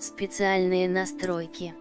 Специальные настройки.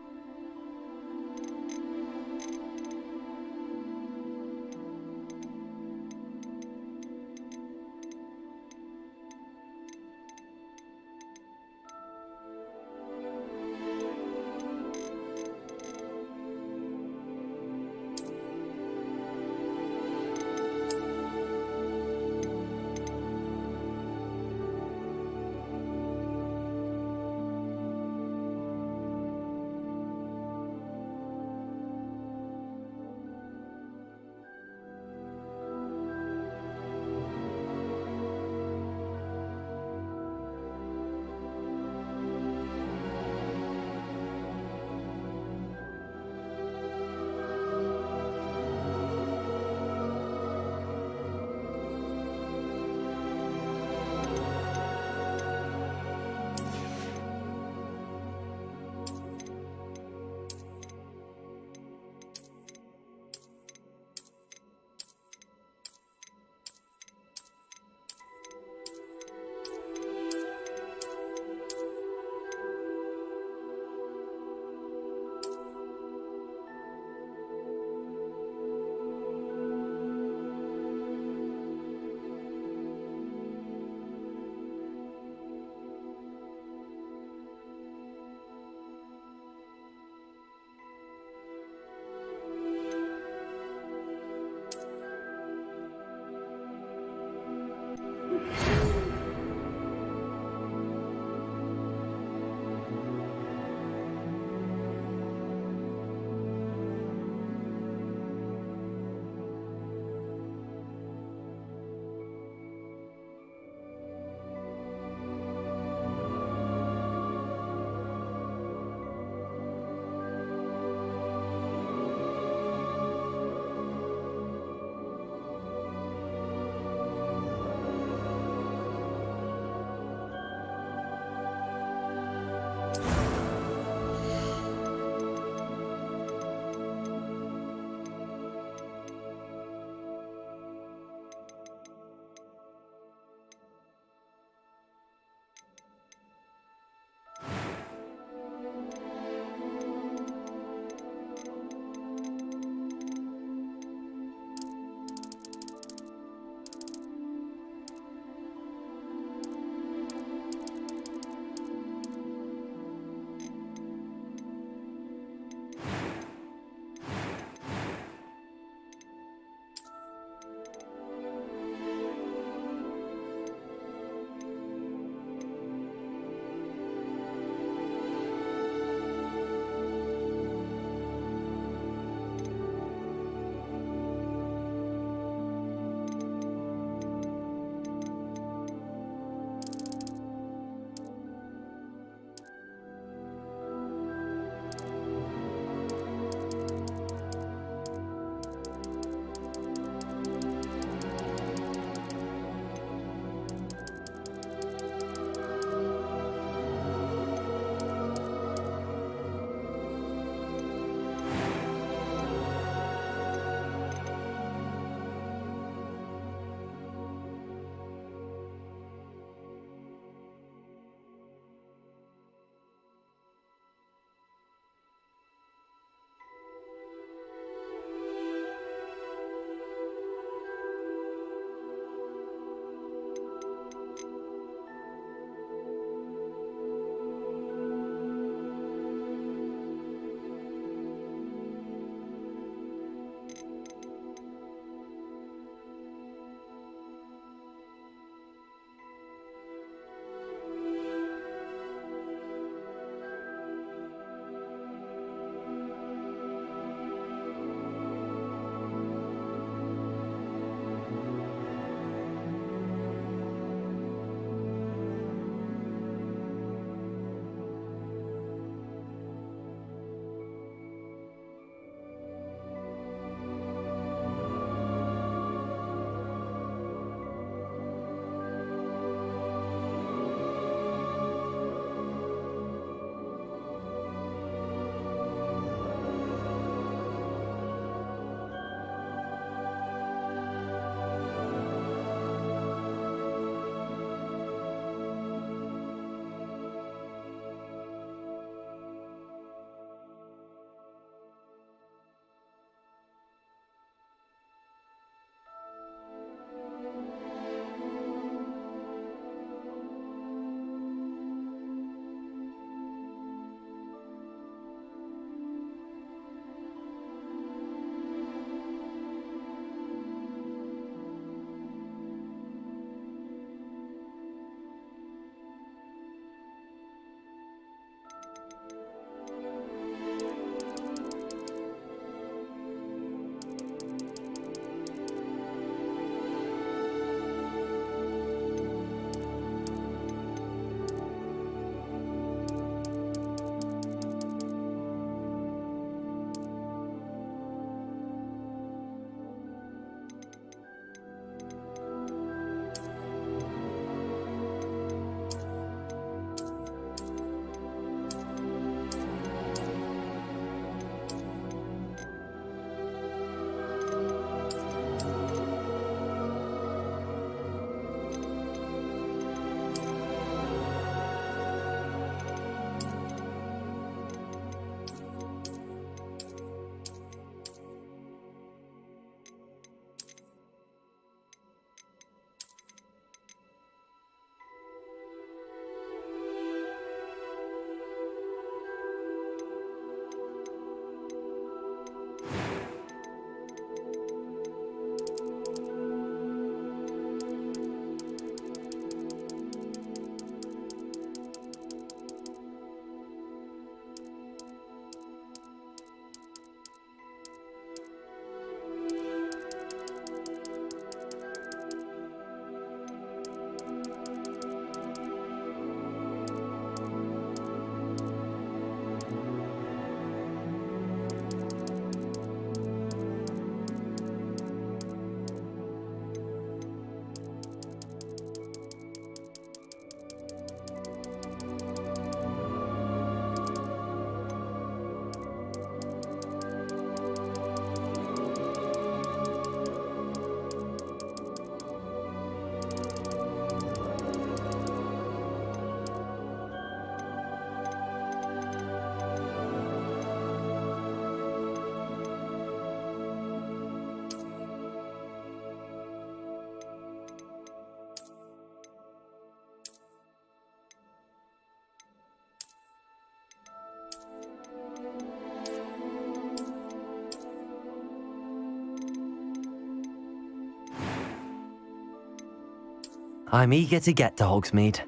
I'm eager to get to Hogsmeade.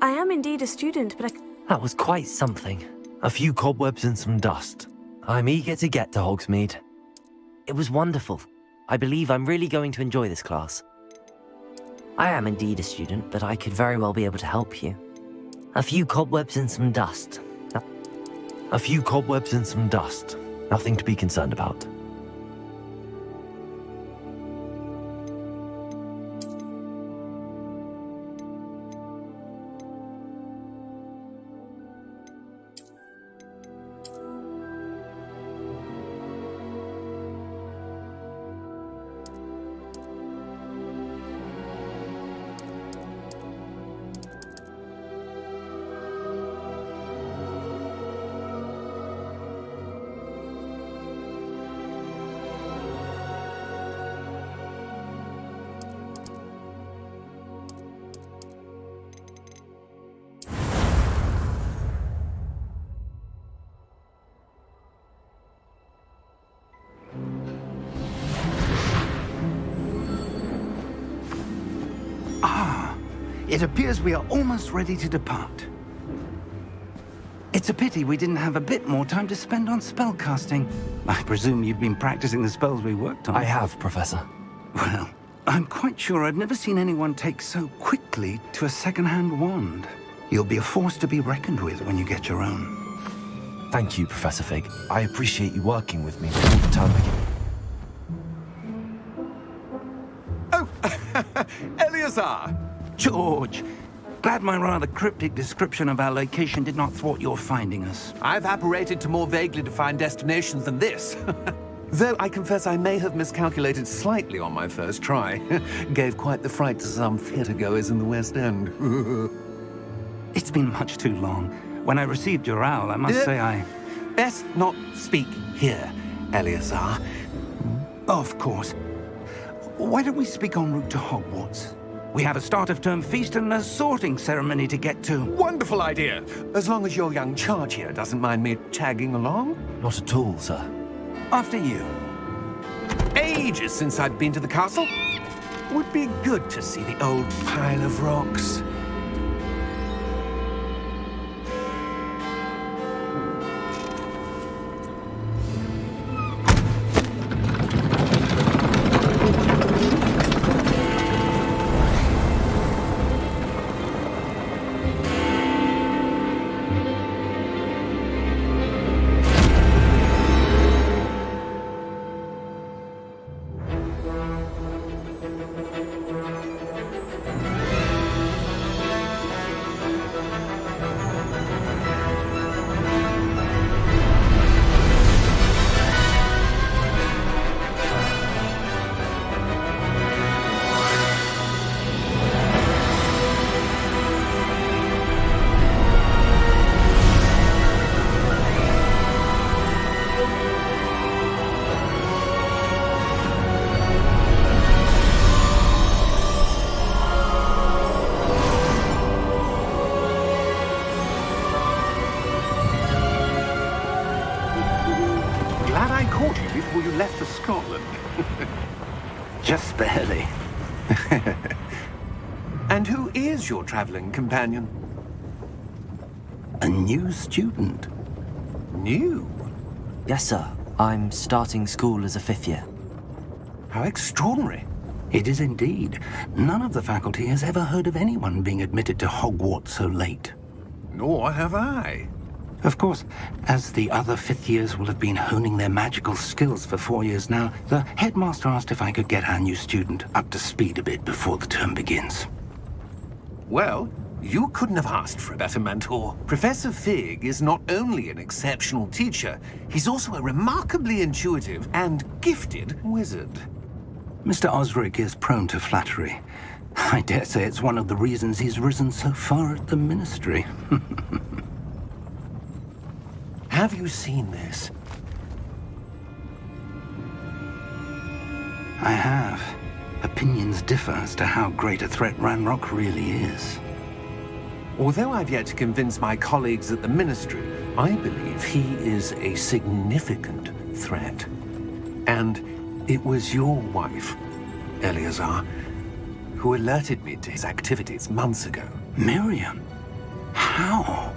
I am indeed a student, but That was quite something. A few cobwebs and some dust. I'm eager to get to Hogsmeade. It was wonderful. I believe I'm really going to enjoy this class. I am indeed a student, but I could very well be able to help you. A few cobwebs and some dust. A few cobwebs and some dust. Nothing to be concerned about. It appears we are almost ready to depart. It's a pity we didn't have a bit more time to spend on spellcasting. I presume you've been practicing the spells we worked on. I have, Professor. Well, I'm quite sure I've never seen anyone take so quickly to a second-hand wand. You'll be a force to be reckoned with when you get your own. Thank you, Professor Fig. I appreciate you working with me all the time I can. Oh, Eleazar! George, glad my rather cryptic description of our location did not thwart your finding us. I've apparated to more vaguely defined destinations than this. Though I confess I may have miscalculated slightly on my first try. Gave quite the fright to some theatre-goers in the West End. It's been much too long. When I received your owl, I must say I... Best not speak here, Eleazar. Of course. Why don't we speak en route to Hogwarts? We have a start-of-term feast and a sorting ceremony to get to. Wonderful idea! As long as your young charge here doesn't mind me tagging along. Not at all, sir. After you. Ages since I'd been to the castle. Would be good to see the old pile of rocks. Before you left for Scotland. Just barely. And who is your traveling companion? A new student. New? Yes, sir. I'm starting school as a 5th year. How extraordinary. It is indeed. None of the faculty has ever heard of anyone being admitted to Hogwarts so late. Nor have I. Of course, as the other 5th years will have been honing their magical skills for 4 years now, the headmaster asked if I could get our new student up to speed a bit before the term begins. Well, you couldn't have asked for a better mentor. Professor Fig is not only an exceptional teacher, he's also a remarkably intuitive and gifted wizard. Mr. Osric is prone to flattery. I dare say it's one of the reasons he's risen so far at the ministry. Have you seen this? I have. Opinions differ as to how great a threat Ranrock really is. Although I've yet to convince my colleagues at the Ministry, I believe he is a significant threat. And it was your wife, Eleazar, who alerted me to his activities months ago. Miriam? How?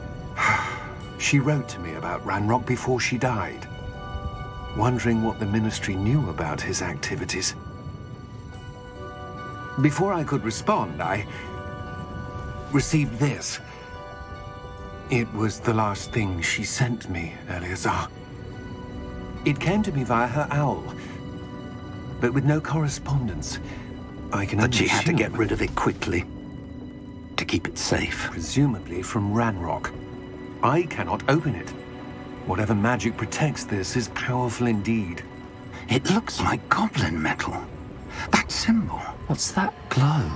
She wrote to me about Ranrock before she died, wondering what the Ministry knew about his activities. Before I could respond, I received this. It was the last thing she sent me, Eleazar. It came to me via her owl, but with no correspondence. I can But she had to assume, get rid of it quickly to keep it safe. presumably from Ranrock. I cannot open it. Whatever magic protects this is powerful indeed. It looks like goblin metal. That symbol. What's that glow?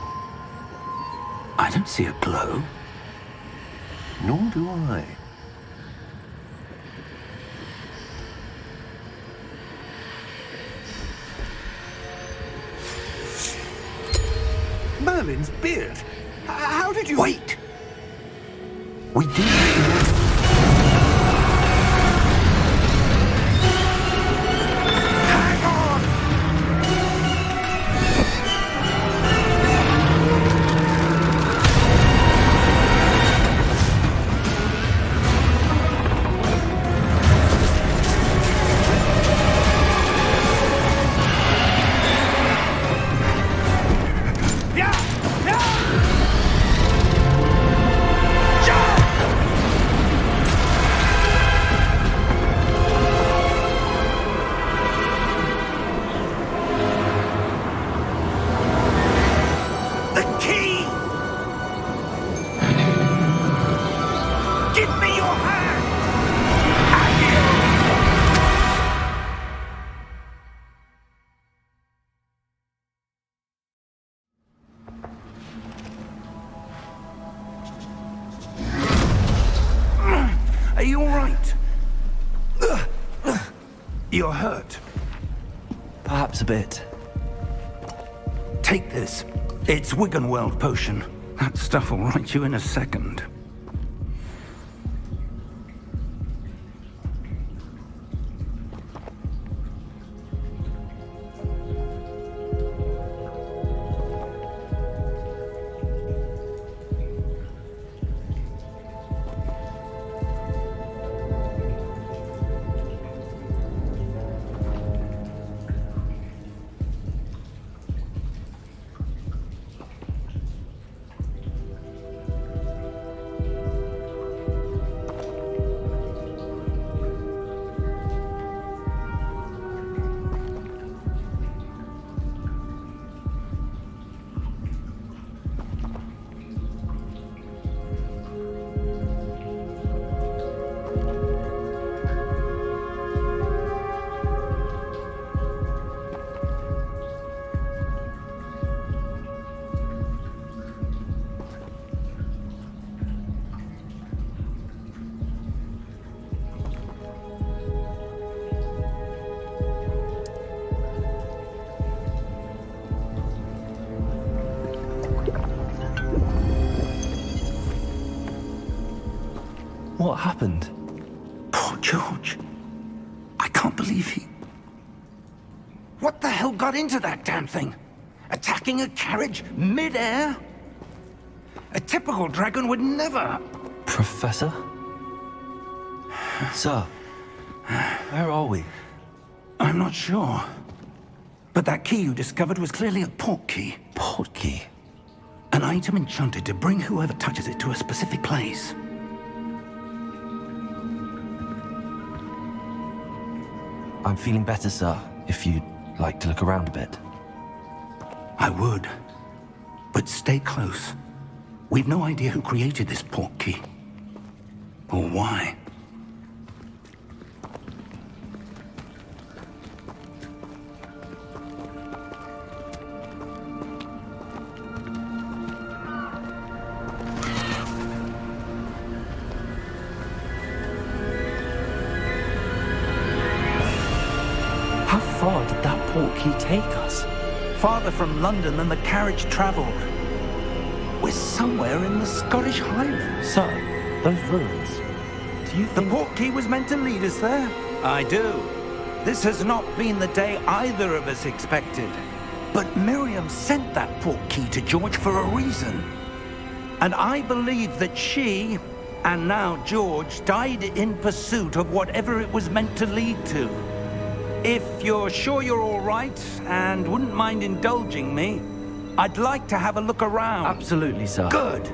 I don't see a glow. Nor do I. Merlin's beard! How did you... Wait! We do... Hang on! Are you all right? You're hurt. Perhaps a bit. Take this. It's Wiggenweld potion. That stuff will right you in a second. What happened? Poor George. I can't believe he... What the hell got into that damn thing? Attacking a carriage mid-air? A typical dragon would never... Professor? Sir, where are we? I'm not sure. But that key you discovered was clearly a port key. Port key? An item enchanted to bring whoever touches it to a specific place. I'm feeling better, sir, if you'd like to look around a bit. I would. But stay close. We've no idea who created this port key. Or why. How far did that port key take us? Farther from London than the carriage traveled. We're somewhere in the Scottish Highlands. Sir, those ruins. Do you The think... port key was meant to lead us there? I do. This has not been the day either of us expected. But Miriam sent that portkey to George for a reason. And I believe that she, and now George, died in pursuit of whatever it was meant to lead to. If you're sure you're all right, and wouldn't mind indulging me, I'd like to have a look around. Absolutely, sir. Good.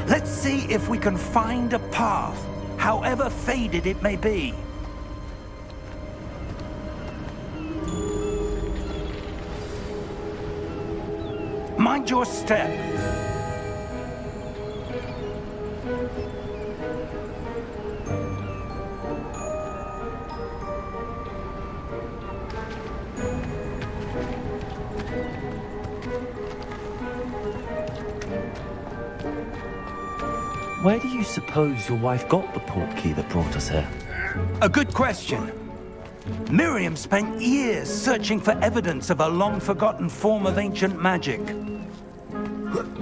Let's see if we can find a path, however faded it may be. Mind your step. Where do you suppose your wife got the portkey that brought us here? A good question. Miriam spent years searching for evidence of a long-forgotten form of ancient magic.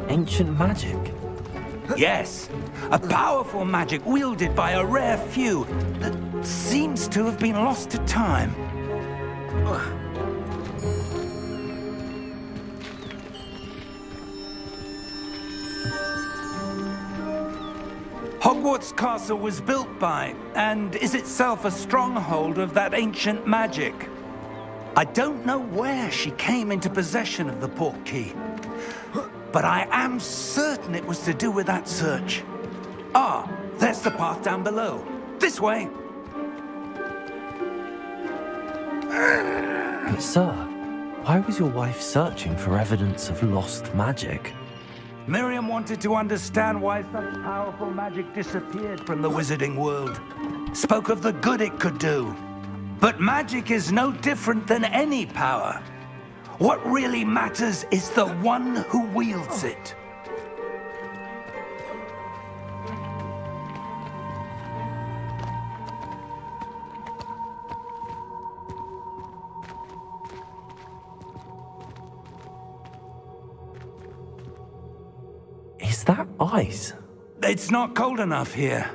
Ancient magic? Yes, a powerful magic wielded by a rare few that seems to have been lost to time. Hogwarts Castle was built by, and is itself a stronghold of that ancient magic. I don't know where she came into possession of the portkey, but I am certain it was to do with that search. Ah, there's the path down below. This way. But sir, why was your wife searching for evidence of lost magic? Miriam wanted to understand why such powerful magic disappeared from the wizarding world. Spoke of the good it could do. But magic is no different than any power. What really matters is the one who wields it. Is that ice? It's not cold enough here.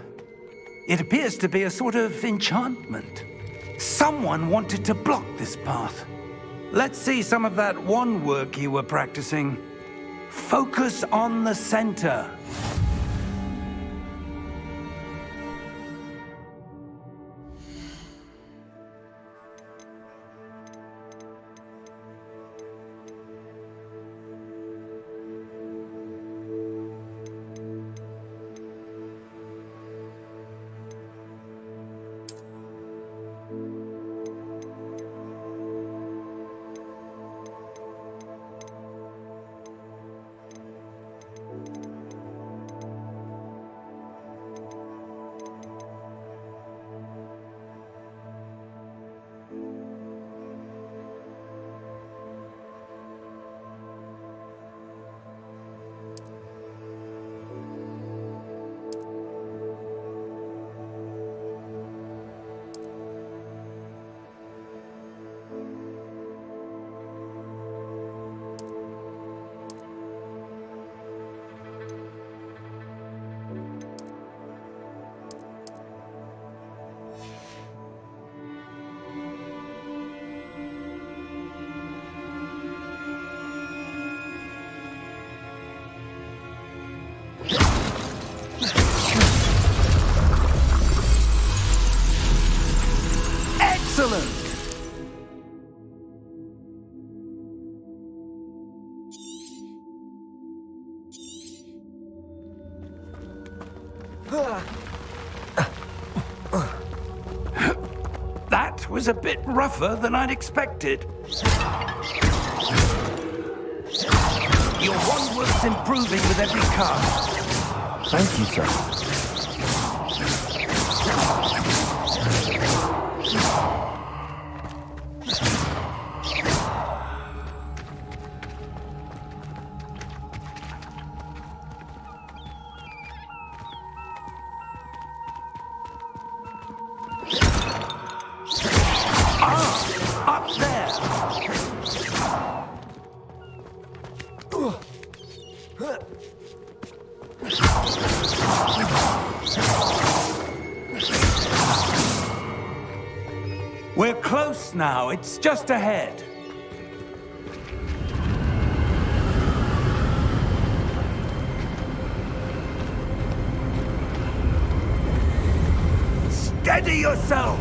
It appears to be a sort of enchantment. Someone wanted to block this path. Let's see some of that wand work you were practicing. Focus on the center. Excellent! That was a bit rougher than I'd expected. Your wand work's improving with every cast. Thank you, sir. Up there! We're close now. It's just ahead. Steady yourself!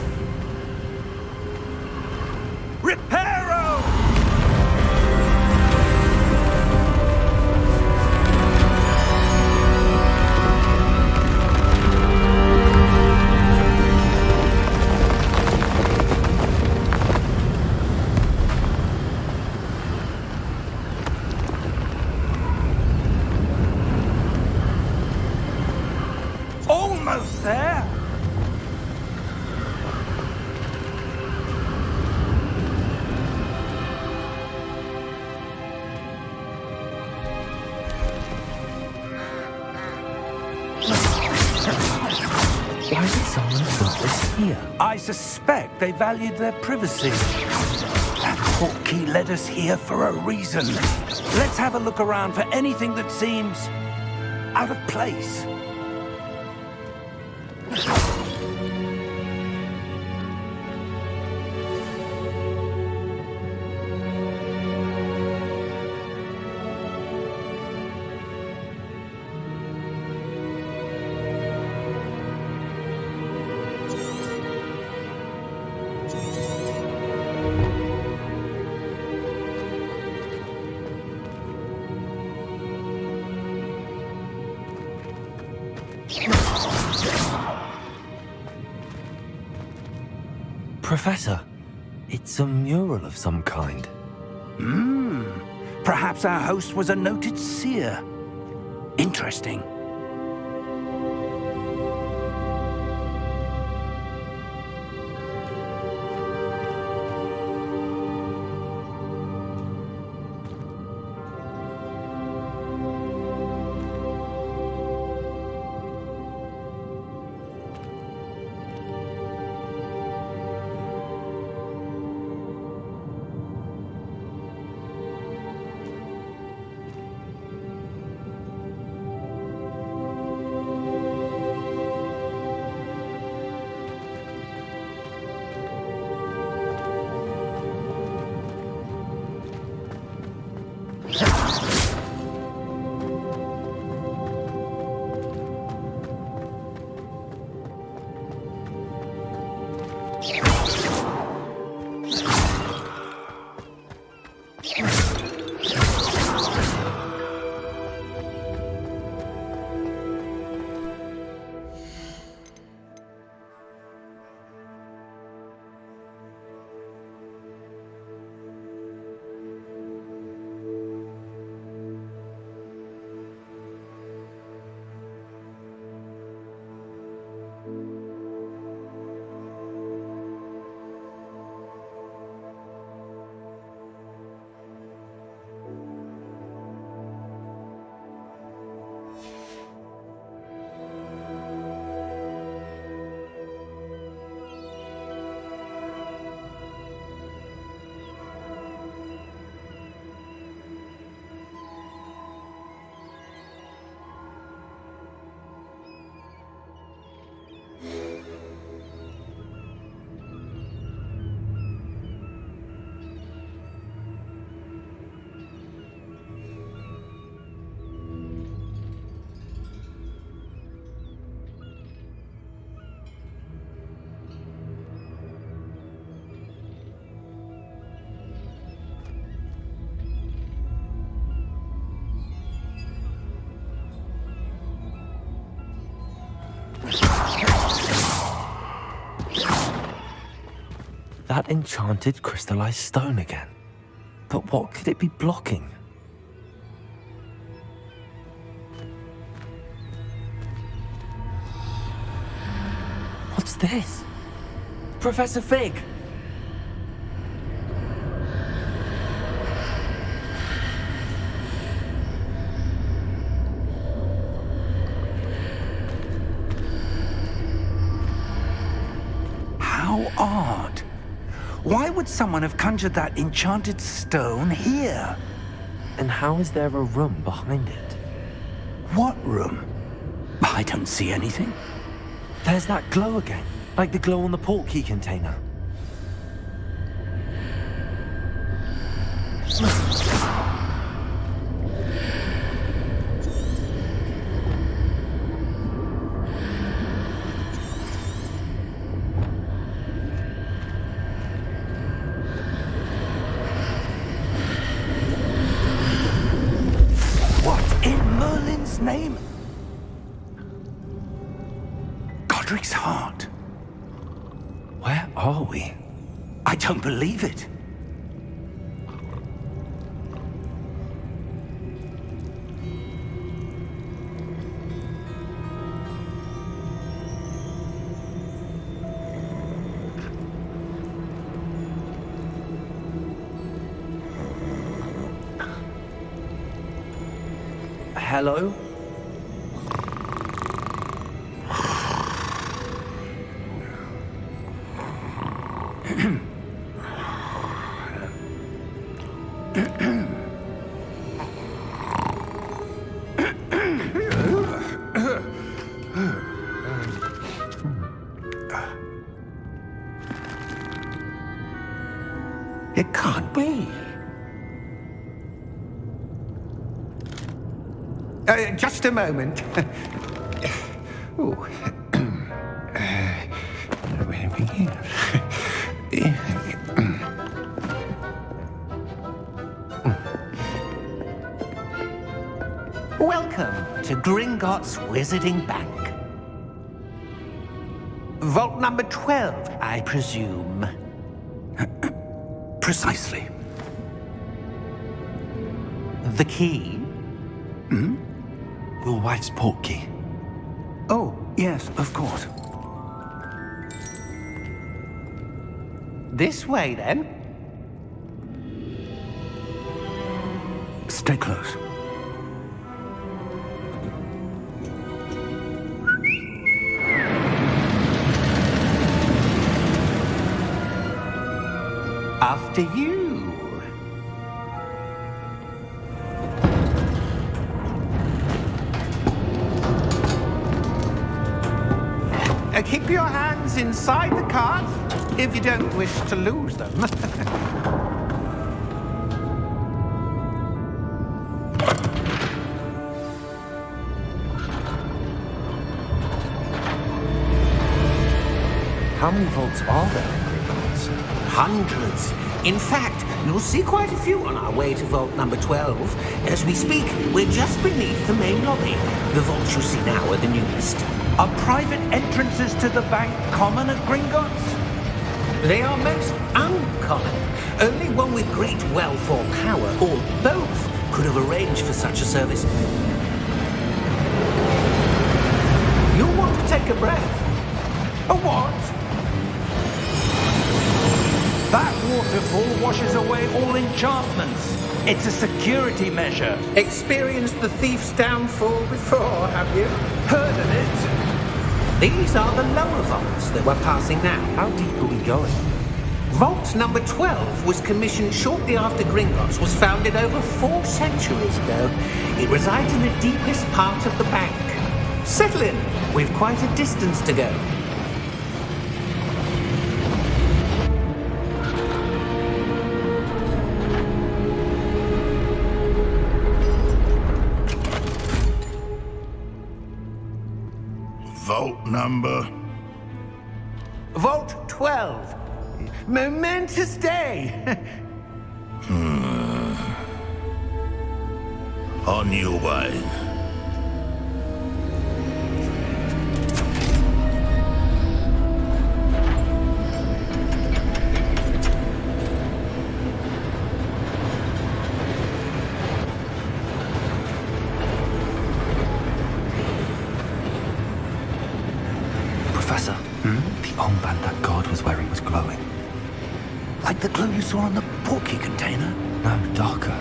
Reparo! Almost there! Why did someone put this here? I suspect they valued their privacy. That portkey led us here for a reason. Let's have a look around for anything that seems out of place. Professor, it's a mural of some kind. Perhaps our host was a noted seer. Interesting. That enchanted crystallized stone again. But what could it be blocking? What's this? Professor Fig! How odd. Why would someone have conjured that enchanted stone here? And how is there a room behind it? What room? I don't see anything. There's that glow again, like the glow on the portkey container. Cedric's heart. Where are we? I don't believe it. Hello? It can't be. Just a moment. Ooh. Where do we begin? Welcome to Gringotts Wizarding Bank. Vault number 12, I presume. Precisely. The key? Your wife's portkey. Oh, yes, of course. This way, then. Stay close. After you. Keep your hands inside the cart if you don't wish to lose them. How many vaults are there in Gringotts? Hundreds. In fact, you'll see quite a few on our way to vault number 12. As we speak, we're just beneath the main lobby. The vaults you see now are the newest. Are private entrances to the bank common at Gringotts? They are most uncommon. Only one with great wealth or power, or both, could have arranged for such a service. You'll want to take a breath. A what? That waterfall washes away all enchantments. It's a security measure. Experienced the thief's downfall before, have you? Heard of it? These are the lower vaults that we're passing now. How deep are we going? Vault number 12 was commissioned shortly after Gringotts was founded over 4 centuries ago. It resides in the deepest part of the bank. Settle in. We've quite a distance to go. Vault number? Vault 12. Momentous day. On your way. Professor, the armband that guard was wearing was glowing. Like the glow you saw on the portkey container? No, darker.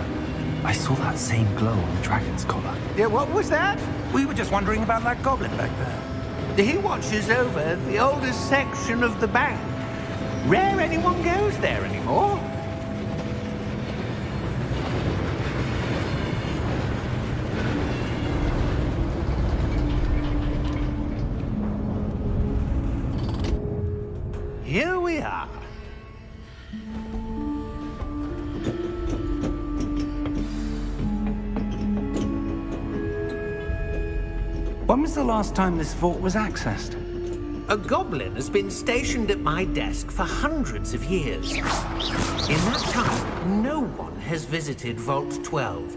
I saw that same glow on the dragon's collar. Yeah, what was that? We were just wondering about that goblin back there. He watches over the oldest section of the bank. Rare anyone goes there anymore. Here we are. When was the last time this vault was accessed? A goblin has been stationed at my desk for hundreds of years. In that time, no one has visited Vault 12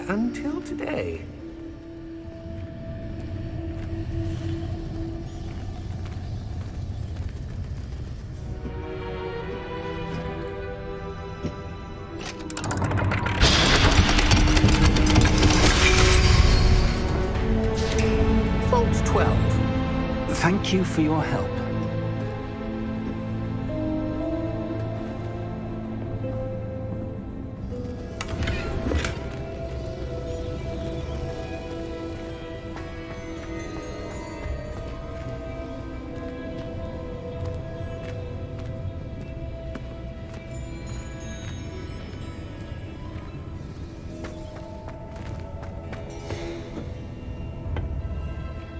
until today. 12. Thank you for your help.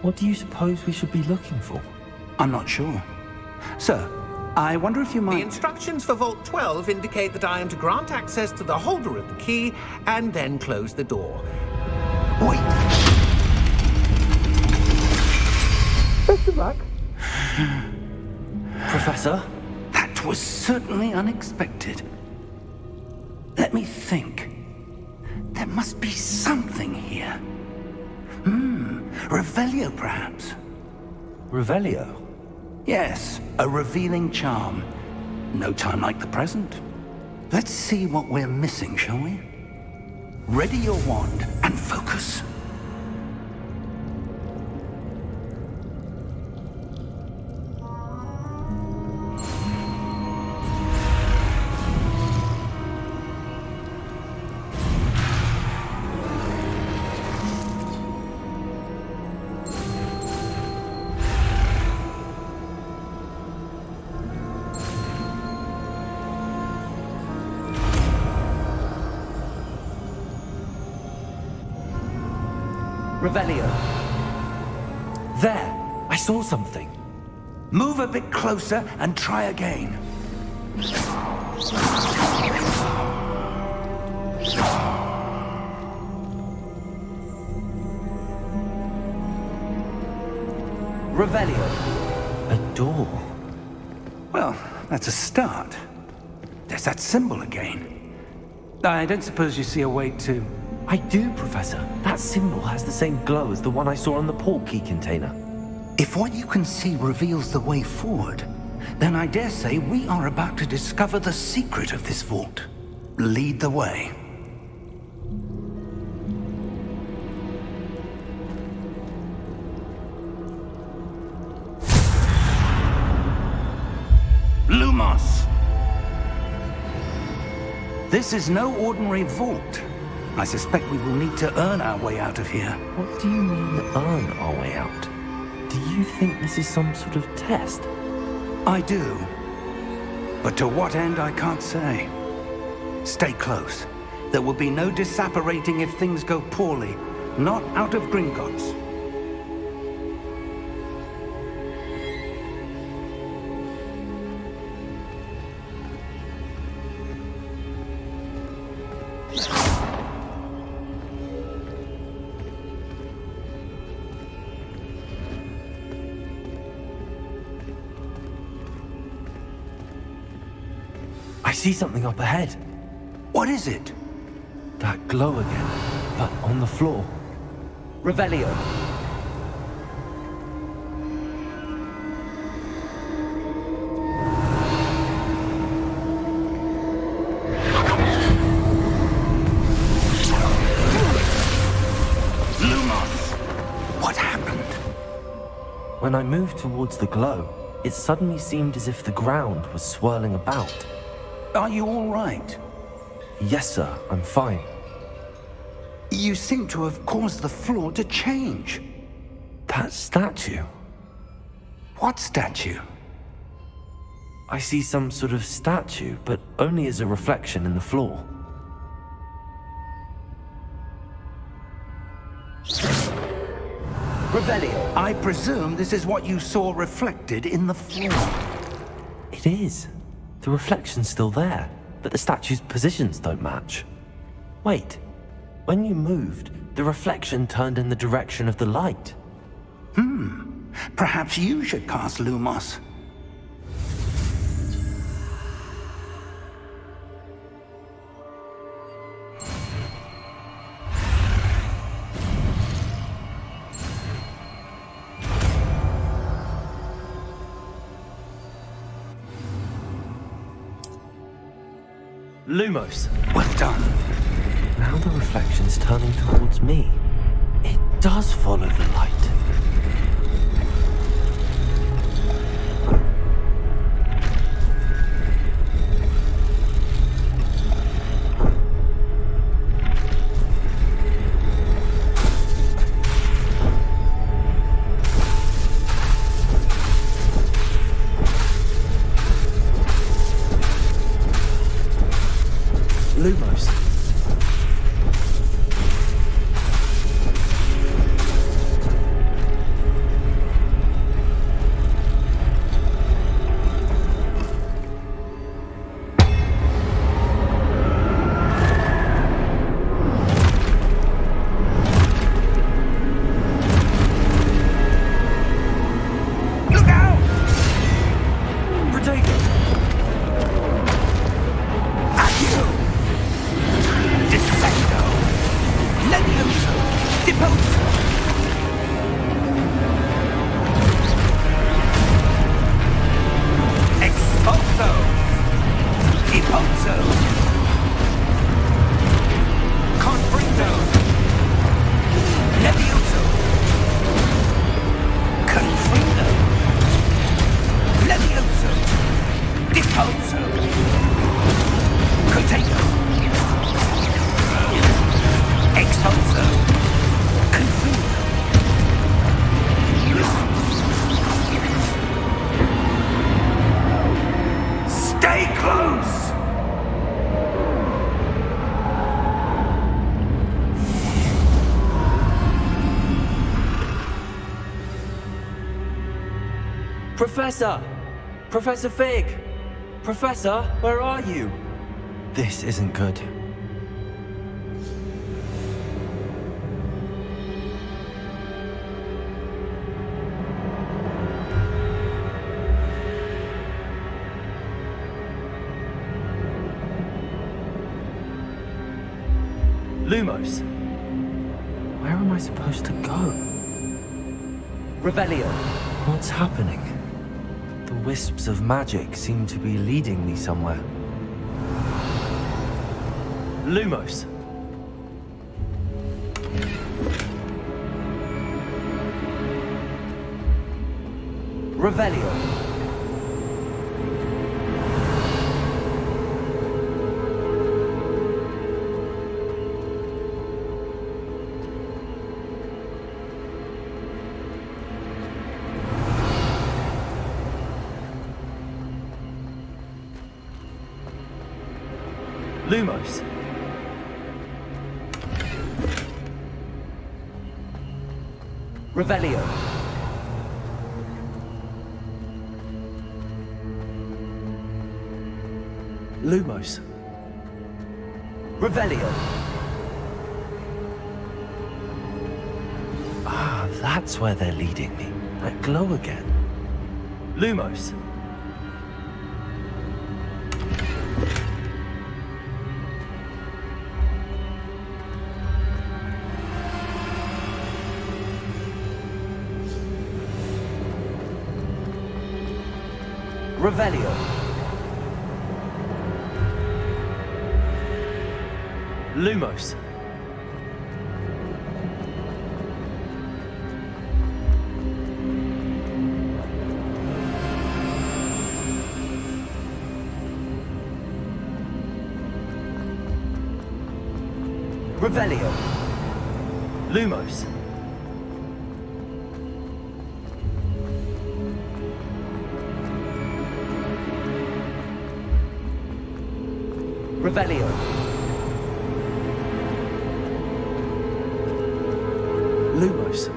What do you suppose we should be looking for? I'm not sure. Sir, I wonder if you The might... instructions for Vault 12 indicate that I am to grant access to the holder of the key and then close the door. Wait! Best of luck. Professor? That was certainly unexpected. Let me think. There must be something here. Revelio, perhaps? Revelio? Yes, a revealing charm. No time like the present. Let's see what we're missing, shall we? Ready your wand and focus. Revelio. There! I saw something. Move a bit closer and try again. Revelio. A door. Well, that's a start. There's that symbol again. I don't suppose you see a way to... I do, Professor. That symbol has the same glow as the one I saw on the port key container. If what you can see reveals the way forward, then I dare say we are about to discover the secret of this vault. Lead the way. Lumos! This is no ordinary vault. I suspect we will need to earn our way out of here. What do you mean, earn our way out? Do you think this is some sort of test? I do. But to what end, I can't say. Stay close. There will be no disapparating if things go poorly. Not out of Gringotts. I see something up ahead. What is it? That glow again, but on the floor. Revelio. Lumos! What happened? When I moved towards the glow, it suddenly seemed as if the ground was swirling about. Are you all right? Yes, sir, I'm fine. You seem to have caused the floor to change. That statue. What statue? I see some sort of statue, but only as a reflection in the floor. Revelio. I presume this is what you saw reflected in the floor. It is. The reflection's still there, but the statue's positions don't match. Wait. When you moved, the reflection turned in the direction of the light. Perhaps you should cast Lumos. Lumos. Well done. Now the reflection's turning towards me. It does follow the light. Professor! Professor Fig! Professor, where are you? This isn't good. Lumos, where am I supposed to go? Revelio, what's happening? The wisps of magic seem to be leading me somewhere. Lumos. Revelio. Lumos. Revelio. Lumos. Revelio. Ah, that's where they're leading me. That glow again. Lumos. Revelio. Lumos. Revelio. Lumos. Revelio. Lumos.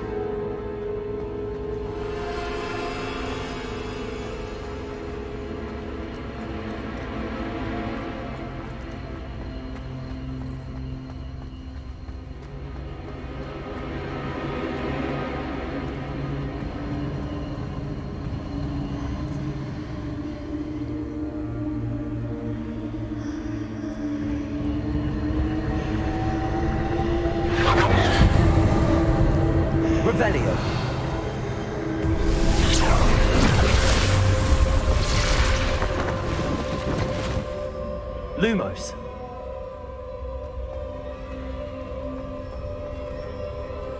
Revelio. Lumos.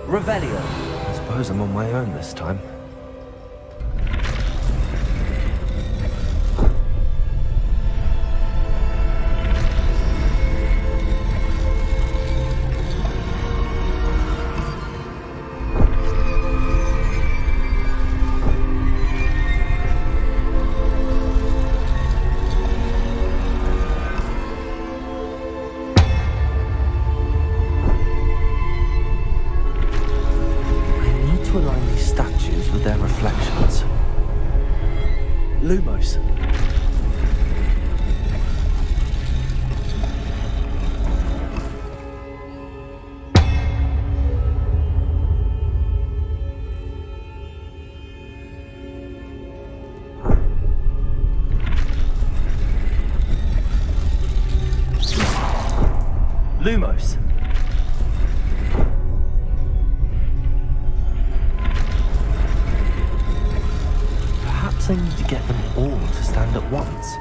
Revelio. I suppose I'm on my own this time. Lumos. Lumos. Perhaps I need to get them all to stand at once.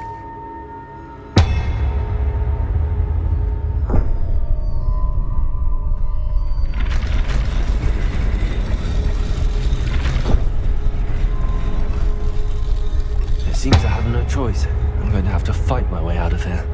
It seems I have no choice. I'm going to have to fight my way out of here.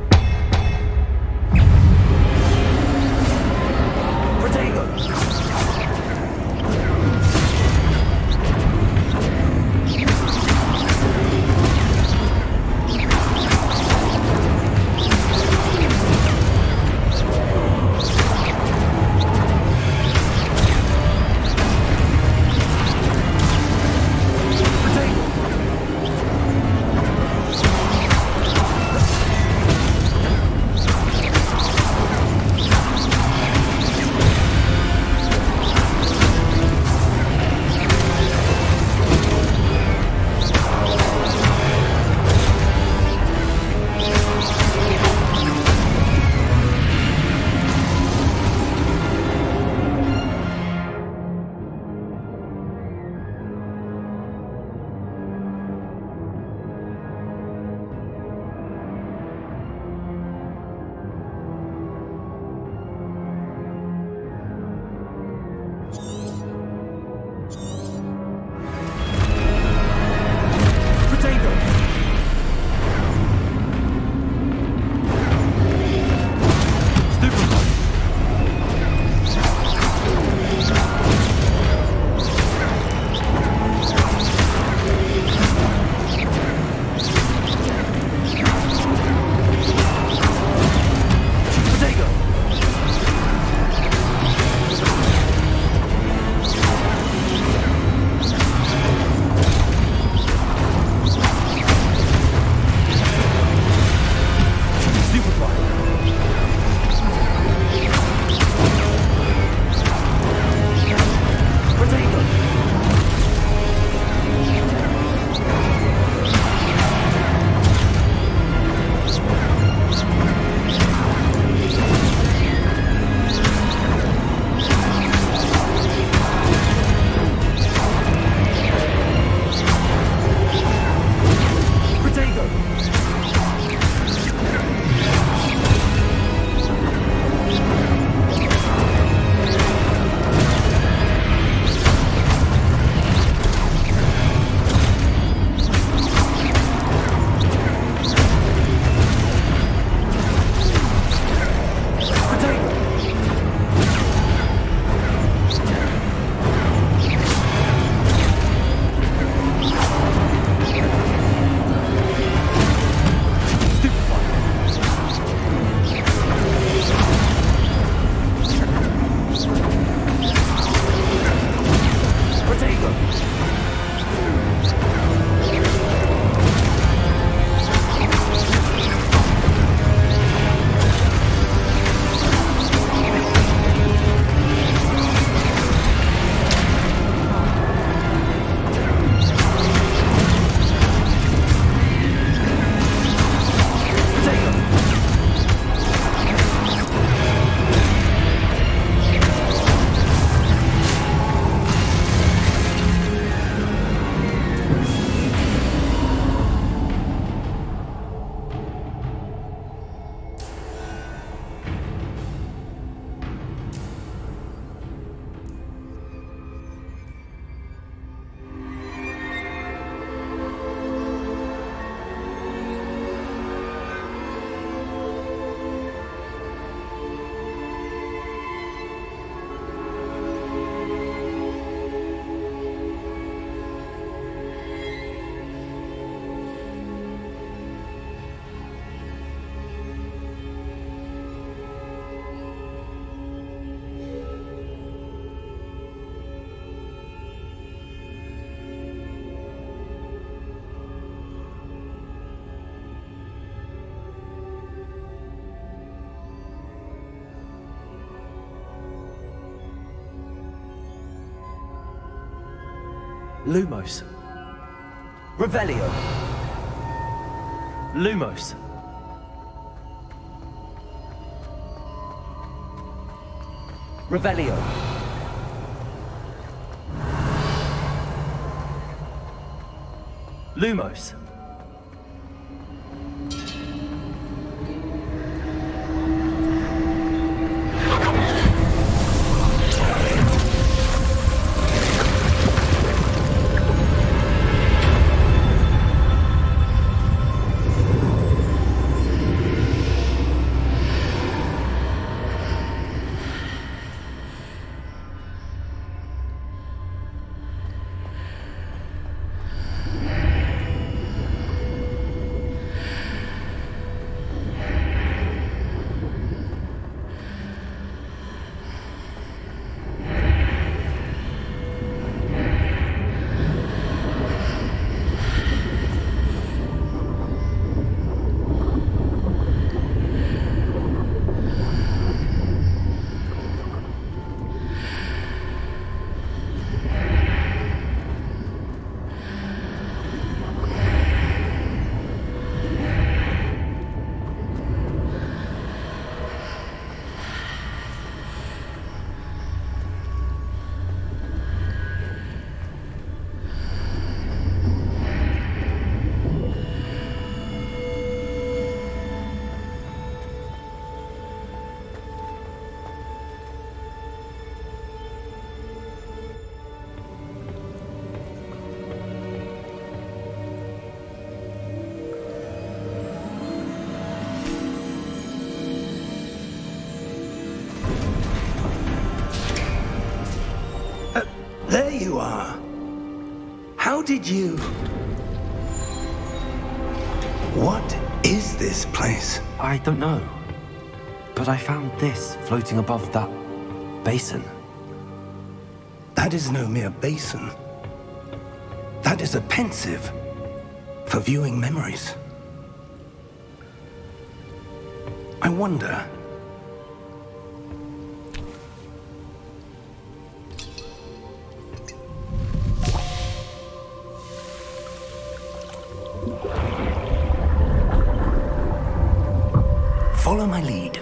Lumos. Revelio. Lumos. Revelio. Lumos. There you are. How did you... What is this place? I don't know. But I found this floating above that basin. That is no mere basin. That is a pensive for viewing memories. I wonder... Follow my lead.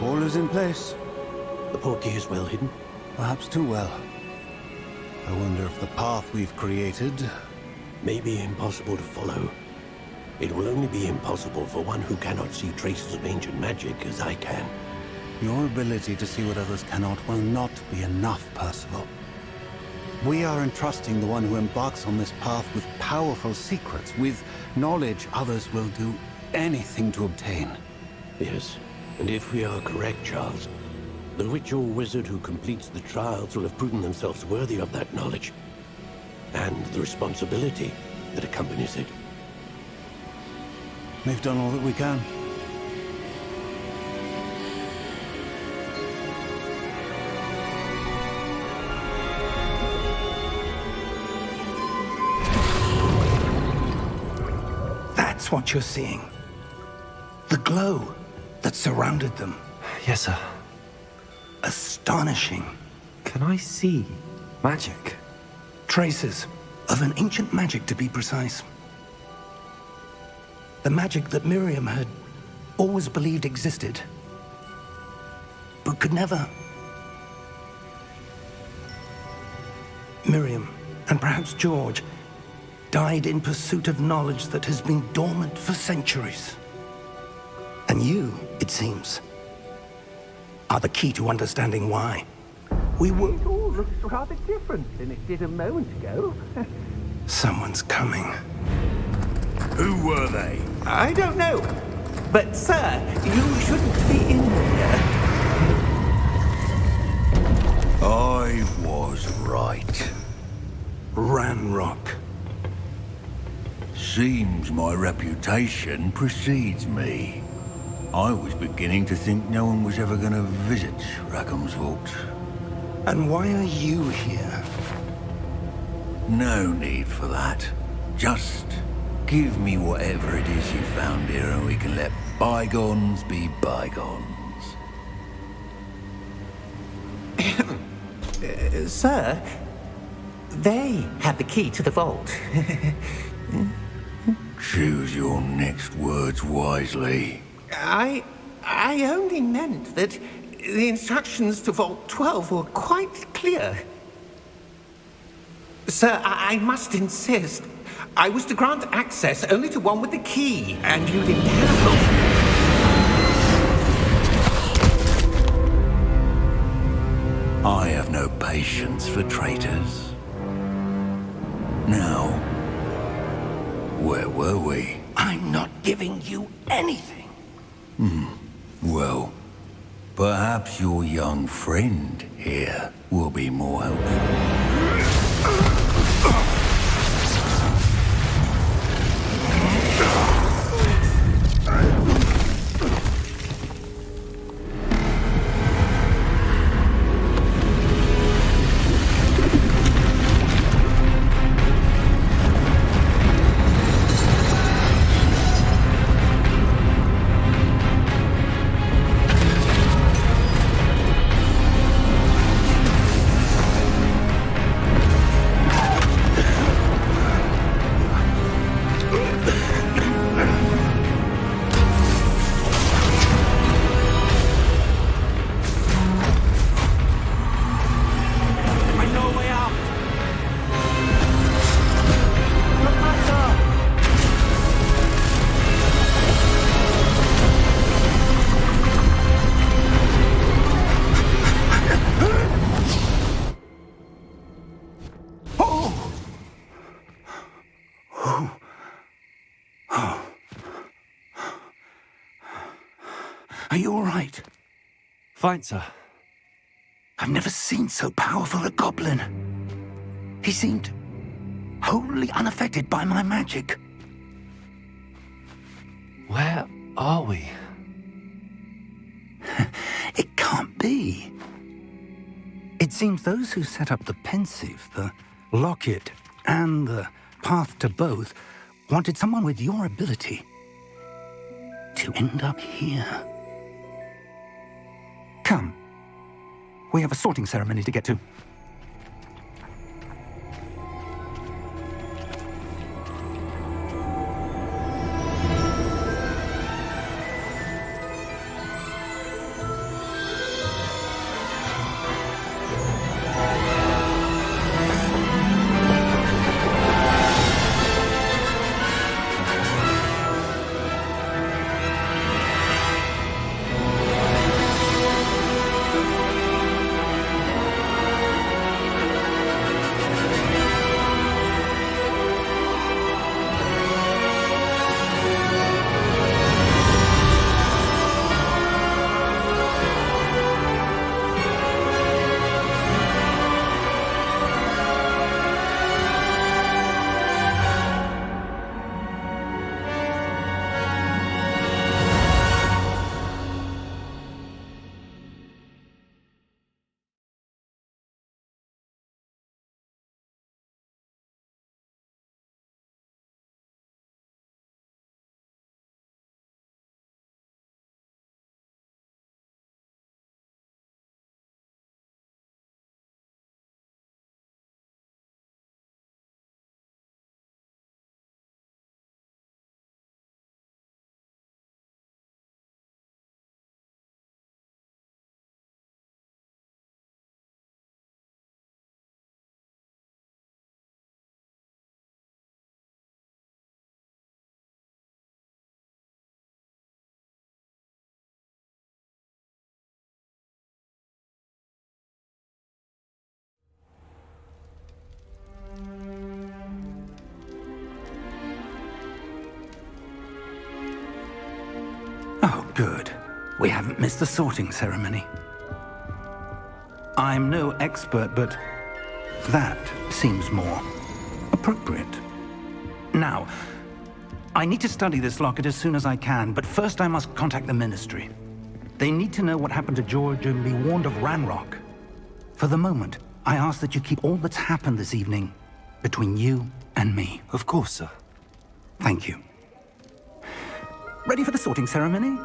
All is in place. The portkey is well hidden. Perhaps too well. I wonder if the path we've created... May be impossible to follow. It will only be impossible for one who cannot see traces of ancient magic as I can. Your ability to see what others cannot will not be enough, Percival. We are entrusting the one who embarks on this path with powerful secrets, with knowledge others will do anything to obtain. Yes, and if we are correct, Charles, the witch or wizard who completes the trials will have proven themselves worthy of that knowledge, and the responsibility that accompanies it. We've done all that we can. That's what you're seeing. The glow that surrounded them. Yes, sir. Astonishing. Can I see magic? Traces of an ancient magic, to be precise. The magic that Miriam had always believed existed, but could never. Miriam, and perhaps George, died in pursuit of knowledge that has been dormant for centuries. And you, it seems, are the key to understanding why. We were... It all looks rather different than it did a moment ago. Someone's coming. Who were they? I don't know. But, sir, you shouldn't be in here. I was right. Ranrock. Seems my reputation precedes me. I was beginning to think no one was ever going to visit Rackham's vault. And why are you here? No need for that. Just give me whatever it is you found here and we can let bygones be bygones. Sir, they have the key to the vault. Choose your next words wisely. I only meant that the instructions to Vault 12 were quite clear. Sir, I must insist. I was to grant access only to one with the key, and you didn't have. I have no patience for traitors. Now, where were we? I'm not giving you anything. Well, perhaps your young friend here will be more helpful. Are you all right? Fine, sir. I've never seen so powerful a goblin. He seemed wholly unaffected by my magic. Where are we? It can't be. It seems those who set up the pensive, the locket, and the path to both wanted someone with your ability to end up here. Come. We have a sorting ceremony to get to. Oh, good. We haven't missed the sorting ceremony. I'm no expert, but that seems more appropriate. Now, I need to study this locket as soon as I can, but first I must contact the Ministry. They need to know what happened to George and be warned of Ranrock. For the moment, I ask that you keep all that's happened this evening between you and me. Of course, sir. Thank you. Ready for the sorting ceremony?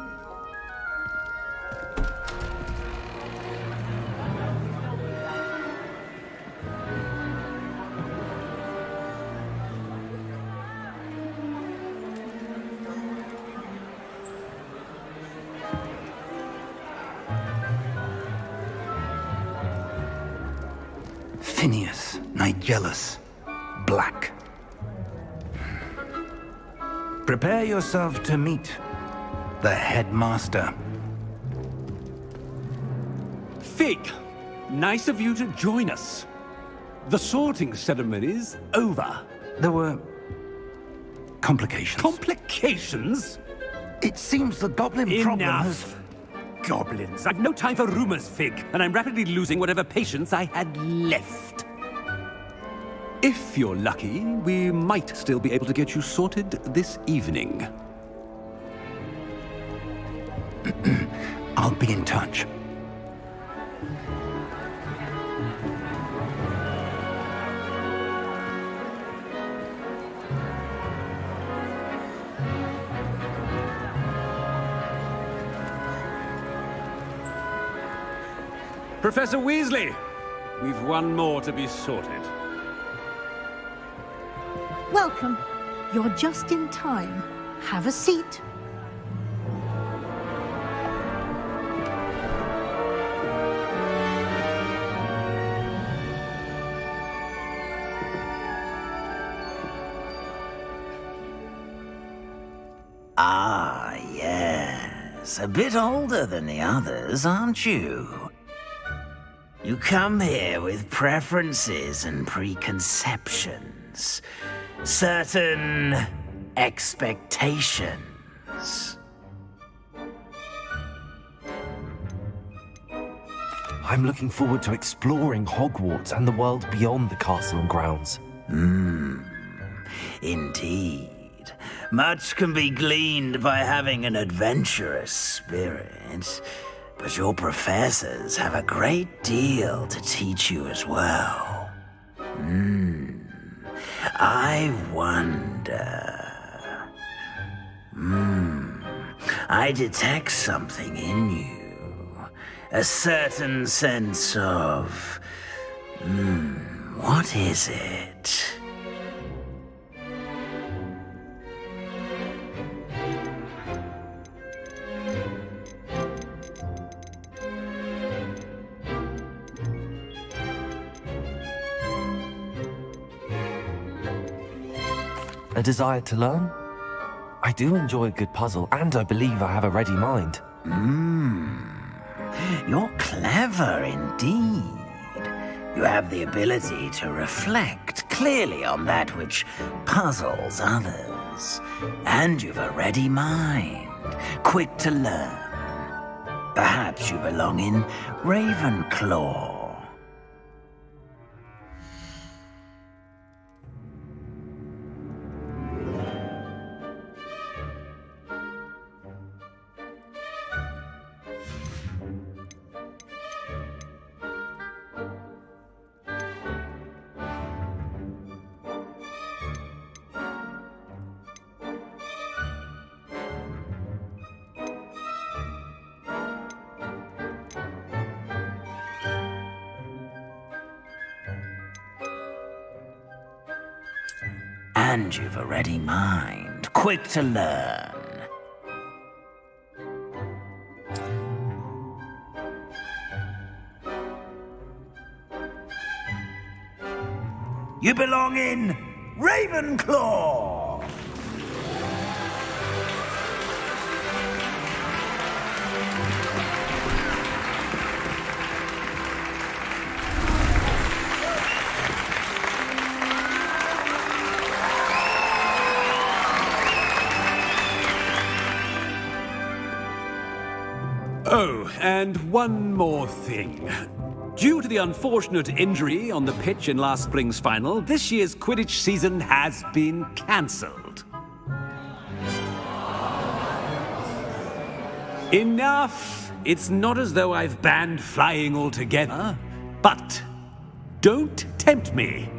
Phineas, Nigellus, Black. Prepare yourself to meet the headmaster. Fig, nice of you to join us. The sorting ceremony's over. There were complications. Complications? It seems the goblin problem has... Enough. Goblins. I've no time for rumors, Fig, and I'm rapidly losing whatever patience I had left. If you're lucky, we might still be able to get you sorted this evening. I'll be in touch. Professor Weasley, we've one more to be sorted. Welcome. You're just in time. Have a seat. Ah, yes. A bit older than the others, aren't you? You come here with preferences and preconceptions. Certain expectations. I'm looking forward to exploring Hogwarts and the world beyond the castle and grounds. Indeed. Much can be gleaned by having an adventurous spirit, but your professors have a great deal to teach you as well. I wonder... I detect something in you. A certain sense of... what is it? A desire to learn? I do enjoy a good puzzle, and I believe I have a ready mind. You're clever indeed. You have the ability to reflect clearly on that which puzzles others. And you've a ready mind, quick to learn. Perhaps you belong in Ravenclaw. And you've a ready mind, quick to learn. You belong in Ravenclaw! Oh, and one more thing. Due to the unfortunate injury on the pitch in last spring's final, this year's Quidditch season has been cancelled. Enough! It's not as though I've banned flying altogether. But don't tempt me.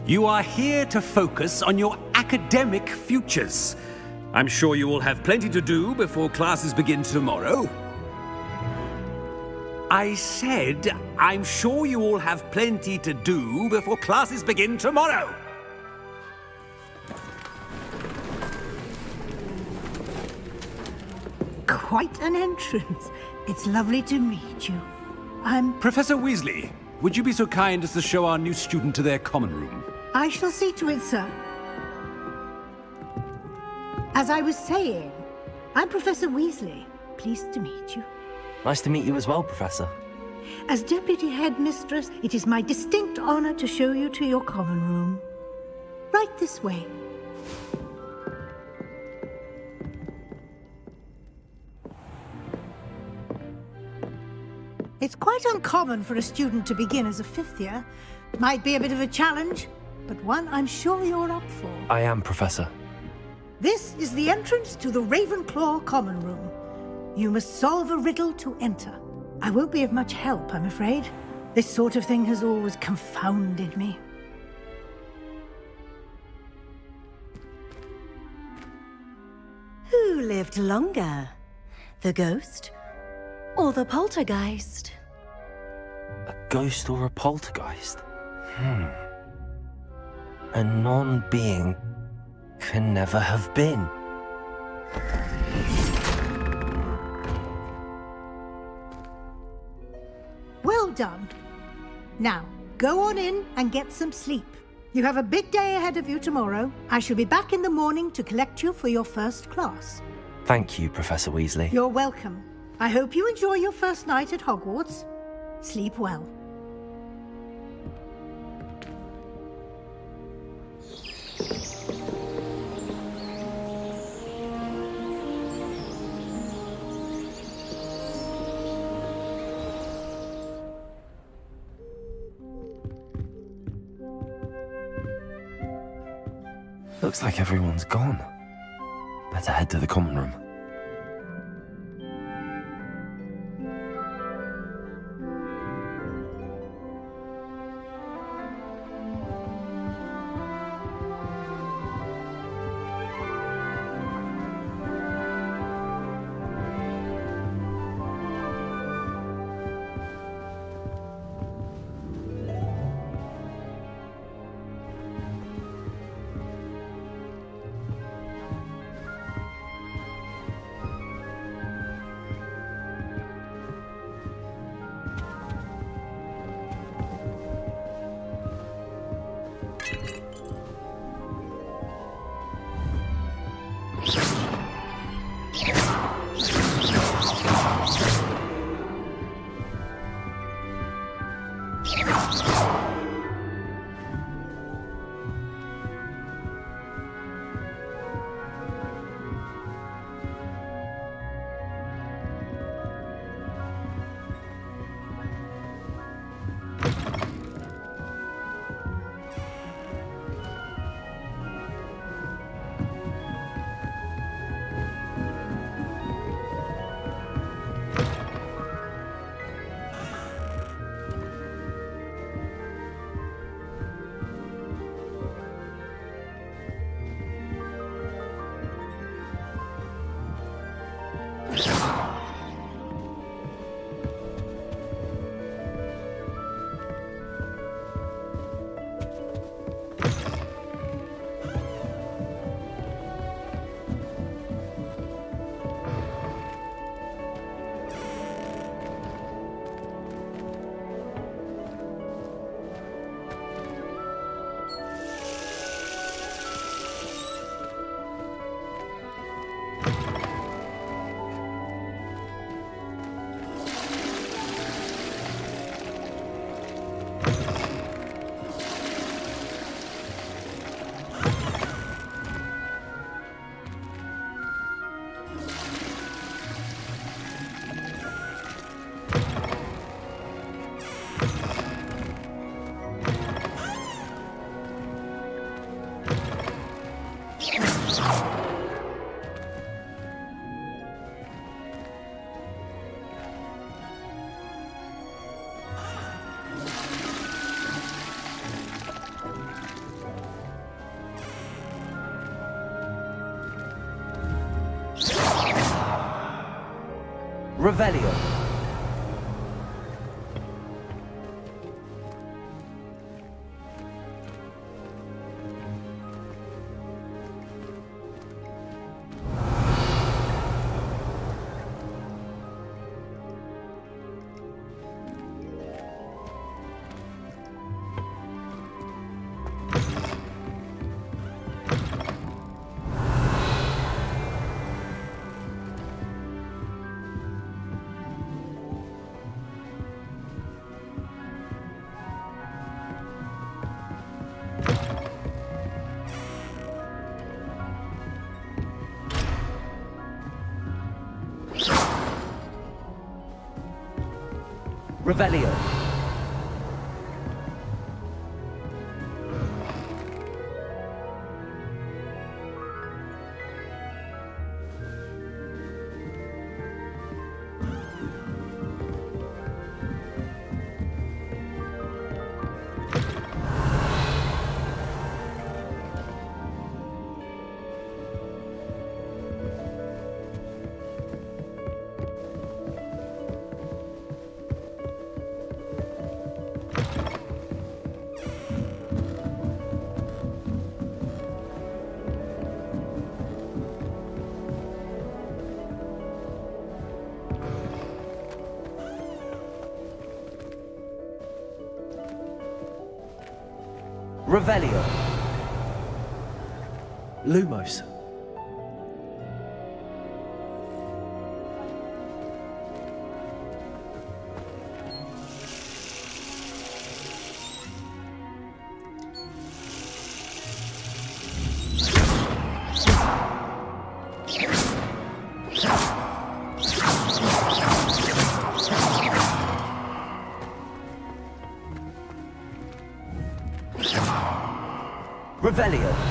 You are here to focus on your academic futures. I'm sure you will have plenty to do before classes begin tomorrow. I said, I'm sure you all have plenty to do before classes begin tomorrow. Quite an entrance. It's lovely to meet you. Professor Weasley, would you be so kind as to show our new student to their common room? I shall see to it, sir. As I was saying, I'm Professor Weasley. Pleased to meet you. Nice to meet you as well, Professor. As Deputy Headmistress, it is my distinct honor to show you to your common room. Right this way. It's quite uncommon for a student to begin as a fifth year. Might be a bit of a challenge, but one I'm sure you're up for. I am, Professor. This is the entrance to the Ravenclaw common room. You must solve a riddle to enter. I won't be of much help, I'm afraid. This sort of thing has always confounded me. Who lived longer? The ghost or the poltergeist? A ghost or a poltergeist? A non-being can never have been. Well done. Now, go on in and get some sleep. You have a big day ahead of you tomorrow. I shall be back in the morning to collect you for your first class. Thank you, Professor Weasley. You're welcome. I hope you enjoy your first night at Hogwarts. Sleep well. Looks like everyone's gone. Better head to the common room. Revelio. Revelio. Revelio. Lumos. Revelio.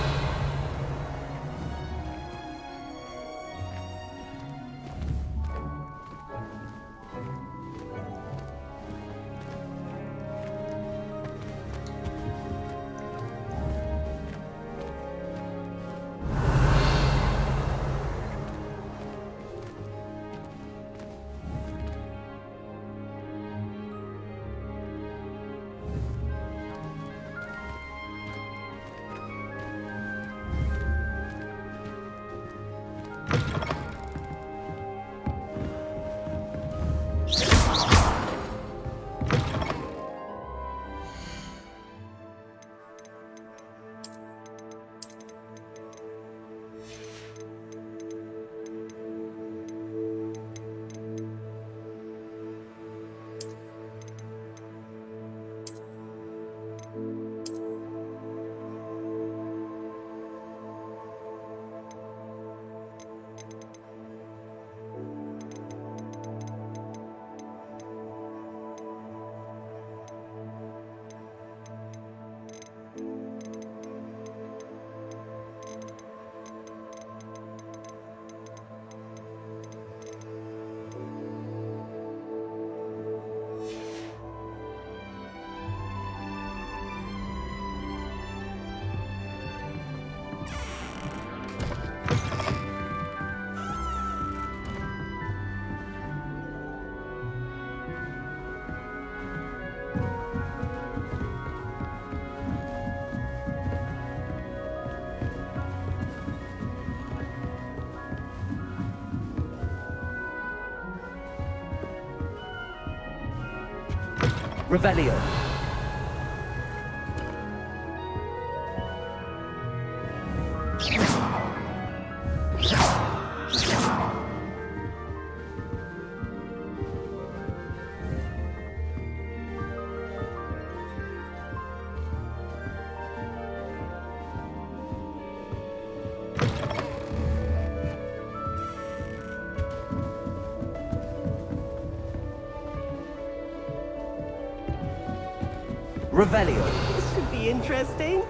Revelio. Revelio. This should be interesting.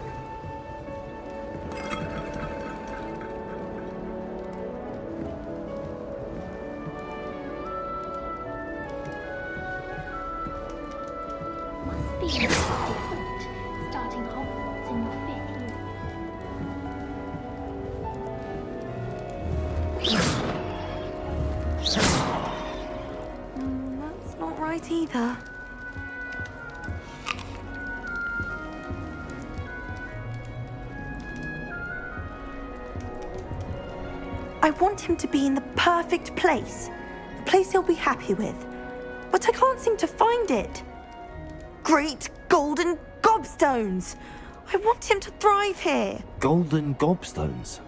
Must be different. Starting Hogwarts in your 5th year. right either. I want him to be in the perfect place. A place he'll be happy with. But I can't seem to find it. Great golden gobstones! I want him to thrive here. Golden gobstones?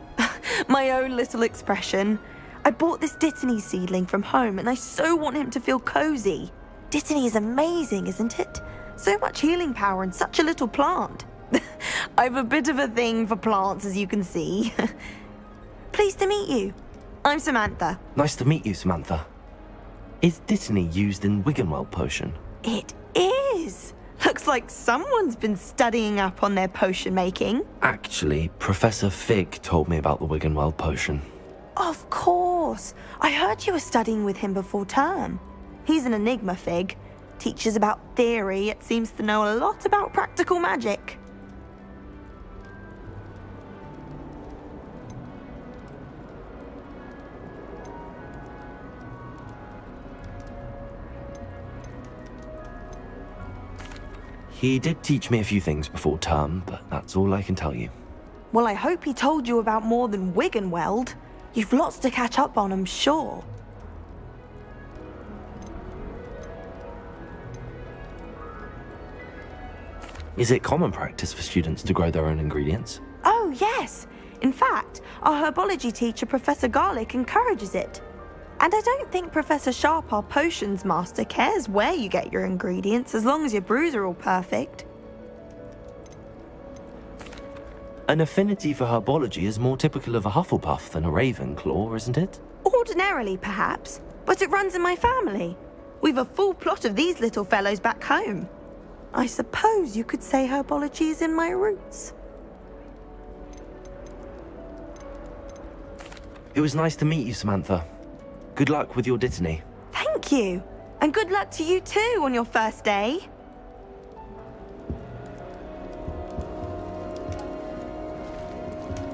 My own little expression. I bought this Dittany seedling from home and I so want him to feel cozy. Dittany is amazing, isn't it? So much healing power in such a little plant. I've a bit of a thing for plants, as you can see. Pleased to meet you. I'm Samantha. Nice to meet you, Samantha. Is Dittany used in Wiggenweld potion? It is. Looks like someone's been studying up on their potion making. Actually, Professor Fig told me about the Wiggenweld potion. Of course. I heard you were studying with him before term. He's an enigma, Fig. Teaches about theory, yet seems to know a lot about practical magic. He did teach me a few things before term, but that's all I can tell you. Well, I hope he told you about more than Wiggenweld. You've lots to catch up on, I'm sure. Is it common practice for students to grow their own ingredients? Oh, yes. In fact, our herbology teacher, Professor Garlick, encourages it. And I don't think Professor Sharp, our potions master, cares where you get your ingredients as long as your brews are all perfect. An affinity for herbology is more typical of a Hufflepuff than a Ravenclaw, isn't it? Ordinarily, perhaps, but it runs in my family. We've a full plot of these little fellows back home. I suppose you could say herbology is in my roots. It was nice to meet you, Samantha. Good luck with your Dittany. Thank you. And good luck to you too on your first day.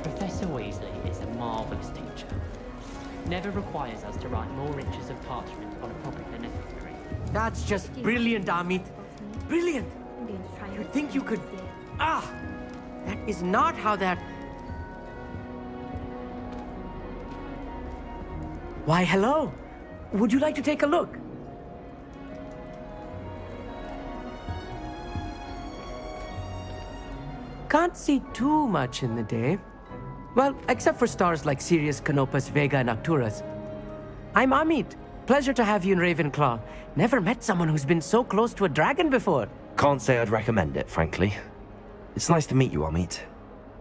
Professor Weasley is a marvellous teacher. Never requires us to write more inches of parchment on a topic than necessary. That's just brilliant, Amit. Brilliant. You think you could... Ah! That is not how that... Why, hello. Would you like to take a look? Can't see too much in the day. Well, except for stars like Sirius, Canopus, Vega, and Arcturus. I'm Amit. Pleasure to have you in Ravenclaw. Never met someone who's been so close to a dragon before. Can't say I'd recommend it, frankly. It's nice to meet you, Amit.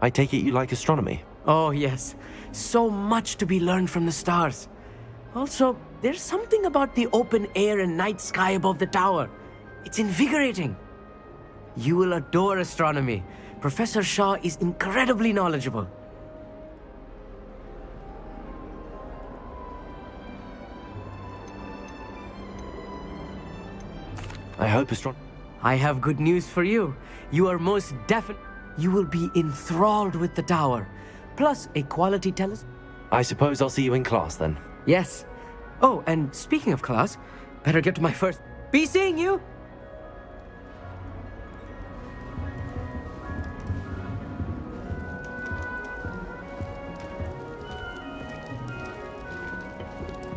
I take it you like astronomy? Oh, yes. So much to be learned from the stars. Also, there's something about the open air and night sky above the tower. It's invigorating. You will adore astronomy. Professor Shaw is incredibly knowledgeable. I hope I have good news for you. You are most definitely... You will be enthralled with the tower. Plus, a quality telescope. I suppose I'll see you in class then. Yes. Oh, and speaking of class, better get to my first... Be seeing you!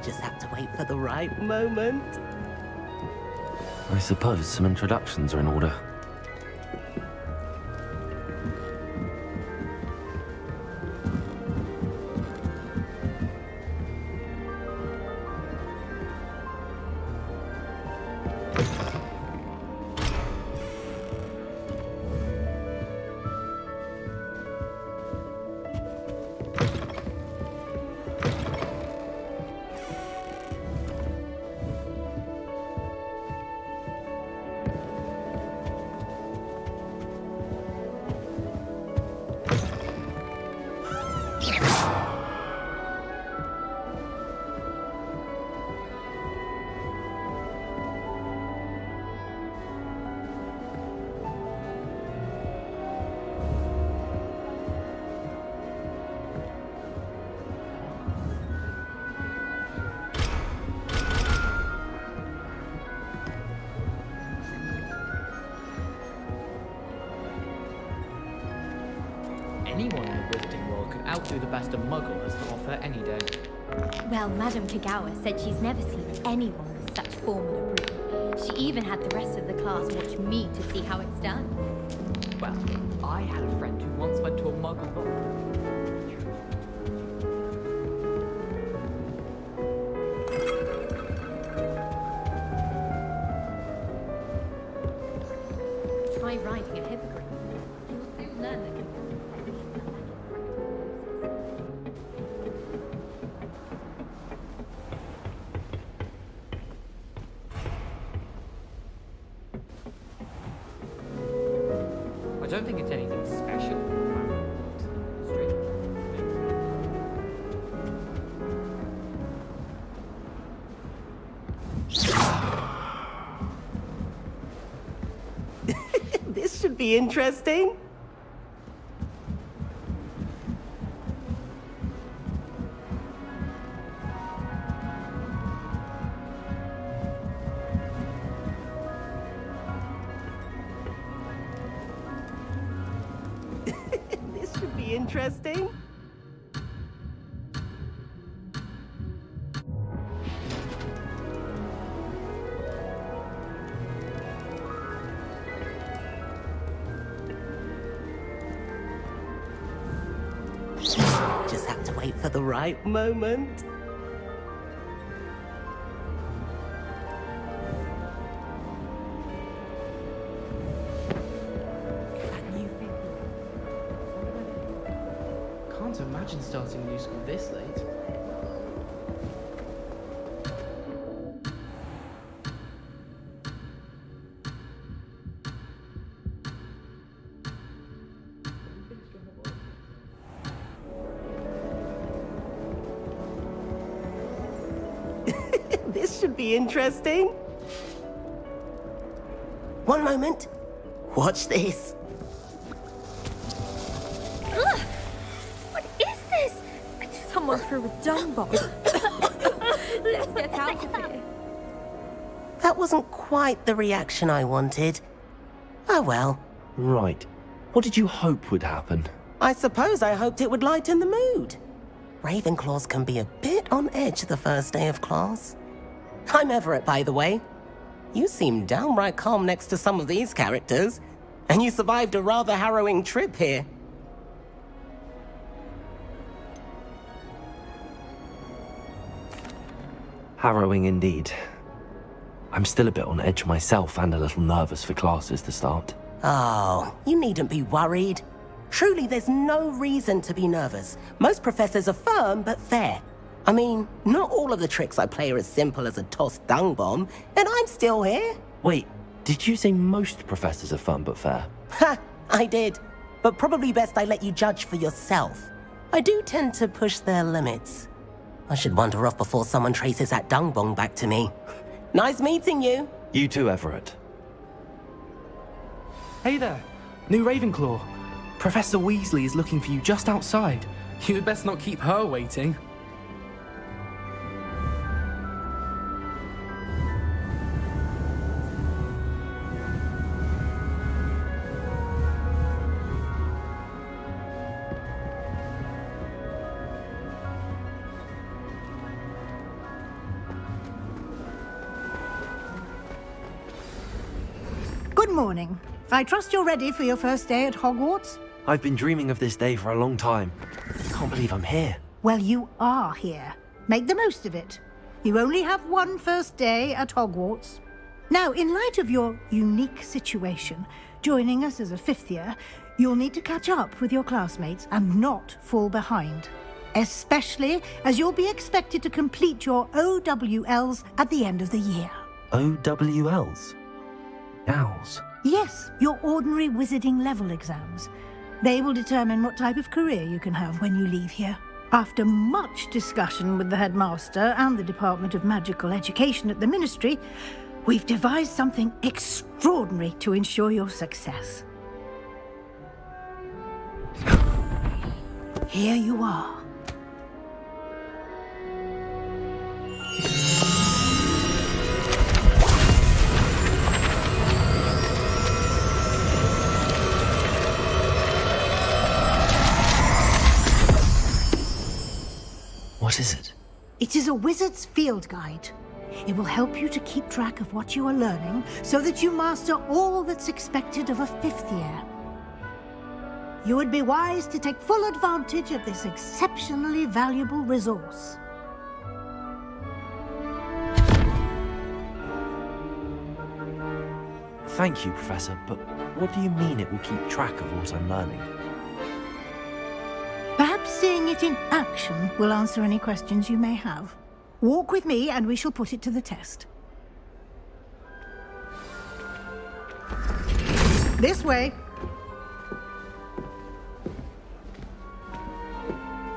Just have to wait for the right moment. I suppose some introductions are in order. do the best a muggle has to offer any day. Well, Madame Kagawa said she's never seen anyone with such form and a broom. She even had the rest of the class watch me to see how it's done. Well, I had a friend who once went to a muggle ball. Try riding a hippogriff. You'll soon learn that I don't think it's anything special. This should be interesting. This should be interesting. Just have to wait for the right moment. Can't imagine starting new school this late. This should be interesting. One moment. Watch this. Ugh! What is this? Someone threw a dung bomb. Let's get out of here. That wasn't quite the reaction I wanted. Oh well. Right. What did you hope would happen? I suppose I hoped it would lighten the mood. Ravenclaws can be a bit on edge the first day of class. I'm Everett, by the way. You seem downright calm next to some of these characters, and you survived a rather harrowing trip here. Harrowing indeed. I'm still a bit on edge myself and a little nervous for classes to start. Oh, you needn't be worried. Truly, there's no reason to be nervous. Most professors are firm but fair. I mean, not all of the tricks I play are as simple as a tossed dung bomb, and I'm still here. Wait, did you say most professors are fun but fair? Ha! I did. But probably best I let you judge for yourself. I do tend to push their limits. I should wander off before someone traces that dung bomb back to me. Nice meeting you. You too, Everett. Hey there, new Ravenclaw. Professor Weasley is looking for you just outside. You'd best not keep her waiting. Good morning. I trust you're ready for your first day at Hogwarts? I've been dreaming of this day for a long time. I can't believe I'm here. Well, you are here. Make the most of it. You only have one first day at Hogwarts. Now, in light of your unique situation, joining us as a fifth year, you'll need to catch up with your classmates and not fall behind. Especially as you'll be expected to complete your OWLs at the end of the year. OWLs? Owls? Yes, your ordinary wizarding level exams. They will determine what type of career you can have when you leave here. After much discussion with the headmaster and the Department of Magical Education at the Ministry, we've devised something extraordinary to ensure your success. Here you are. What is it? It is a wizard's field guide. It will help you to keep track of what you are learning so that you master all that's expected of a 5th year. You would be wise to take full advantage of this exceptionally valuable resource. Thank you, Professor, but what do you mean it will keep track of what I'm learning? Perhaps seeing it in action will answer any questions you may have. Walk with me and we shall put it to the test. This way.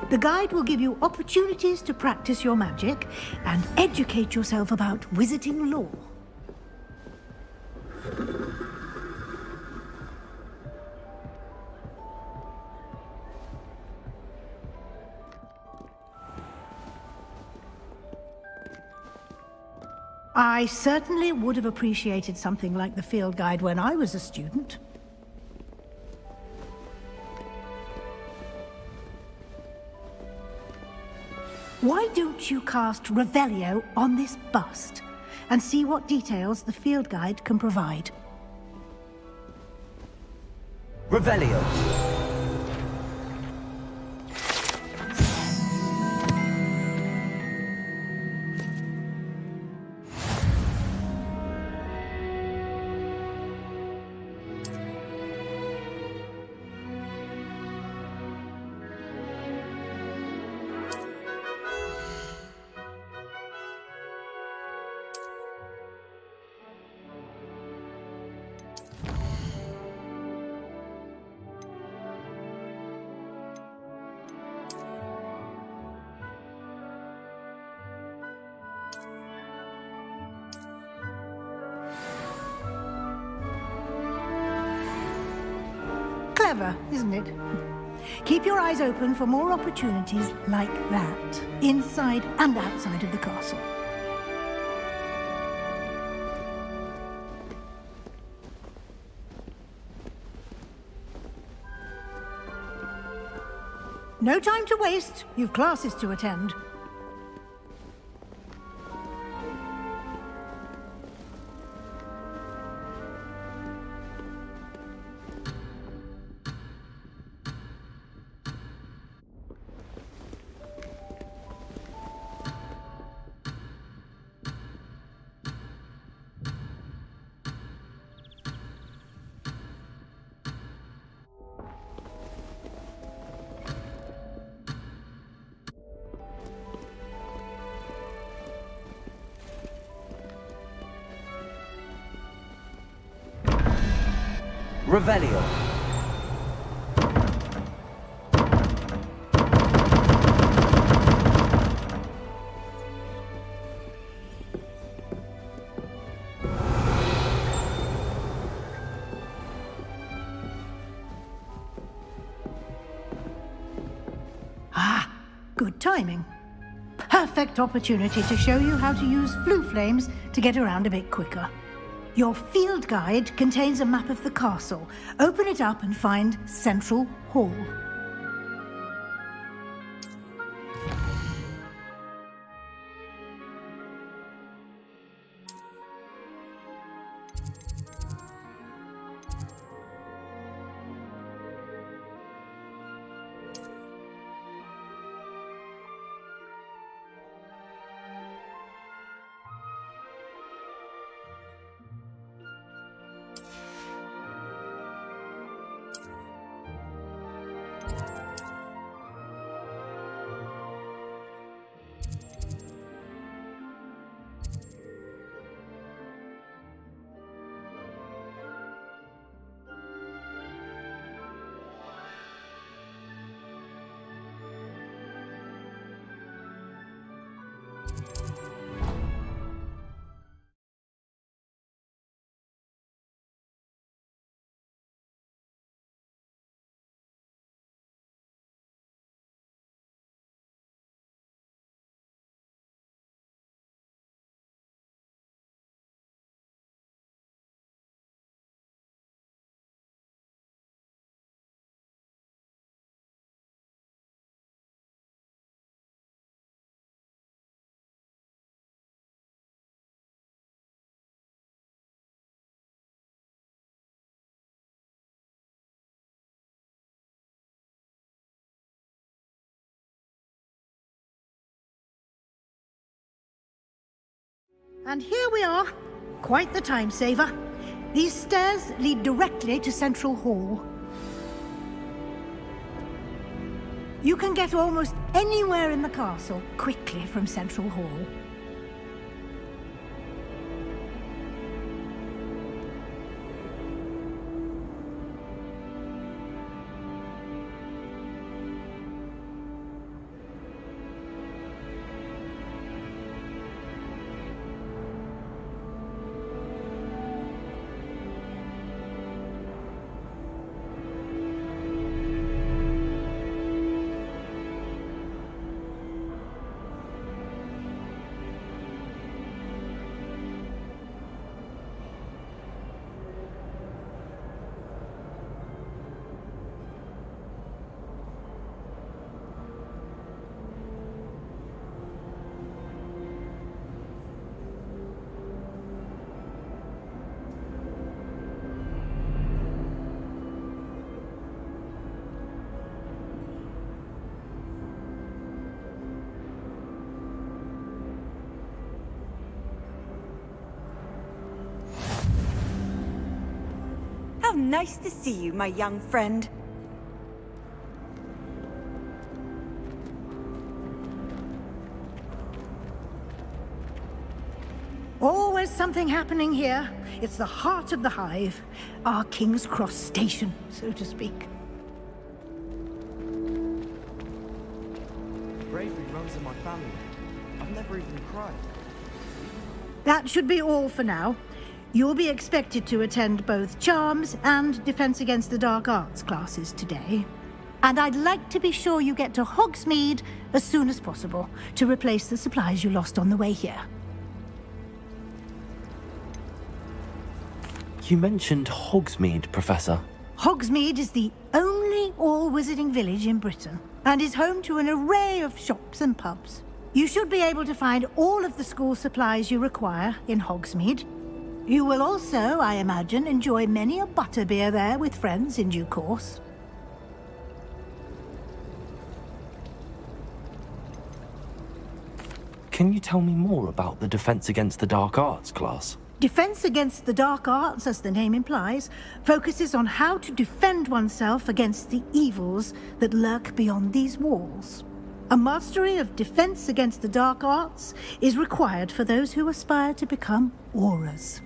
The guide will give you opportunities to practice your magic and educate yourself about wizarding lore. I certainly would have appreciated something like the field guide when I was a student. Why don't you cast Revelio on this bust and see what details the field guide can provide? Revelio! Clever, isn't it? Keep your eyes open for more opportunities like that, inside and outside of the castle. No time to waste. You've classes to attend. Revelio. Ah, good timing. Perfect opportunity to show you how to use flue flames to get around a bit quicker. Your field guide contains a map of the castle. Open it up and find Central Hall. And here we are. Quite the time saver. These stairs lead directly to Central Hall. You can get almost anywhere in the castle quickly from Central Hall. How nice to see you, my young friend. Always something happening here. It's the heart of the hive. Our King's Cross station, so to speak. Bravery runs in my family. I've never even cried. That should be all for now. You'll be expected to attend both Charms and Defense Against the Dark Arts classes today. And I'd like to be sure you get to Hogsmeade as soon as possible to replace the supplies you lost on the way here. You mentioned Hogsmeade, Professor. Hogsmeade is the only all-wizarding village in Britain and is home to an array of shops and pubs. You should be able to find all of the school supplies you require in Hogsmeade. You will also, I imagine, enjoy many a butterbeer there with friends in due course. Can you tell me more about the Defense Against the Dark Arts class? Defense Against the Dark Arts, as the name implies, focuses on how to defend oneself against the evils that lurk beyond these walls. A mastery of Defense Against the Dark Arts is required for those who aspire to become Aurors.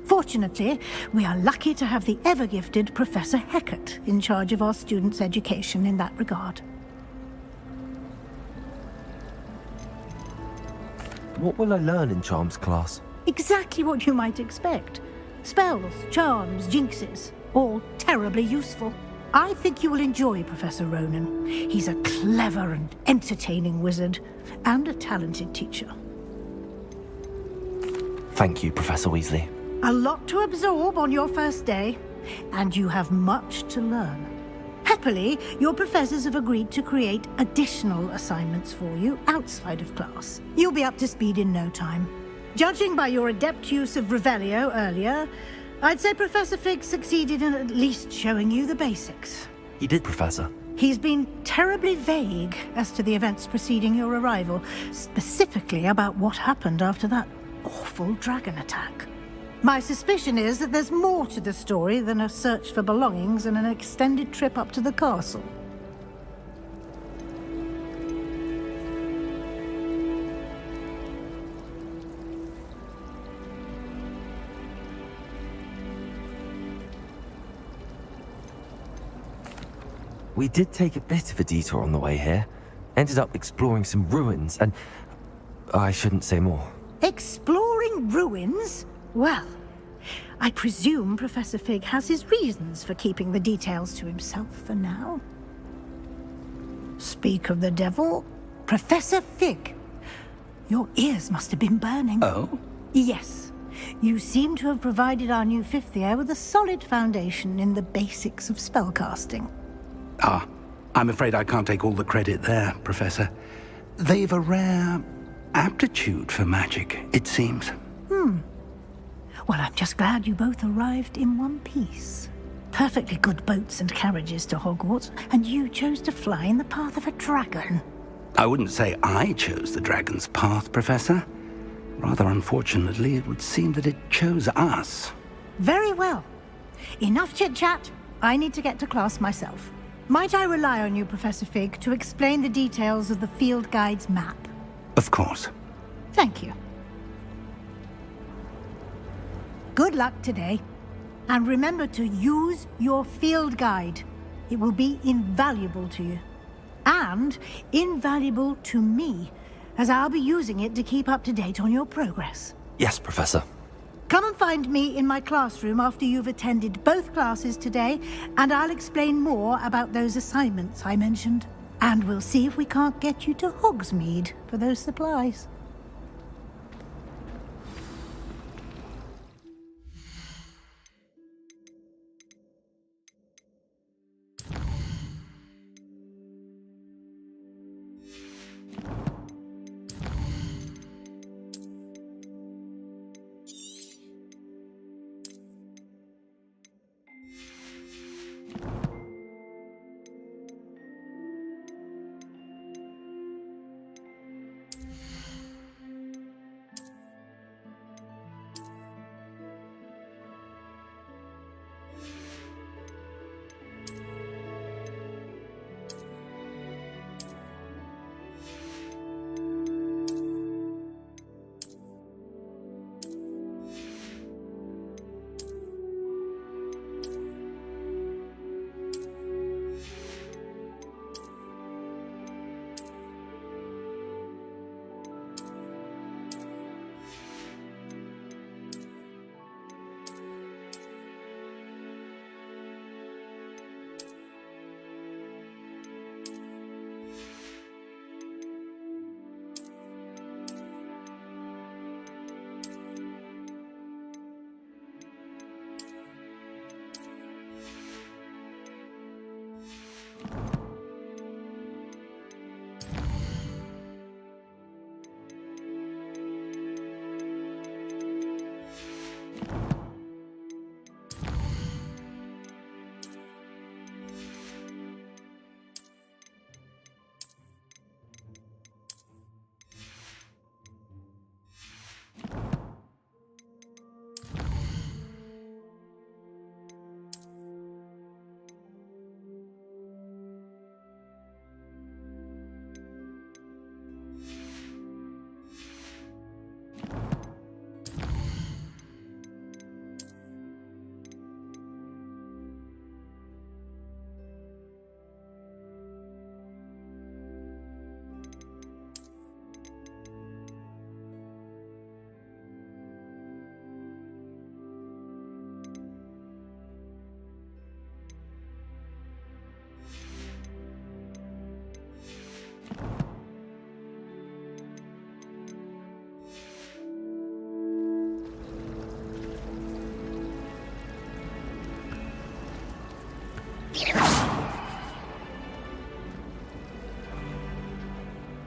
Fortunately, we are lucky to have the ever-gifted Professor Hecat in charge of our students' education in that regard. What will I learn in Charms class? Exactly what you might expect. Spells, charms, jinxes, all terribly useful. I think you will enjoy Professor Ronan. He's a clever and entertaining wizard, and a talented teacher. Thank you, Professor Weasley. A lot to absorb on your first day, and you have much to learn. Happily, your professors have agreed to create additional assignments for you outside of class. You'll be up to speed in no time. Judging by your adept use of Revelio earlier, I'd say Professor Fig succeeded in at least showing you the basics. He did, Professor. He's been terribly vague as to the events preceding your arrival, specifically about what happened after that awful dragon attack. My suspicion is that there's more to the story than a search for belongings and an extended trip up to the castle. We did take a bit of a detour on the way here. Ended up exploring some ruins and... I shouldn't say more. Exploring ruins? Well, I presume Professor Fig has his reasons for keeping the details to himself for now. Speak of the devil, Professor Fig. Your ears must have been burning. Oh? Yes. You seem to have provided our new fifth year with a solid foundation in the basics of spellcasting. Ah, I'm afraid I can't take all the credit there, Professor. They've a rare aptitude for magic, it seems. Well, I'm just glad you both arrived in one piece. Perfectly good boats and carriages to Hogwarts, and you chose to fly in the path of a dragon. I wouldn't say I chose the dragon's path, Professor. Rather unfortunately, it would seem that it chose us. Very well. Enough chit-chat. I need to get to class myself. Might I rely on you, Professor Fig, to explain the details of the field guide's map? Of course. Thank you. Good luck today. And remember to use your field guide. It will be invaluable to you. And invaluable to me, as I'll be using it to keep up to date on your progress. Yes, Professor. Come and find me in my classroom after you've attended both classes today, and I'll explain more about those assignments I mentioned. And we'll see if we can't get you to Hogsmeade for those supplies.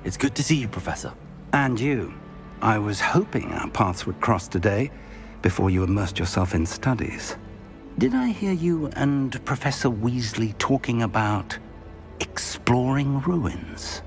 It's good to see you, Professor. And you. I was hoping our paths would cross today, before you immersed yourself in studies. Did I hear you and Professor Weasley talking about exploring ruins?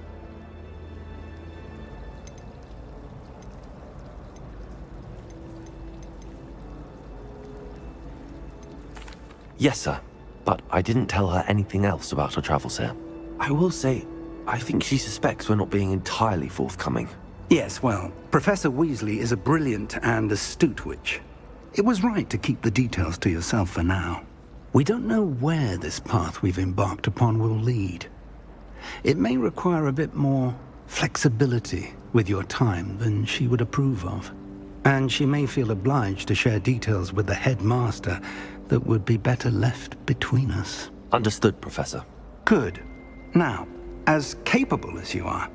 Yes, sir. But I didn't tell her anything else about our travels here. I will say, I think she suspects we're not being entirely forthcoming. Yes, well, Professor Weasley is a brilliant and astute witch. It was right to keep the details to yourself for now. We don't know where this path we've embarked upon will lead. It may require a bit more flexibility with your time than she would approve of. And she may feel obliged to share details with the headmaster that would be better left between us. Understood, Professor. Good. Now, as capable as you are,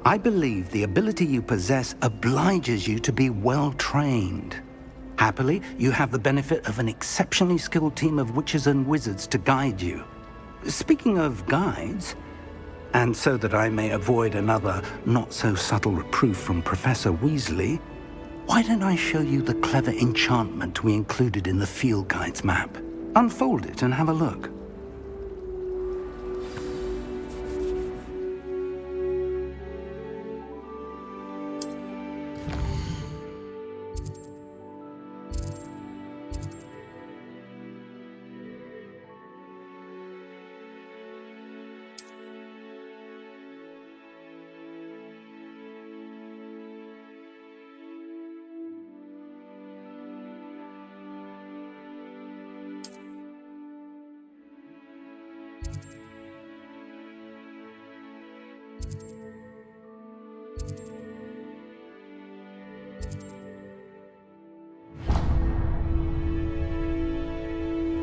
I believe the ability you possess obliges you to be well trained. Happily, you have the benefit of an exceptionally skilled team of witches and wizards to guide you. Speaking of guides, and so that I may avoid another not-so-subtle reproof from Professor Weasley, why don't I show you the clever enchantment we included in the field guide's map? Unfold it and have a look.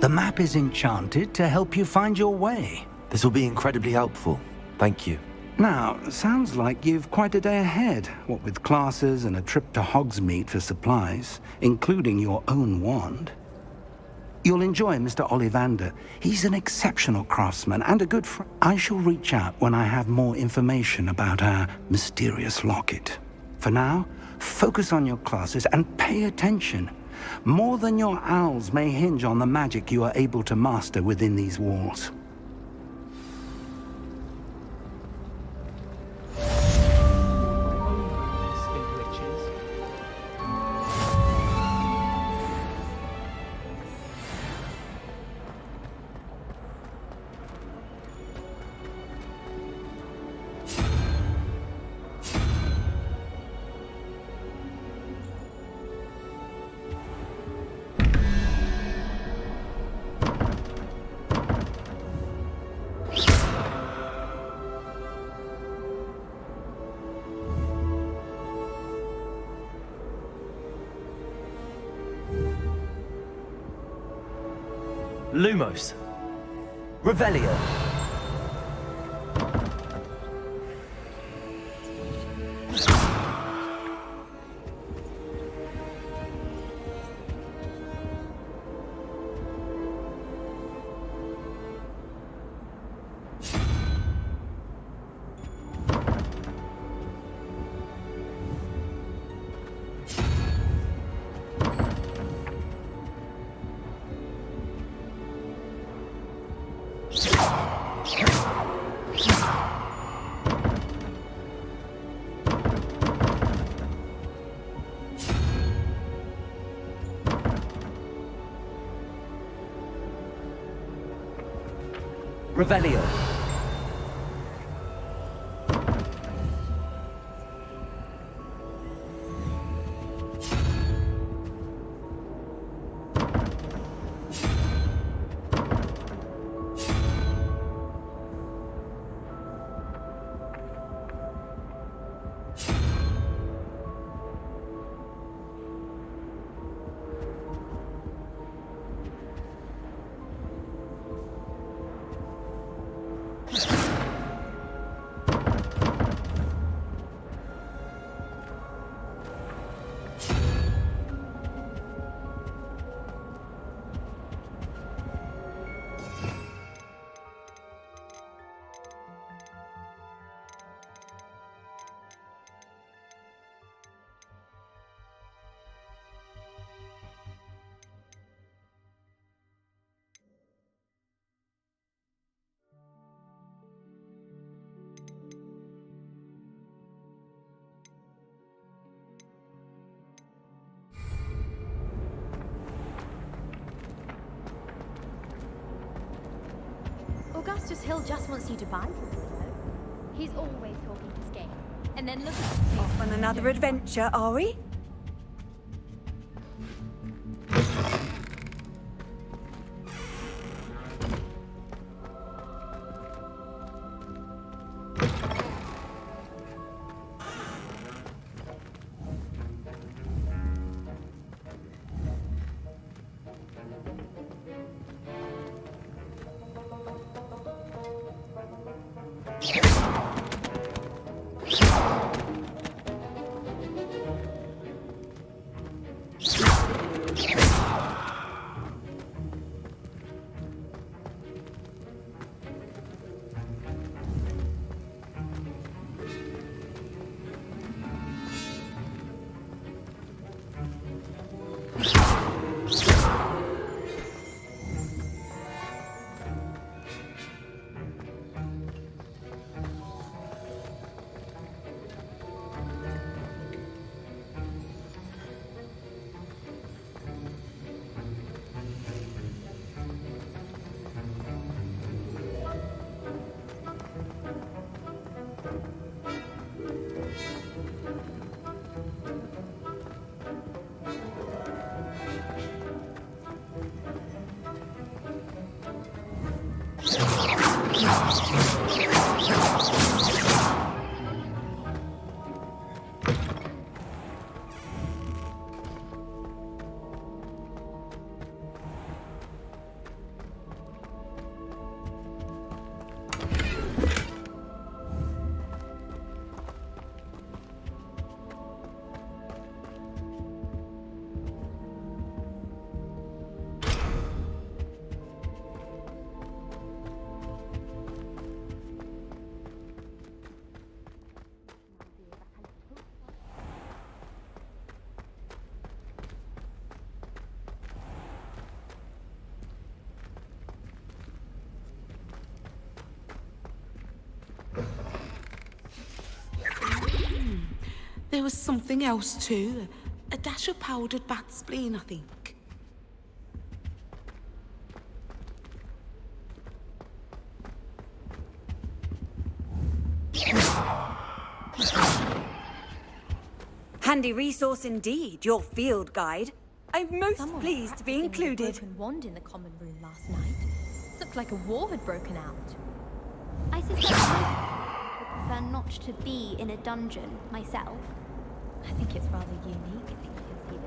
The map is enchanted to help you find your way. This will be incredibly helpful. Thank you. Now, sounds like you've quite a day ahead, what with classes and a trip to Hogsmeade for supplies, including your own wand. You'll enjoy Mr. Ollivander. He's an exceptional craftsman and a good friend. I shall reach out when I have more information about our mysterious locket. For now, focus on your classes and pay attention. More than your owls may hinge on the magic you are able to master within these walls. Lumos. Revelio. Revelio. Augustus Hill just wants you to buy him, you know. He's always talking his game. And then look at Off on another adventure, are we? There was something else too. A dash of powdered bat spleen, I think. Handy resource indeed, your field guide. I'm most pleased to be included. A broken wand in the common room last night. Looked like a war had broken out. I suspect I would prefer not to be in a dungeon myself. I think it's rather unique that you can see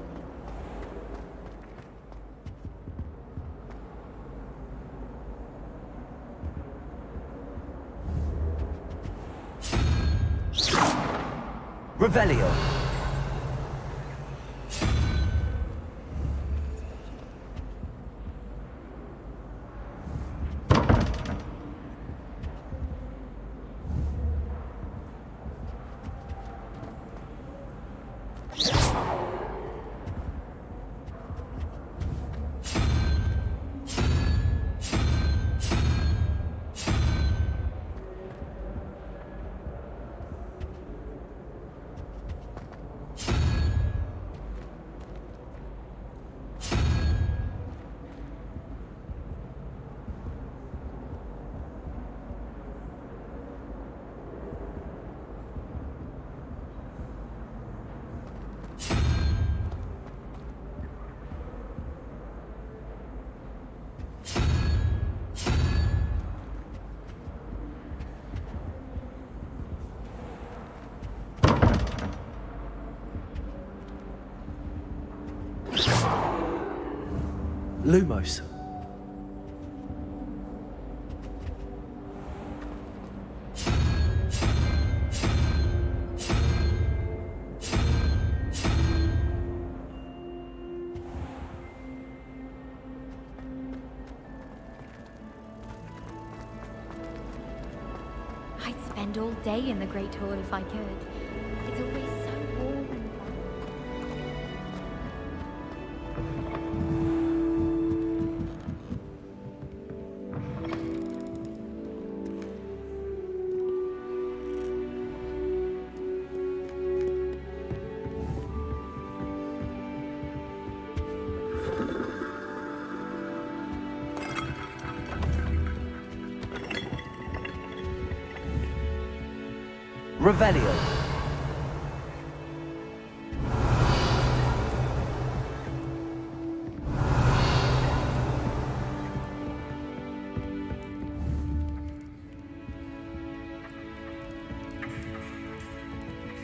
the Revelio. Lumos. I'd spend all day in the Great Hall if I could. It's always so warm and Revelio.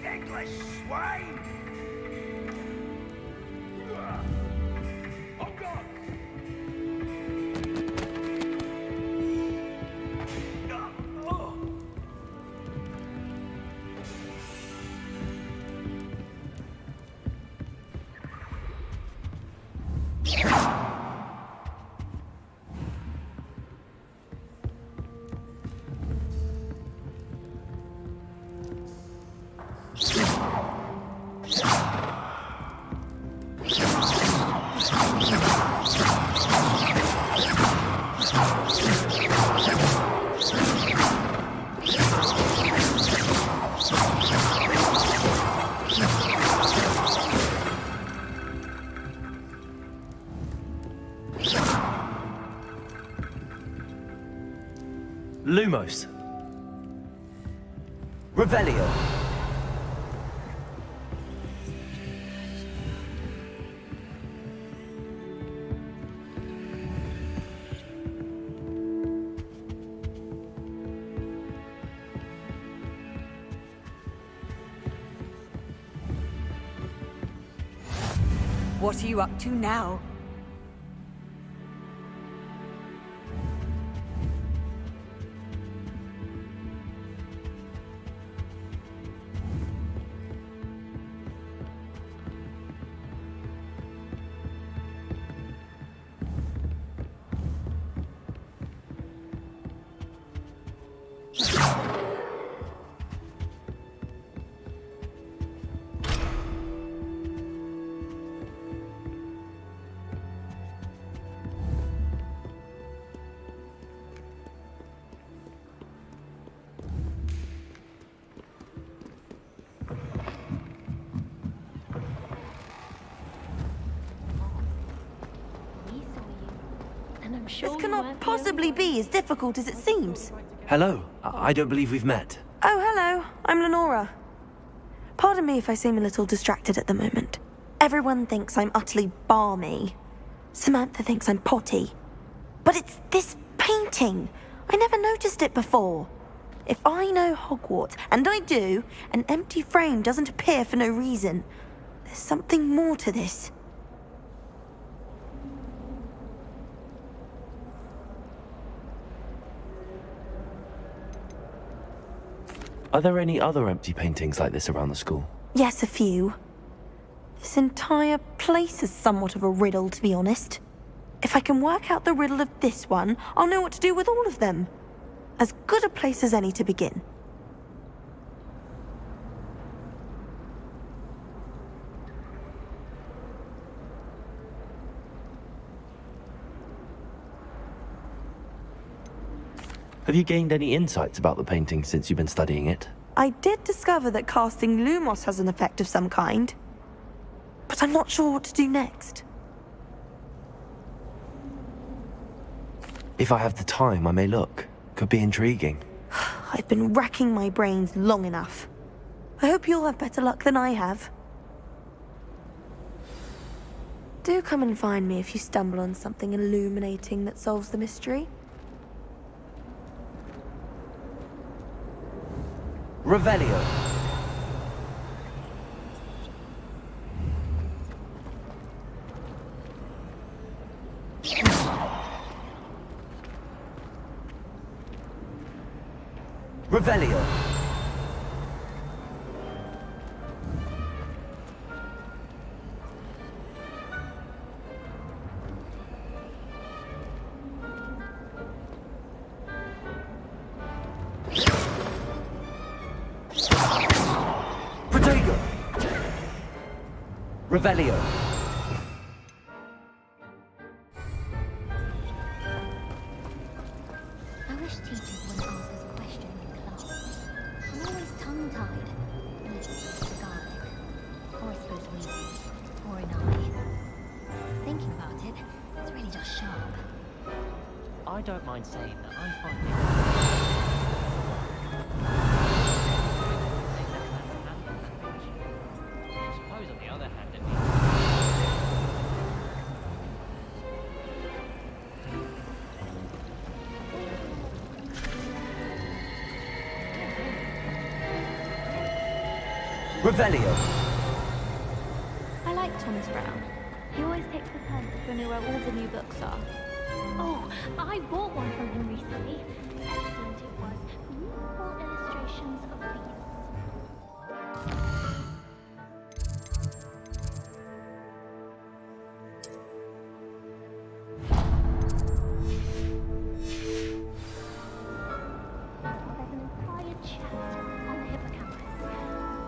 English swine! Oh God! Lumos. Revelio. What are you up to now? sure This you cannot weren't the possibly be as difficult as it seems. Hello. I don't believe we've met. Oh, hello. I'm Lenora. Pardon me if I seem a little distracted at the moment. Everyone thinks I'm utterly balmy. Samantha thinks I'm potty. But it's this painting. I never noticed it before. If I know Hogwarts, and I do, an empty frame doesn't appear for no reason. There's something more to this. Are there any other empty paintings like this around the school? Yes, a few. This entire place is somewhat of a riddle, to be honest. If I can work out the riddle of this one, I'll know what to do with all of them. As good a place as any to begin. Have you gained any insights about the painting since you've been studying it? I did discover that casting Lumos has an effect of some kind. But I'm not sure what to do next. If I have the time, I may look. Could be intriguing. I've been racking my brains long enough. I hope you'll have better luck than I have. Do come and find me if you stumble on something illuminating that solves the mystery. Revelio. Revelio. Protego. Revelio. I wish teachers wouldn't ask us questions in class. I'm always tongue-tied. Either it's the garlic, or I suppose Weasley, or an eye. Thinking about it, it's really just sharp. I don't mind saying that I find it. I suppose on the other hand, it means Revelio. I like Thomas Brown. He always takes the pen to know where all the new books are. Oh, I bought one from him recently. Excellent it was. Beautiful illustrations of beasts. There's an entire chapter on the hippocampus.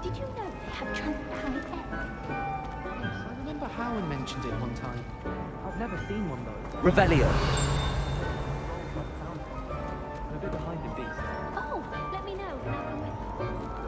Did you know they have transparent eggs? Yes, I remember Howard mentioned it one time. I've never seen one though. Revelio. I'm a bit behind in beasts. Oh, let me know and I'll come with you. Totally agree.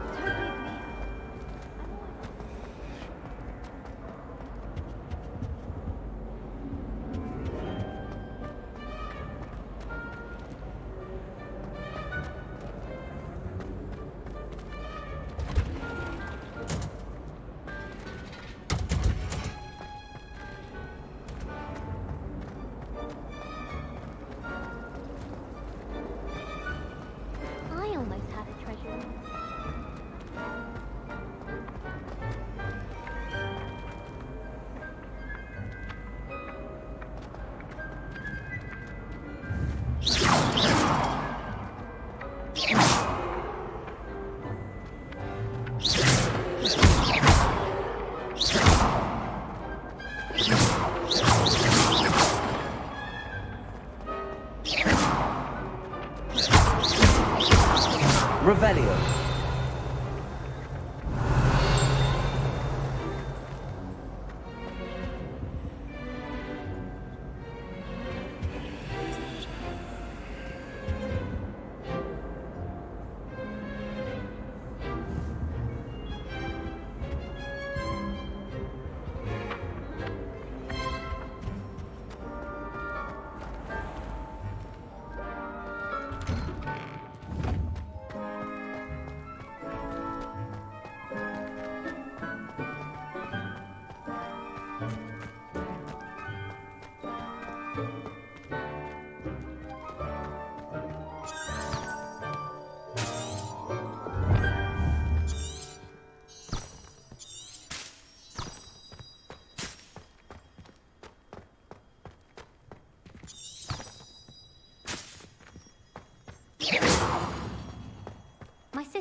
I almost had a treasure room. Revelio.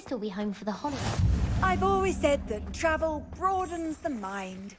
still be home for the holidays. I've always said that travel broadens the mind.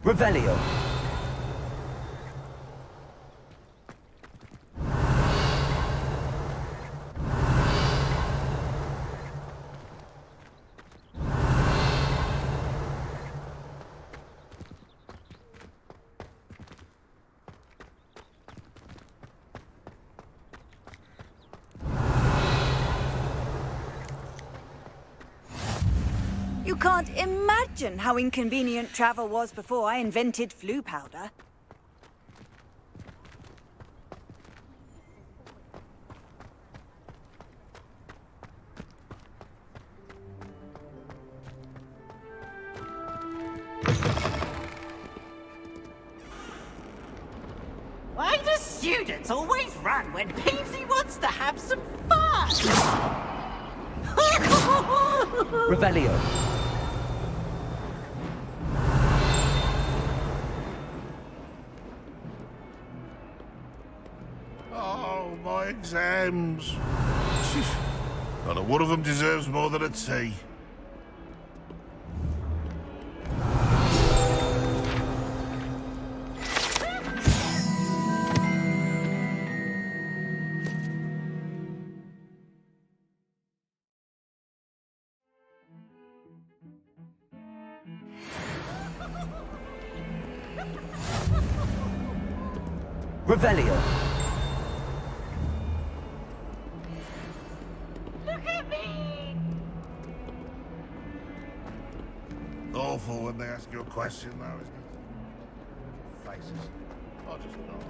Revelio. You can't imagine how inconvenient travel was before I invented flu powder. Why do students always run when Peasy wants to have some fun? Revelio. Oh, my exams. Not a one of them deserves more than a tea. Revelio. Look at me! Awful when they ask you a question, though, isn't it? Faces. I'll just nod.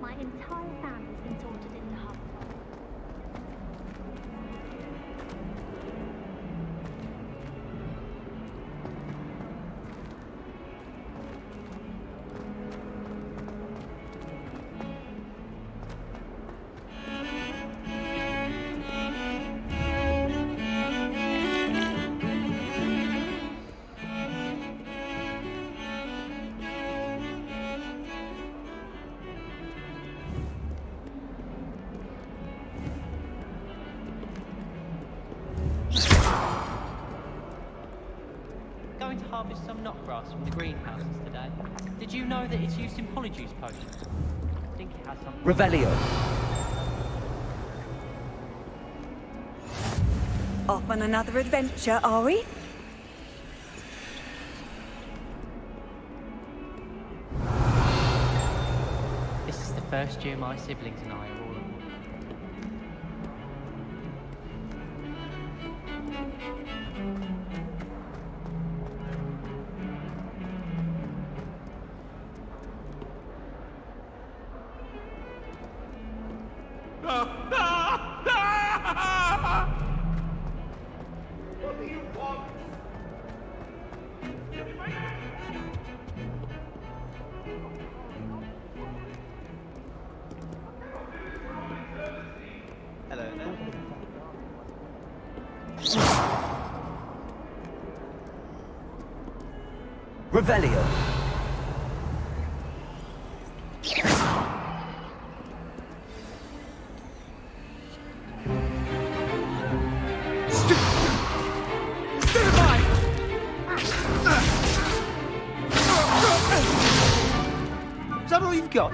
My entire family's been sorted into Hogwarts. Going to harvest some knotgrass from the greenhouses today. Did you know that it's used in polyjuice potions? I think it has some... Revelio. Off on another adventure, are we? This is the first year my siblings and I are all at war. What are you Revelio. Is that all you've got?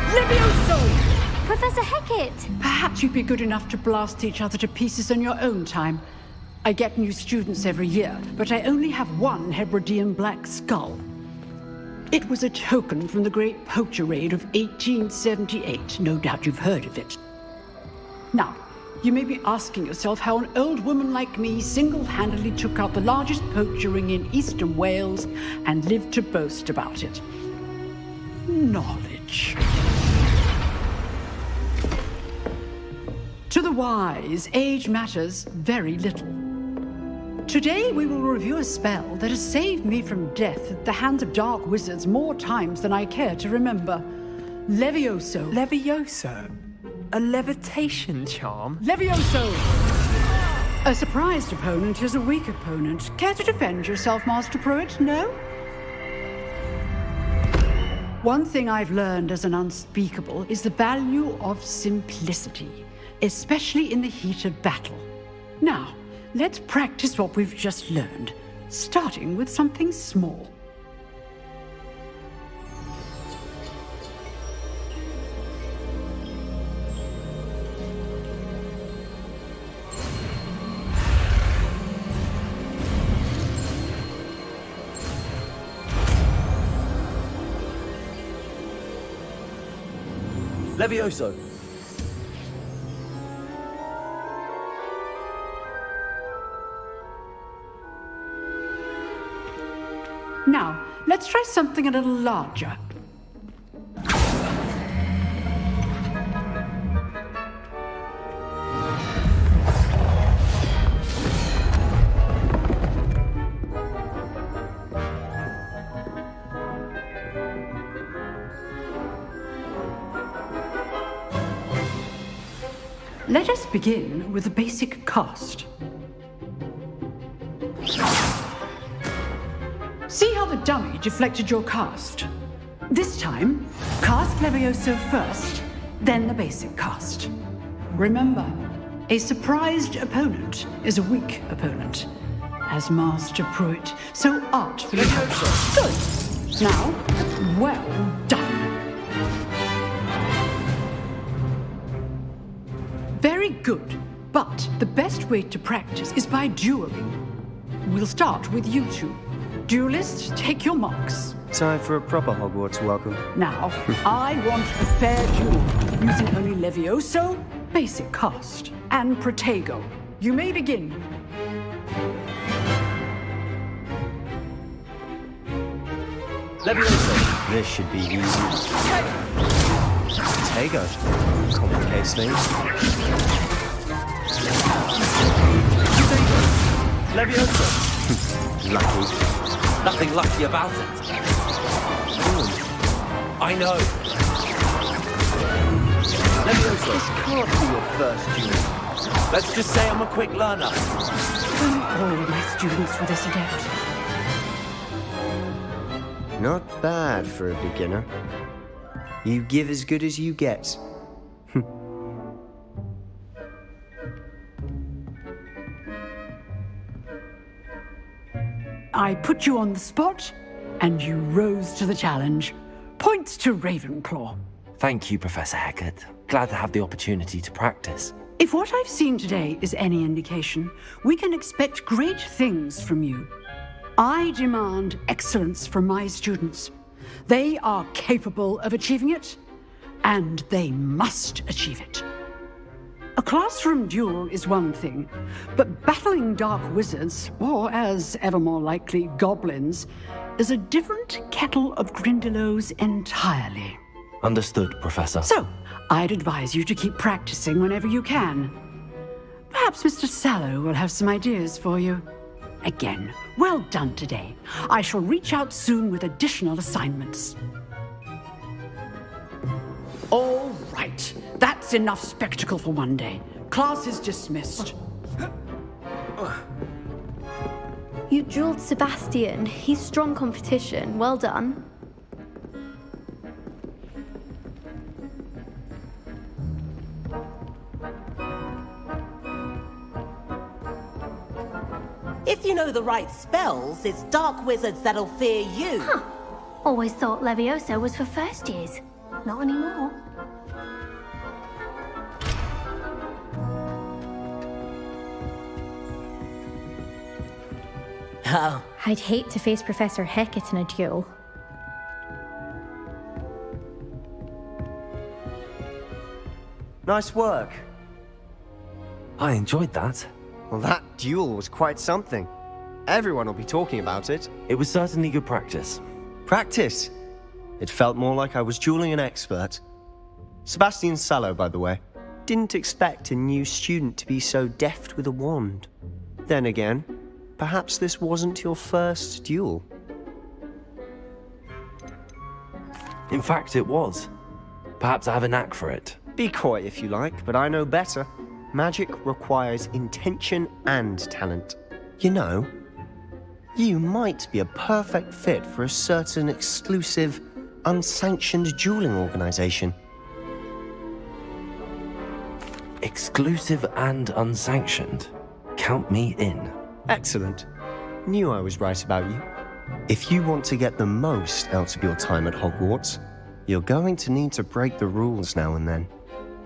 Levioso! Professor Hecat! Perhaps you'd be good enough to blast each other to pieces on your own time. I get new students every year, but I only have one Hebridean black skull. It was a token from the Great Poacher Raid of 1878. No doubt you've heard of it. Now, you may be asking yourself how an old woman like me single-handedly took out the largest poacher ring in eastern Wales and lived to boast about it. Knowledge. To the wise, age matters very little. Today we will review a spell that has saved me from death at the hands of dark wizards more times than I care to remember. Levioso. Levioso? A levitation charm? Levioso! A surprised opponent is a weak opponent. Care to defend yourself, Master Pruitt? No? One thing I've learned as an unspeakable is the value of simplicity, especially in the heat of battle. Now, let's practice what we've just learned, starting with something small. Levioso. Now, let's try something a little larger. Let us begin with a basic cast. See how the dummy deflected your cast? This time, cast Levioso first, then the basic cast. Remember, a surprised opponent is a weak opponent. As Master Pruitt so artfully... Good. Now, well done. Very good, but the best way to practice is by dueling. We'll start with you two. Duelists, take your marks. Time for a proper Hogwarts welcome. Now, I want a fair duel, using only Levioso, basic cast, and Protego. You may begin. Levioso. This should be easy. Protego. Complicates things. Levioso. Lucky. Nothing lucky about it. I know. Levioso. This can't be your first duel. Let's just say I'm a quick learner. Don't all my students were this adept. Not bad for a beginner. You give as good as you get. I put you on the spot, and you rose to the challenge. Points to Ravenclaw. Thank you, Professor Hecat. Glad to have the opportunity to practice. If what I've seen today is any indication, we can expect great things from you. I demand excellence from my students. They are capable of achieving it, and they must achieve it. A classroom duel is one thing, but battling dark wizards, or as ever more likely, goblins, is a different kettle of Grindylows entirely. Understood, Professor. So, I'd advise you to keep practicing whenever you can. Perhaps Mr. Sallow will have some ideas for you. Again, well done today. I shall reach out soon with additional assignments. All right. That's enough spectacle for one day. Class is dismissed. You jeweled Sebastian. He's strong competition. Well done. If you know the right spells, it's dark wizards that'll fear you. Huh. Always thought Levioso was for first years. Not anymore. Oh. I'd hate to face Professor Hecat in a duel. Nice work. I enjoyed that. Well, that duel was quite something. Everyone will be talking about it. It was certainly good practice. Practice? It felt more like I was dueling an expert. Sebastian Sallow, by the way. Didn't expect a new student to be so deft with a wand. Then again, perhaps this wasn't your first duel. In fact, it was. Perhaps I have a knack for it. Be coy if you like, but I know better. Magic requires intention and talent. You know, you might be a perfect fit for a certain exclusive, unsanctioned dueling organization. Exclusive and unsanctioned. Count me in. Excellent. Knew I was right about you. If you want to get the most out of your time at Hogwarts, you're going to need to break the rules now and then.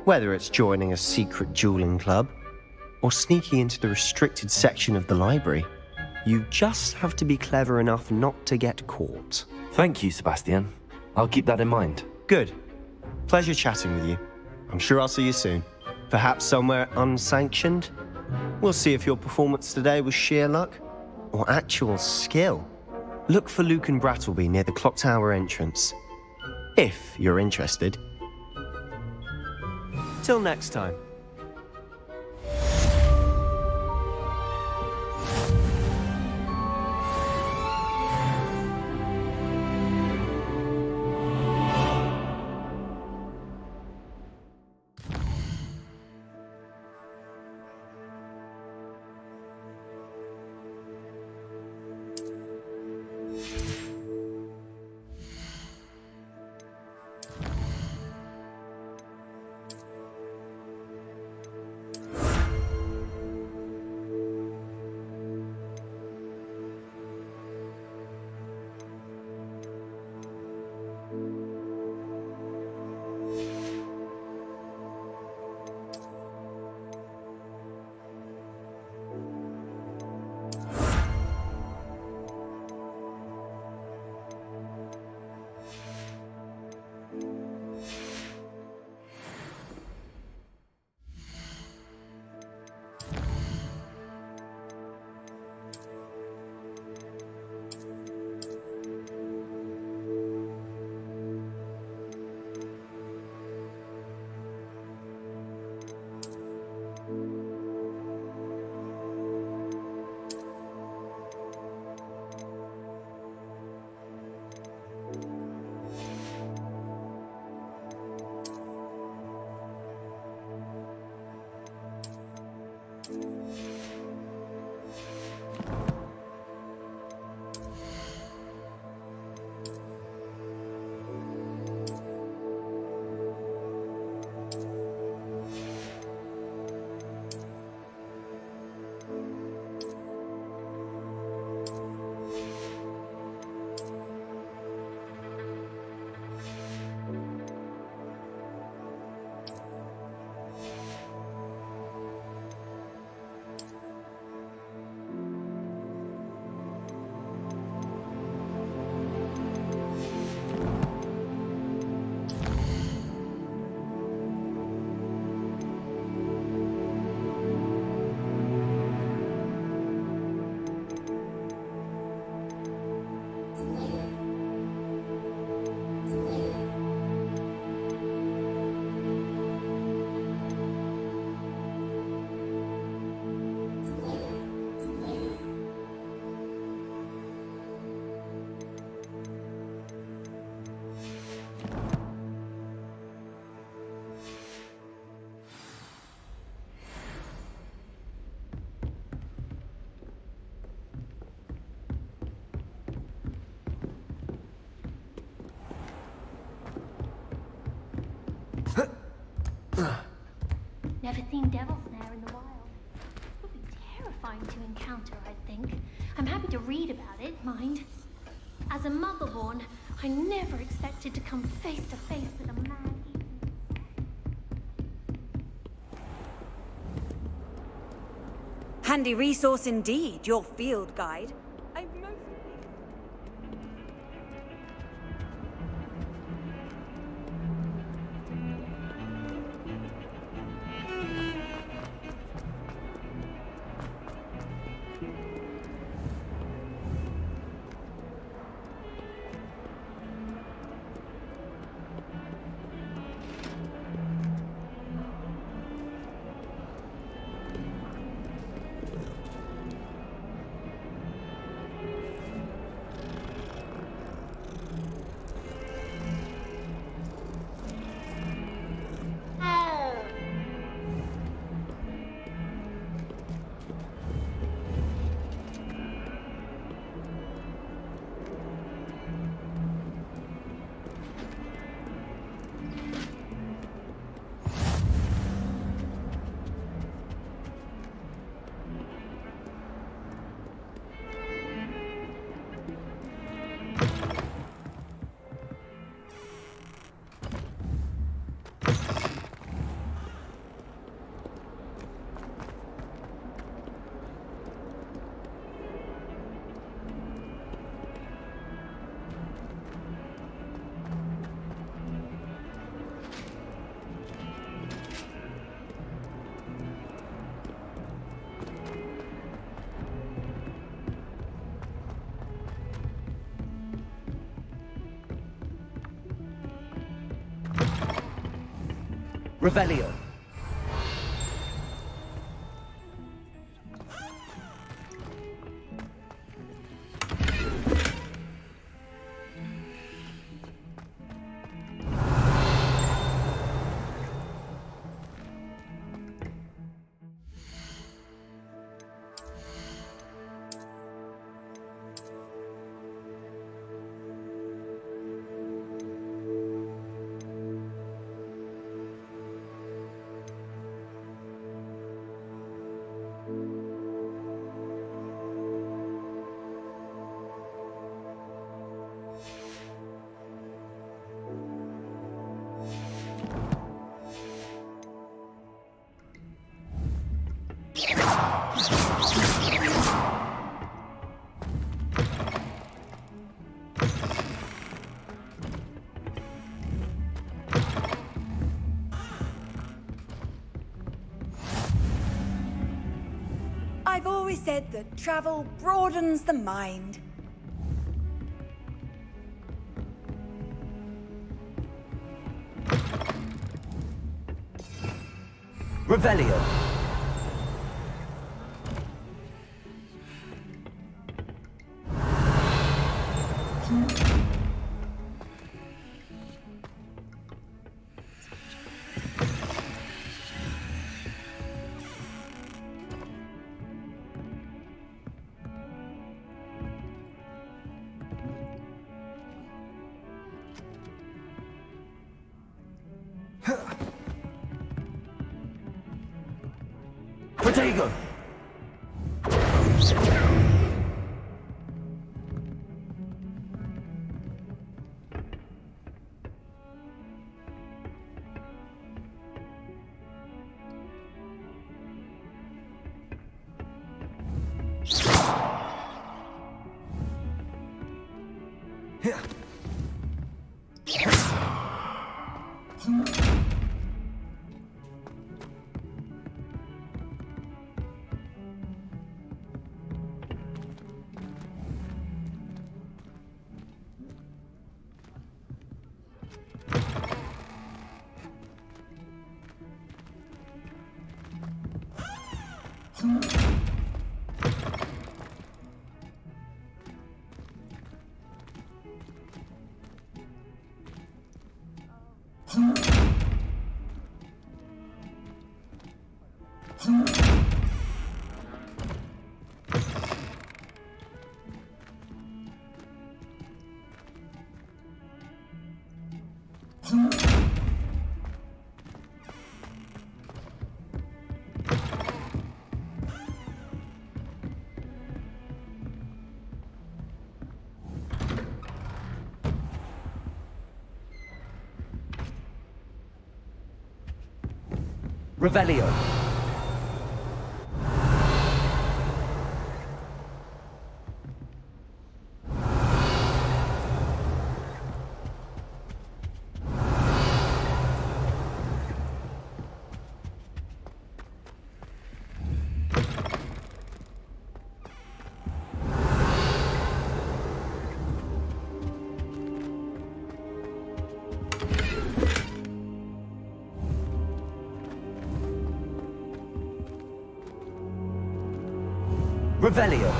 Whether it's joining a secret dueling club, or sneaking into the restricted section of the library, you just have to be clever enough not to get caught. Thank you, Sebastian. I'll keep that in mind. Good. Pleasure chatting with you. I'm sure I'll see you soon. Perhaps somewhere unsanctioned? We'll see if your performance today was sheer luck or actual skill. Look for Luke and Brattleby near the clock tower entrance. If you're interested. Till next time. Never seen devil snare in the wild. It would be terrifying to encounter, I think. I'm happy to read about it, mind. As a motherborn, I never expected to come face to face with a man. Handy resource indeed, your field guide. Revelio. I've always said that travel broadens the mind. Revelio. Protego! Revelio. Revelio.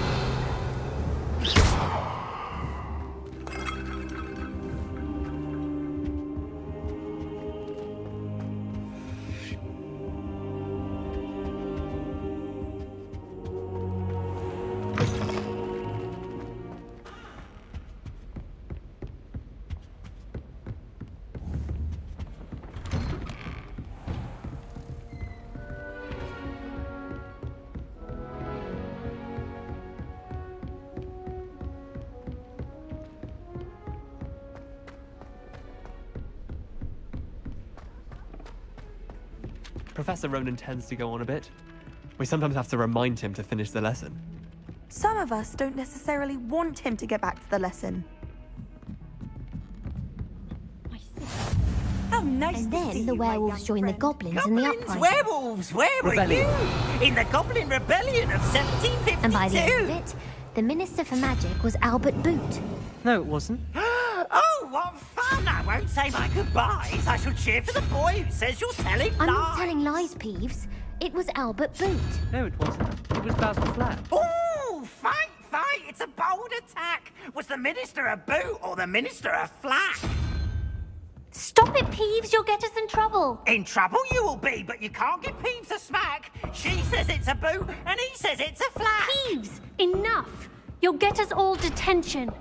Professor Ronan tends to go on a bit. We sometimes have to remind him to finish the lesson. Some of us don't necessarily want him to get back to the lesson. How nice And to see then the you, my werewolves young join the friend. goblins in the Goblins, uprising. werewolves, where were Rebellion. you? In the Goblin Rebellion of 1752. And by the end of it, the Minister for Magic was Albert Boot. No, it wasn't. Oh, what fun! I won't say my goodbyes. I shall cheer for the boy who says you're telling I'm lies. not telling lies, Peeves. It was Albert Boot. No, it wasn't. It was Basil Flat. Oh, fight! It's a bold attack. Was the Minister a boot or the Minister a flack? Stop it, Peeves. You'll get us in trouble. In trouble you will be, but you can't give Peeves a smack. She says it's a boot and he says it's a flack. Peeves, enough. You'll get us all detention.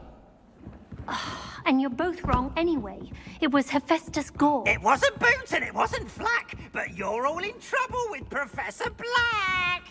And you're both wrong anyway. It was Hephaestus Gore. It wasn't boot and it wasn't flack, but you're all in trouble with Professor Black.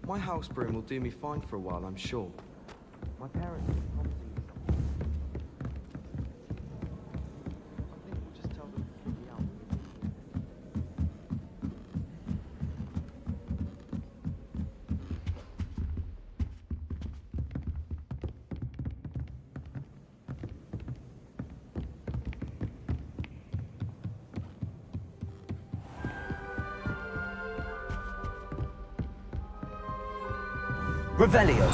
My house broom will do me fine for a while, I'm sure. My parents are promising me something. I think we'll just tell them to get me out. Revelio.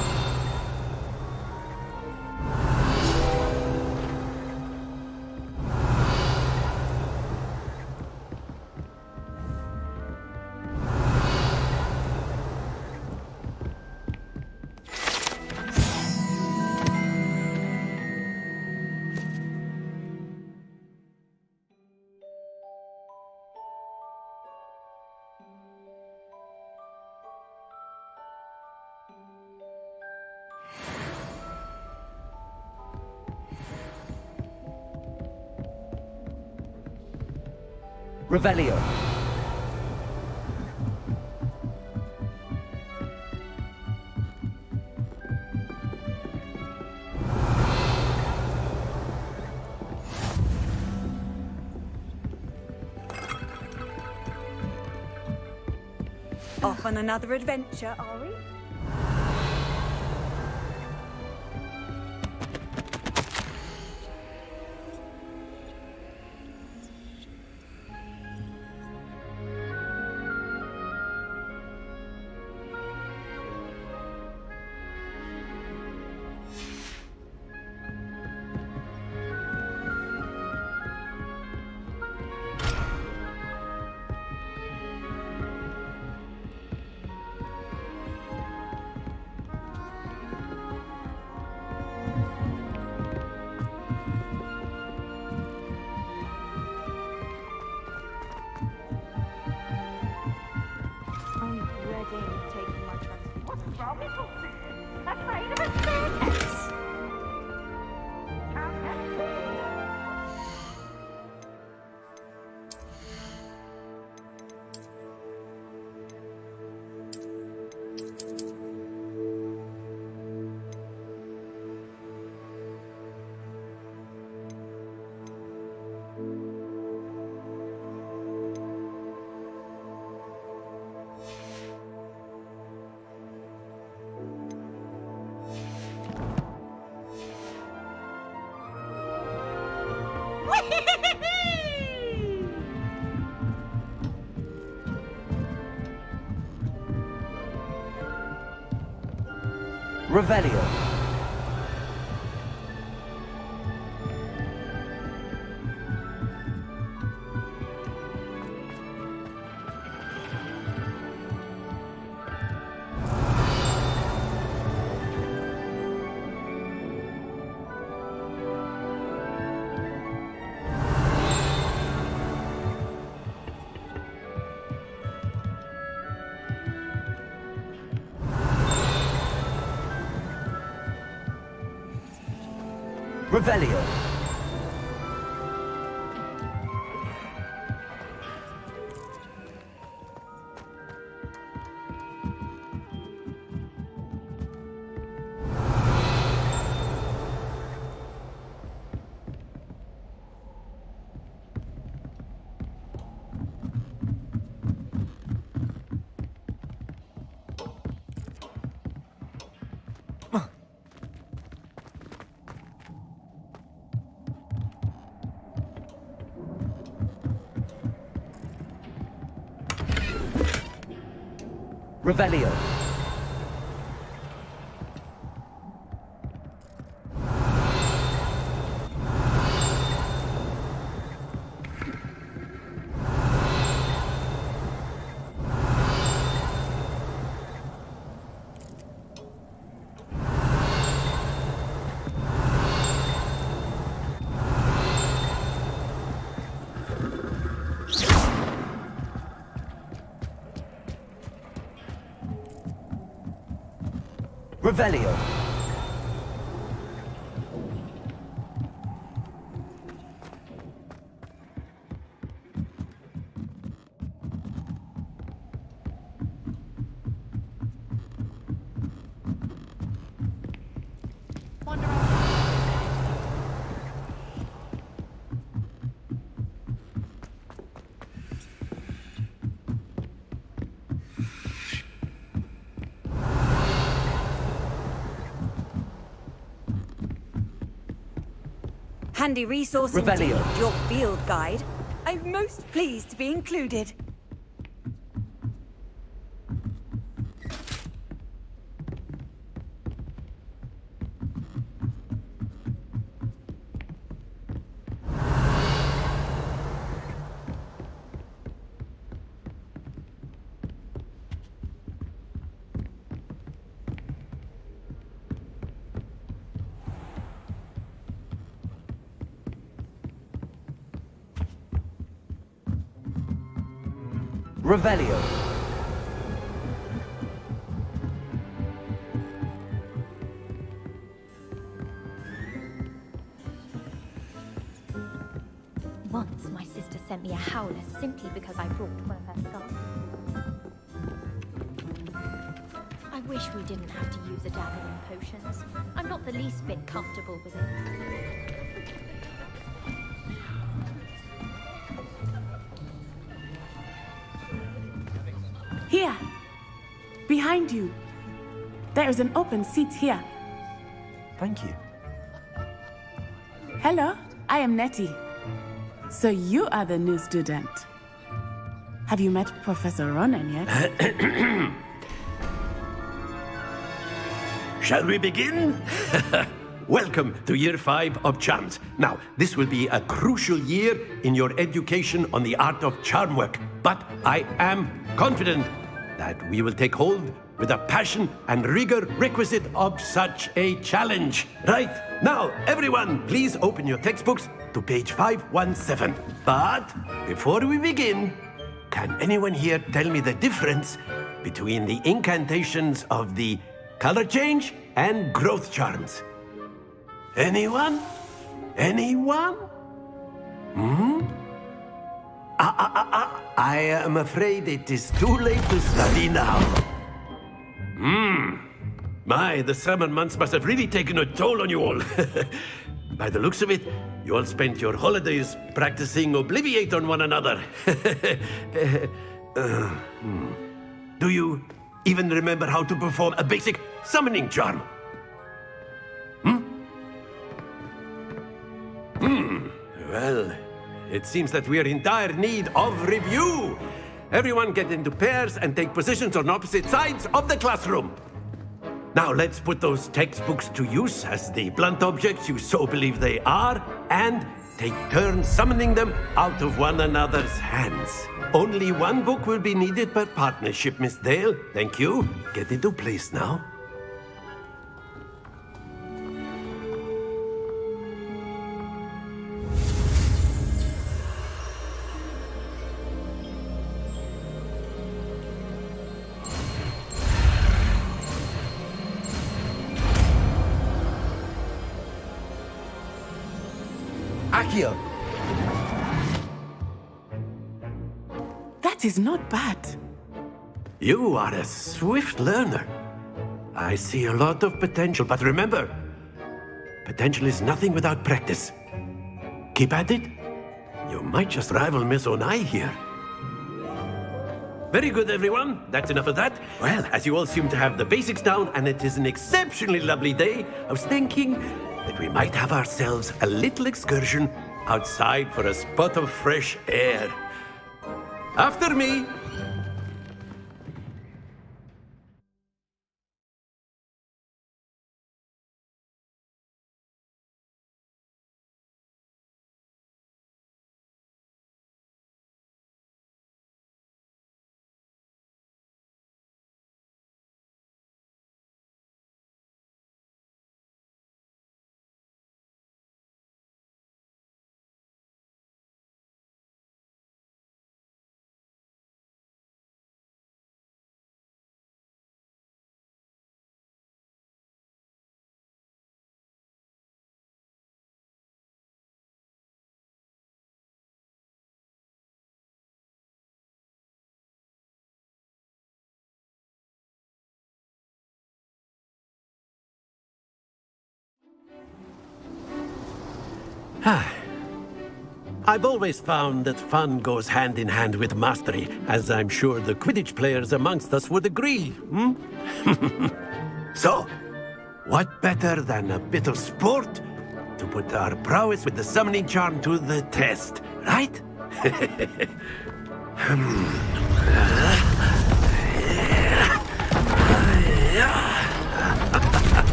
Revelio. Off on another adventure, are we? Revelio. Revelio. Revelio. Revelio. Handy resource Revelio. indeed, your field guide. I'm most pleased to be included. Revelio. Once my sister sent me a howler simply because I brought one of her scarves. I wish we didn't have to use a dagger in potions. I'm not the least bit comfortable with it. Here. Behind you. There is an open seat here. Thank you. Hello, I am Nettie. So you are the new student. Have you met Professor Ronan yet? Shall we begin? Welcome to Year 5 of Charms. Now, this will be a crucial year in your education on the art of charm work, but I am confident that we will take hold with the passion and rigor requisite of such a challenge. Right, now, everyone, please open your textbooks to page 517. But before we begin, can anyone here tell me the difference between the incantations of the color change and growth charms? Anyone? Anyone? I am afraid it is too late to study now. My, the summer months must have really taken a toll on you all. By the looks of it, you all spent your holidays practicing Obliviate on one another. Do you even remember how to perform a basic summoning charm? Well, it seems that we are in dire need of review. Everyone get into pairs and take positions on opposite sides of the classroom. Now let's put those textbooks to use as the blunt objects you so believe they are, and take turns summoning them out of one another's hands. Only one book will be needed per partnership, Miss Dale. Thank you. Get into place now. Accio! That is not bad. You are a swift learner. I see a lot of potential, but remember, potential is nothing without practice. Keep at it. You might just rival Miss Onai here. Very good, everyone. That's enough of that. Well, as you all seem to have the basics down, and it is an exceptionally lovely day, I was thinking that we might have ourselves a little excursion outside for a spot of fresh air. After me. I've always found that fun goes hand in hand with mastery, as I'm sure the Quidditch players amongst us would agree. So, what better than a bit of sport to put our prowess with the summoning charm to the test, right?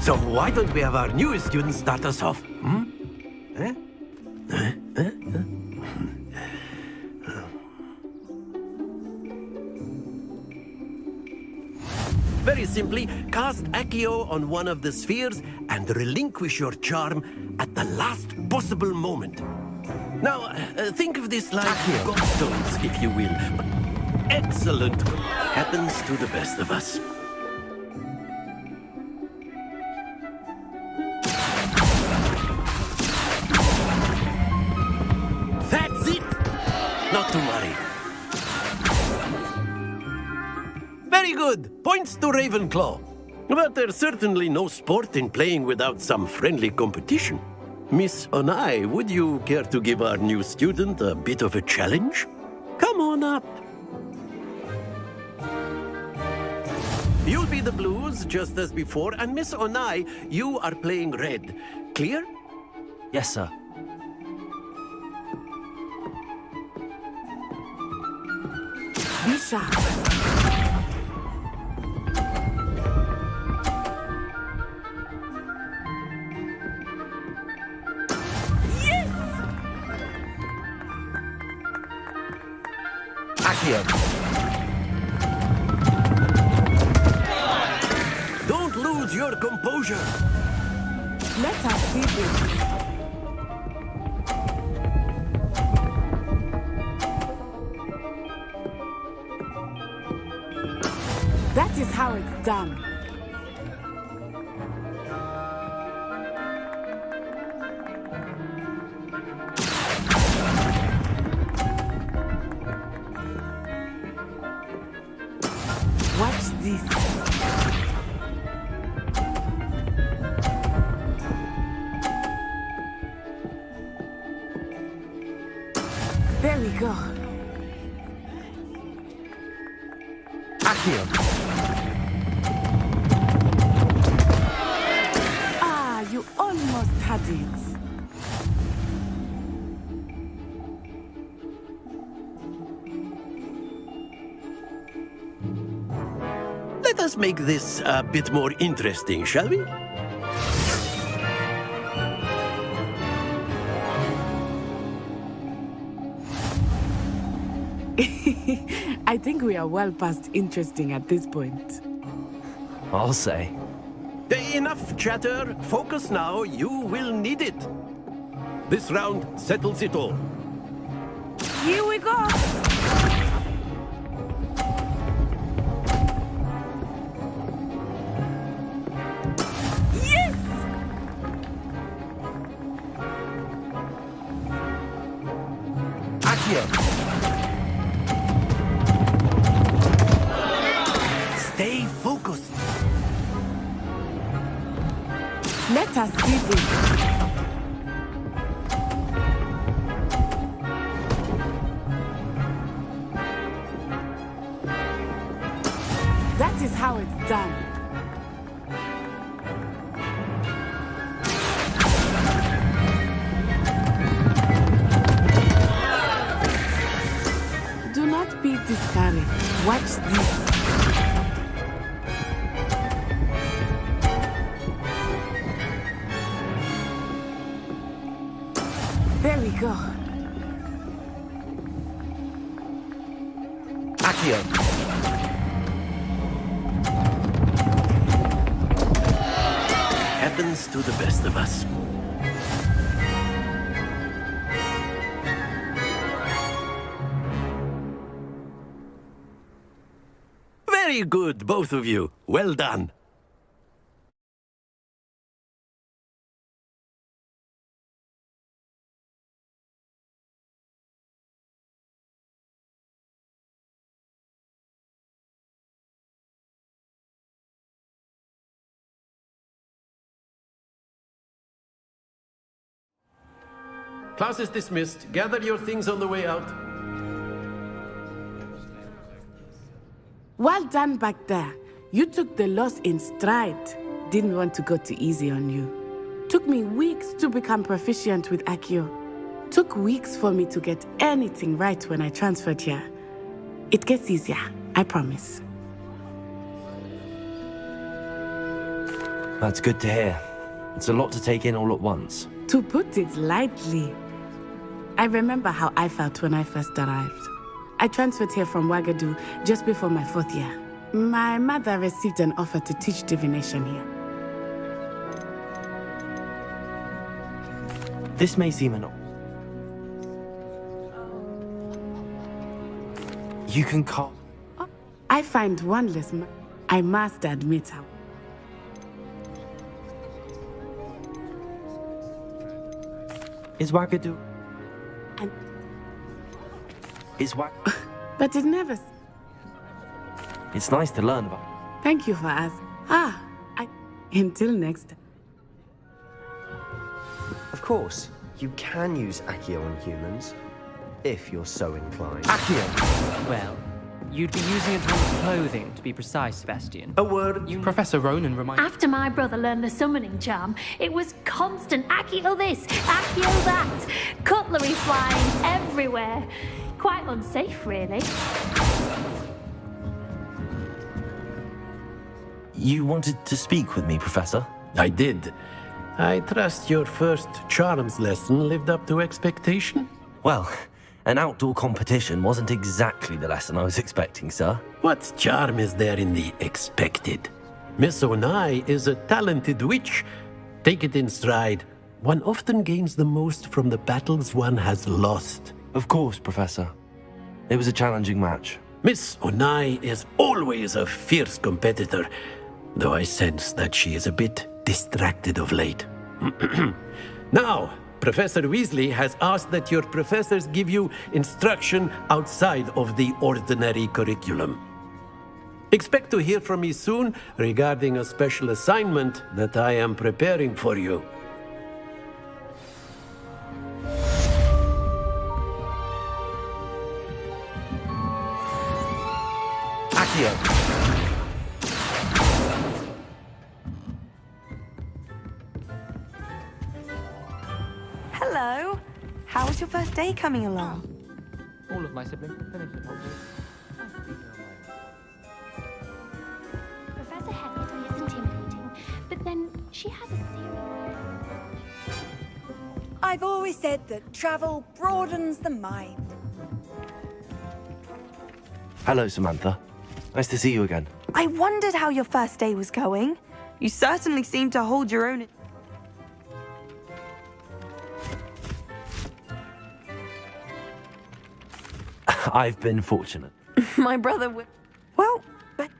So why don't we have our newest student start us off? Very simply, cast Accio on one of the spheres and relinquish your charm at the last possible moment. Now, think of this like gobstones, if you will. Excellent. Happens to the best of us. That's it! Not to worry. Very good. Points to Ravenclaw. But there's certainly no sport in playing without some friendly competition. Miss Onai, would you care to give our new student a bit of a challenge? Come on up. You'll be the blues, just as before, and Miss Onai, you are playing red. Clear? Yes, sir. Be sharp. Accio! Don't lose your composure. Let us see this. That is how it's done. Watch this. There we go. Accio! Guardians. Let us make this a bit more interesting, shall we? I think we are well past interesting at this point. I'll say. Enough chatter. Focus now. You will need it. This round settles it all. Here we go! Yes! Accio! Stay focused. Let us see this. That is how it's done. Do not be discouraged. Watch this. There we go. Accio! Happens to the best of us. Very good, both of you. Well done. Class is dismissed. Gather your things on the way out. Well done back there. You took the loss in stride. Didn't want to go too easy on you. Took me weeks to become proficient with Accio. Took weeks for me to get anything right when I transferred here. It gets easier, I promise. That's good to hear. It's a lot to take in all at once. To put it lightly, I remember how I felt when I first arrived. I transferred here from Wagadu just before my 4th year. My mother received an offer to teach divination here. This may seem an... You can call... I find wondless, I must admit how. Is Wagadu... And... Is Wag... But it never... It's nice to learn about. Thank you for asking. Until next time. Of course, you can use Accio on humans, if you're so inclined. Accio! Well, you'd be using it on clothing, to be precise, Sebastian. A word. Professor Ronan reminded... After my brother learned the summoning charm, it was constant Accio this, Accio that, cutlery flying everywhere. Quite unsafe, really. You wanted to speak with me, Professor? I did. I trust your first charms lesson lived up to expectation? Well, an outdoor competition wasn't exactly the lesson I was expecting, sir. What charm is there in the expected? Miss Onai is a talented witch. Take it in stride. One often gains the most from the battles one has lost. Of course, Professor. It was a challenging match. Miss Onai is always a fierce competitor, though I sense that she is a bit distracted of late. Now, Professor Weasley has asked that your professors give you instruction outside of the ordinary curriculum. Expect to hear from me soon regarding a special assignment that I am preparing for you. Accio! Hello. How's your first day coming along? All of my siblings have finished at Hogwarts. Professor Hector is intimidating, but then she has a serious... I've always said that travel broadens the mind. Hello, Samantha. Nice to see you again. I wondered how your first day was going. You certainly seem to hold your own. I've been fortunate. My brother would... Well, but...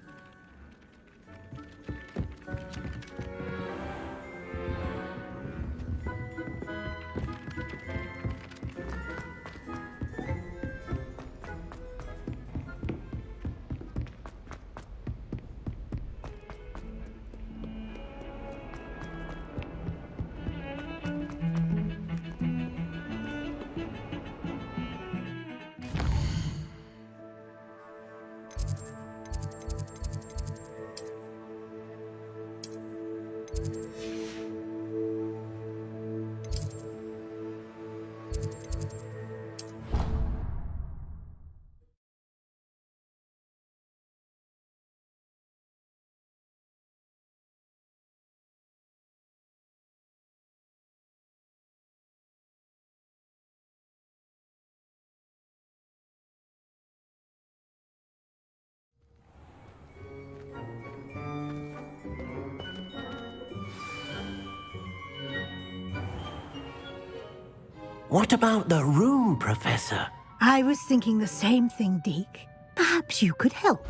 What about the room, Professor? I was thinking the same thing, Deke. Perhaps you could help.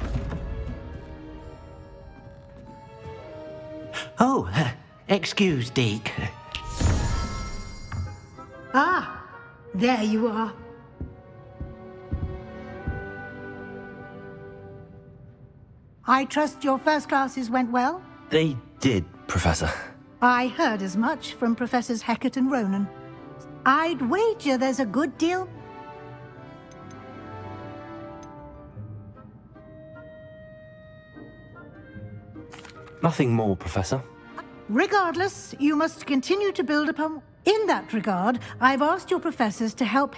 Oh, excuse, Deke. Ah, there you are. I trust your first classes went well? They did, Professor. I heard as much from Professors Hecat and Ronan. I'd wager there's a good deal. Nothing more, Professor. Regardless, you must continue to build upon... In that regard, I've asked your professors to help...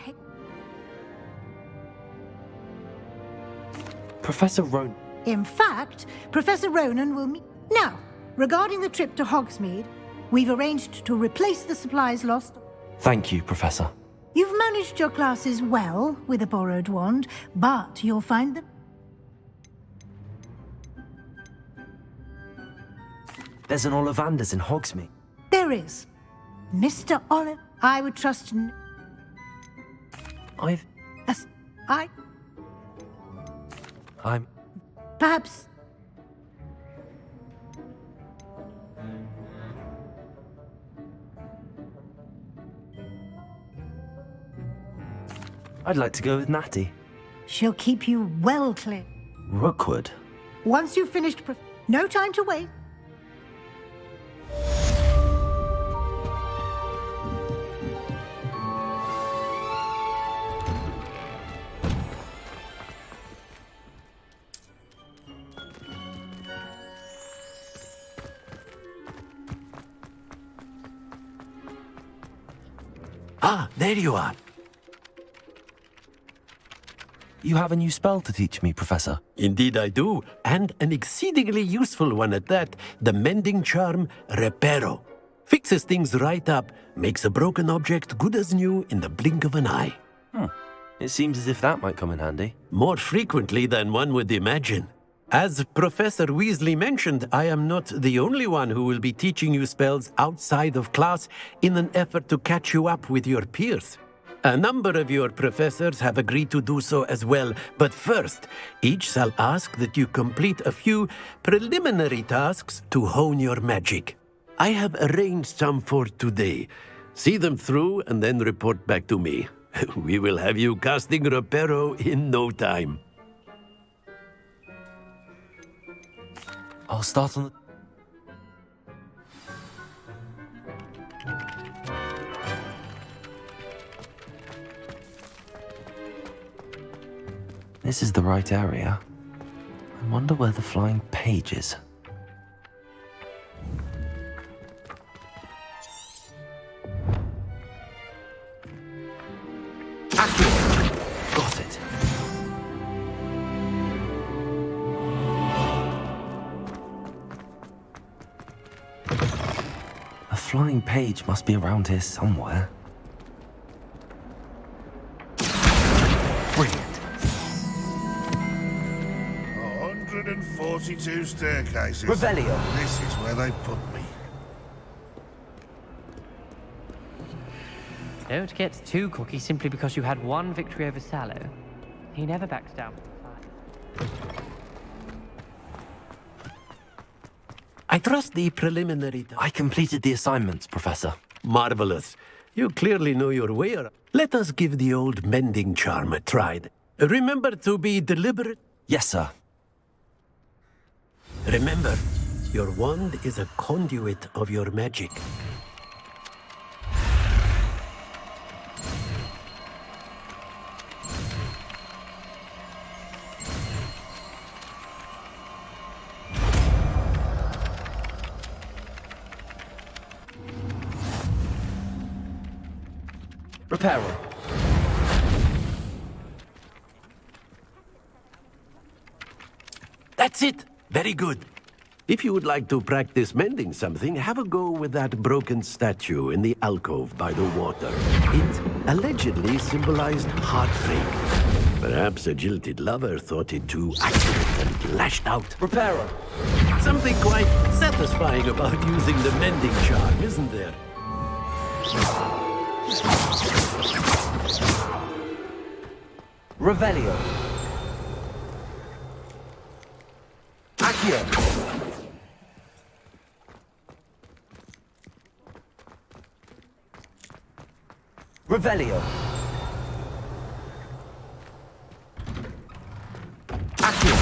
Professor Ronan... In fact, Professor Ronan will meet... Now, regarding the trip to Hogsmeade, we've arranged to replace the supplies lost... Thank you, Professor. You've managed your classes well with a borrowed wand, but you'll find them... There's an Ollivanders in Hogsmeade. There is. Mr. Olive, I would trust... I'm... Perhaps... I'd like to go with Natty. She'll keep you well clear. Rookwood? Once you've finished... No time to wait. Ah, there you are. You have a new spell to teach me, Professor. Indeed I do, and an exceedingly useful one at that. The mending charm, Reparo. Fixes things right up, makes a broken object good as new in the blink of an eye. It seems as if that might come in handy. More frequently than one would imagine. As Professor Weasley mentioned, I am not the only one who will be teaching you spells outside of class in an effort to catch you up with your peers. A number of your professors have agreed to do so as well, but first, each shall ask that you complete a few preliminary tasks to hone your magic. I have arranged some for today. See them through and then report back to me. We will have you casting Reparo in no time. I'll start on the... This is the right area. I wonder where the flying page is. Got it. A flying page must be around here somewhere. Brilliant. 142 staircases. Revelio. This is where they put me. Don't get too cocky simply because you had one victory over Sallow. He never backs down. I trust the preliminary... I completed the assignments, Professor. Marvelous. You clearly know your way around. Let us give the old mending charm a try. Remember to be deliberate. Yes, sir. Remember, your wand is a conduit of your magic. Repairer. That's it. Very good. If you would like to practice mending something, have a go with that broken statue in the alcove by the water. It allegedly symbolized heartbreak. Perhaps a jilted lover thought it too accurate and lashed out. Repairer. Something quite satisfying about using the mending charm, isn't there? Revelio. Accio. Revelio. Accio.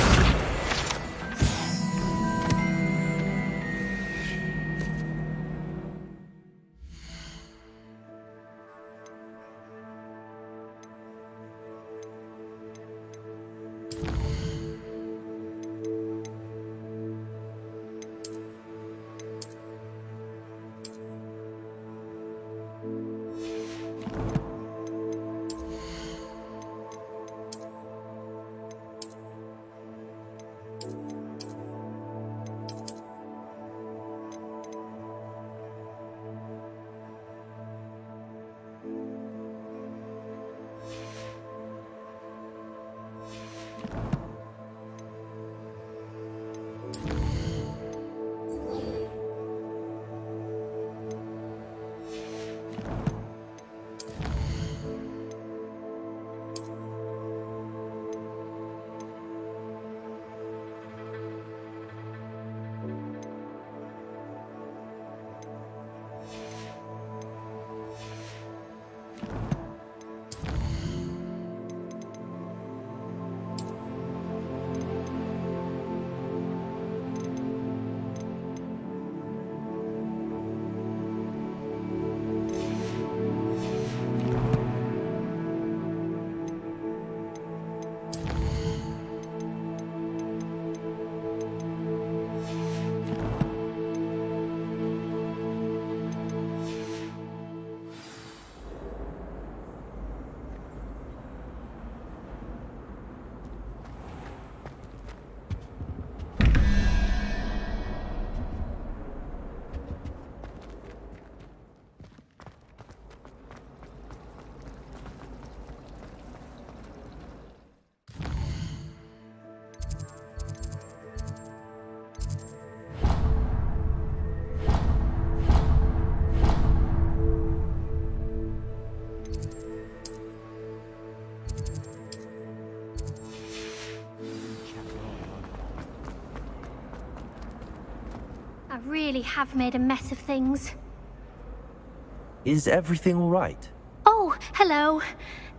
I really have made a mess of things. Is everything all right? Oh, hello.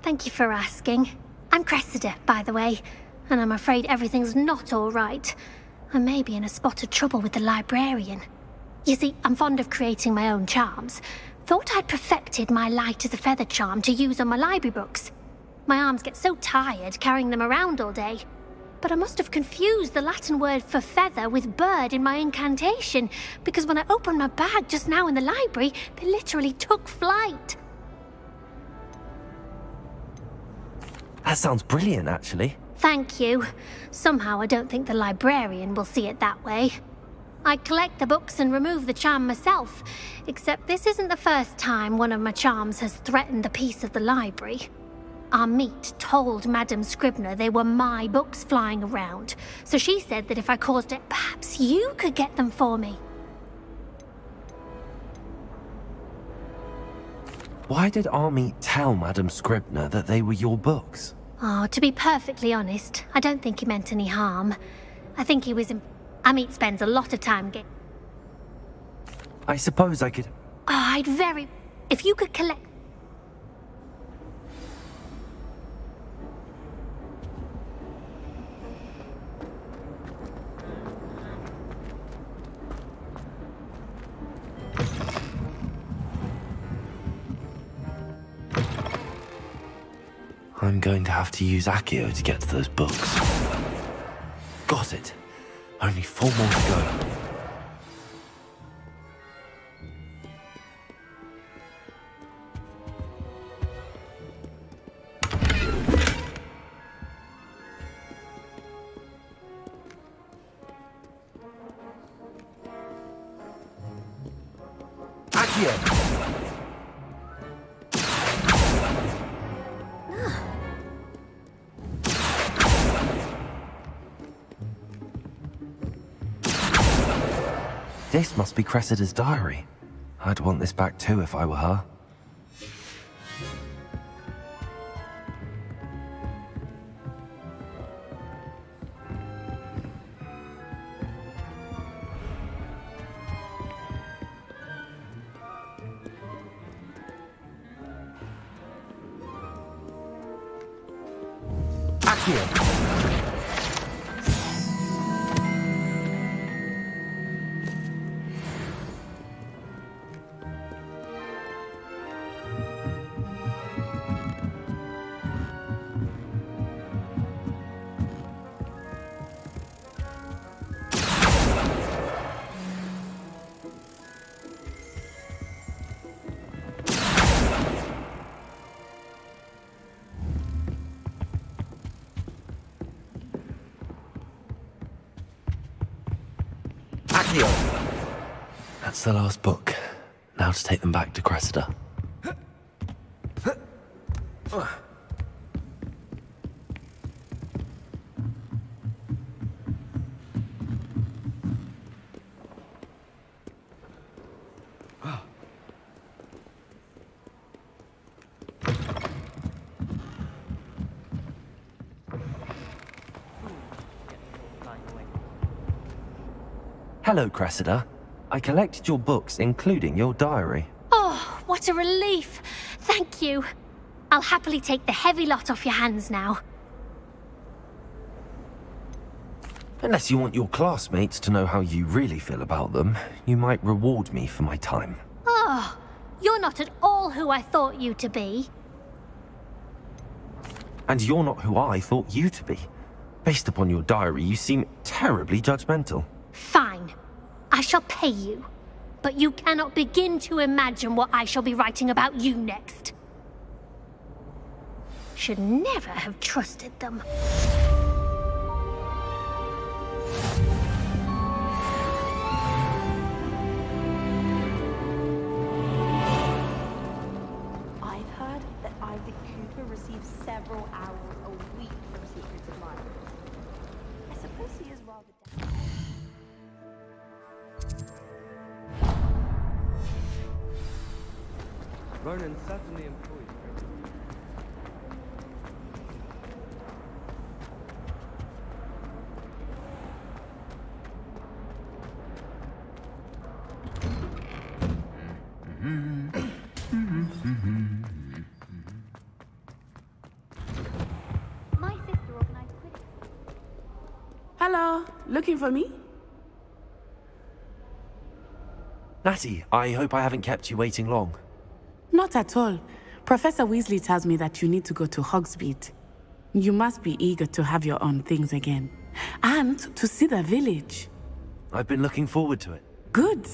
Thank you for asking. I'm Cressida, by the way, and I'm afraid everything's not all right. I may be in a spot of trouble with the librarian. You see, I'm fond of creating my own charms. Thought I'd perfected my light as a feather charm to use on my library books. My arms get so tired carrying them around all day. But I must have confused the Latin word for feather with bird in my incantation, because when I opened my bag just now in the library, they literally took flight. That sounds brilliant, actually. Thank you. Somehow I don't think the librarian will see it that way. I collect the books and remove the charm myself, except this isn't the first time one of my charms has threatened the peace of the library. Our meet told Madame Scribner they were my books flying around, so she said that if I caused it, perhaps you could get them for me. Why did Army tell Madame Scribner that they were your books? Oh, to be perfectly honest, I don't think he meant any harm. I think he was Amit spends a lot of time I suppose I could... Oh, if you could collect... I'm going to have to use Accio to get to those books. Got it. Only 4 more to go. Accio! This must be Cressida's diary. I'd want this back too if I were her. Accio! That's the last book. Now to take them back to Cressida. Hello, Cressida. I collected your books, including your diary. Oh, what a relief. Thank you. I'll happily take the heavy lot off your hands now. Unless you want your classmates to know how you really feel about them, you might reward me for my time. Oh, you're not at all who I thought you to be. And you're not who I thought you to be. Based upon your diary, you seem terribly judgmental. Fine. I shall pay you. But you cannot begin to imagine what I shall be writing about you next. Should never have trusted them. I've heard that Isaac Cooper receives several hours a week from Secrets of Library. I suppose he is rather down. Ronan certainly employs My sister organized Quidditch. Hello, looking for me? Natty, I hope I haven't kept you waiting long. Not at all. Professor Weasley tells me that you need to go to Hogsmeade. You must be eager to have your own things again. And to see the village. I've been looking forward to it. Good.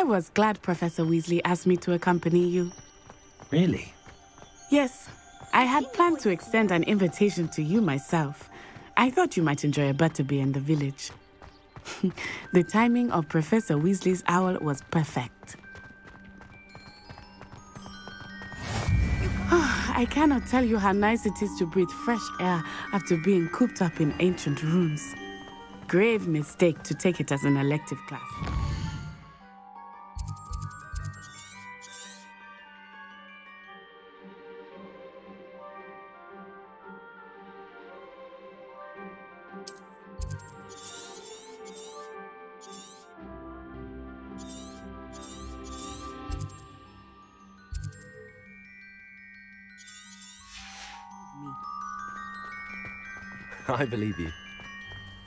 was glad Professor Weasley asked me to accompany you. Really? Yes, I had planned to extend an invitation to you myself. I thought you might enjoy a butterbeer in the village. The timing of Professor Weasley's owl was perfect. I cannot tell you how nice it is to breathe fresh air after being cooped up in ancient rooms. Grave mistake to take it as an elective class. I believe you.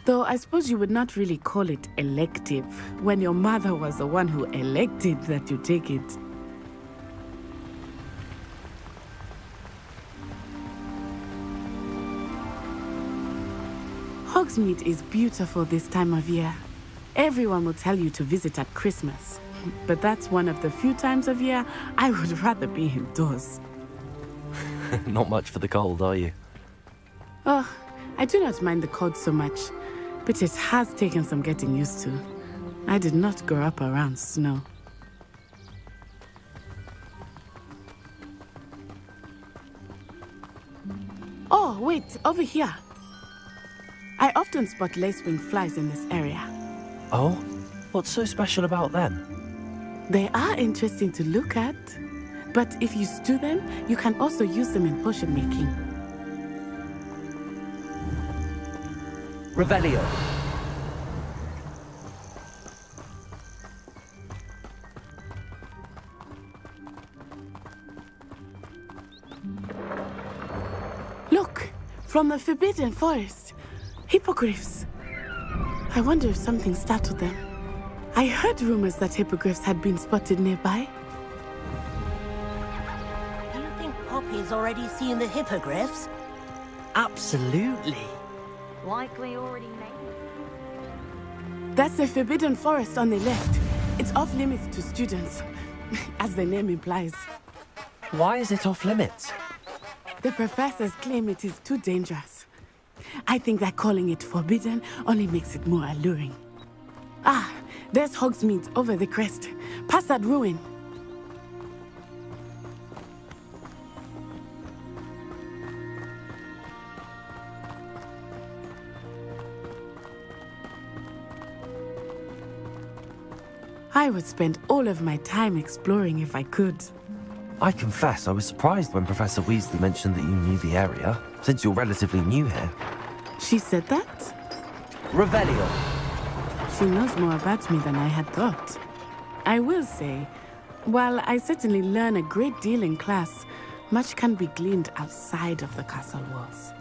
Though I suppose you would not really call it elective when your mother was the one who elected that you take it. Hogsmeade is beautiful this time of year. Everyone will tell you to visit at Christmas. But that's one of the few times of year I would rather be indoors. Not much for the cold, are you? Oh, I do not mind the cold so much, but it has taken some getting used to. I did not grow up around snow. Oh, wait, over here. I often spot lacewing flies in this area. Oh? What's so special about them? They are interesting to look at, but if you stew them, you can also use them in potion making. Revelio. Look, from the Forbidden Forest. Hippogriffs. I wonder if something startled them. I heard rumors that hippogriffs had been spotted nearby. Do you think Poppy's already seen the hippogriffs? Absolutely. Likely already made it. That's the Forbidden Forest on the left. It's off limits to students, as the name implies. Why is it off limits? The professors claim it is too dangerous. I think that calling it forbidden only makes it more alluring. Ah, there's Hogsmeade over the crest, past that ruin. I would spend all of my time exploring if I could. I confess I was surprised when Professor Weasley mentioned that you knew the area, since you're relatively new here. She said that? Revelio. She knows more about me than I had thought. I will say, while I certainly learn a great deal in class, much can be gleaned outside of the castle walls.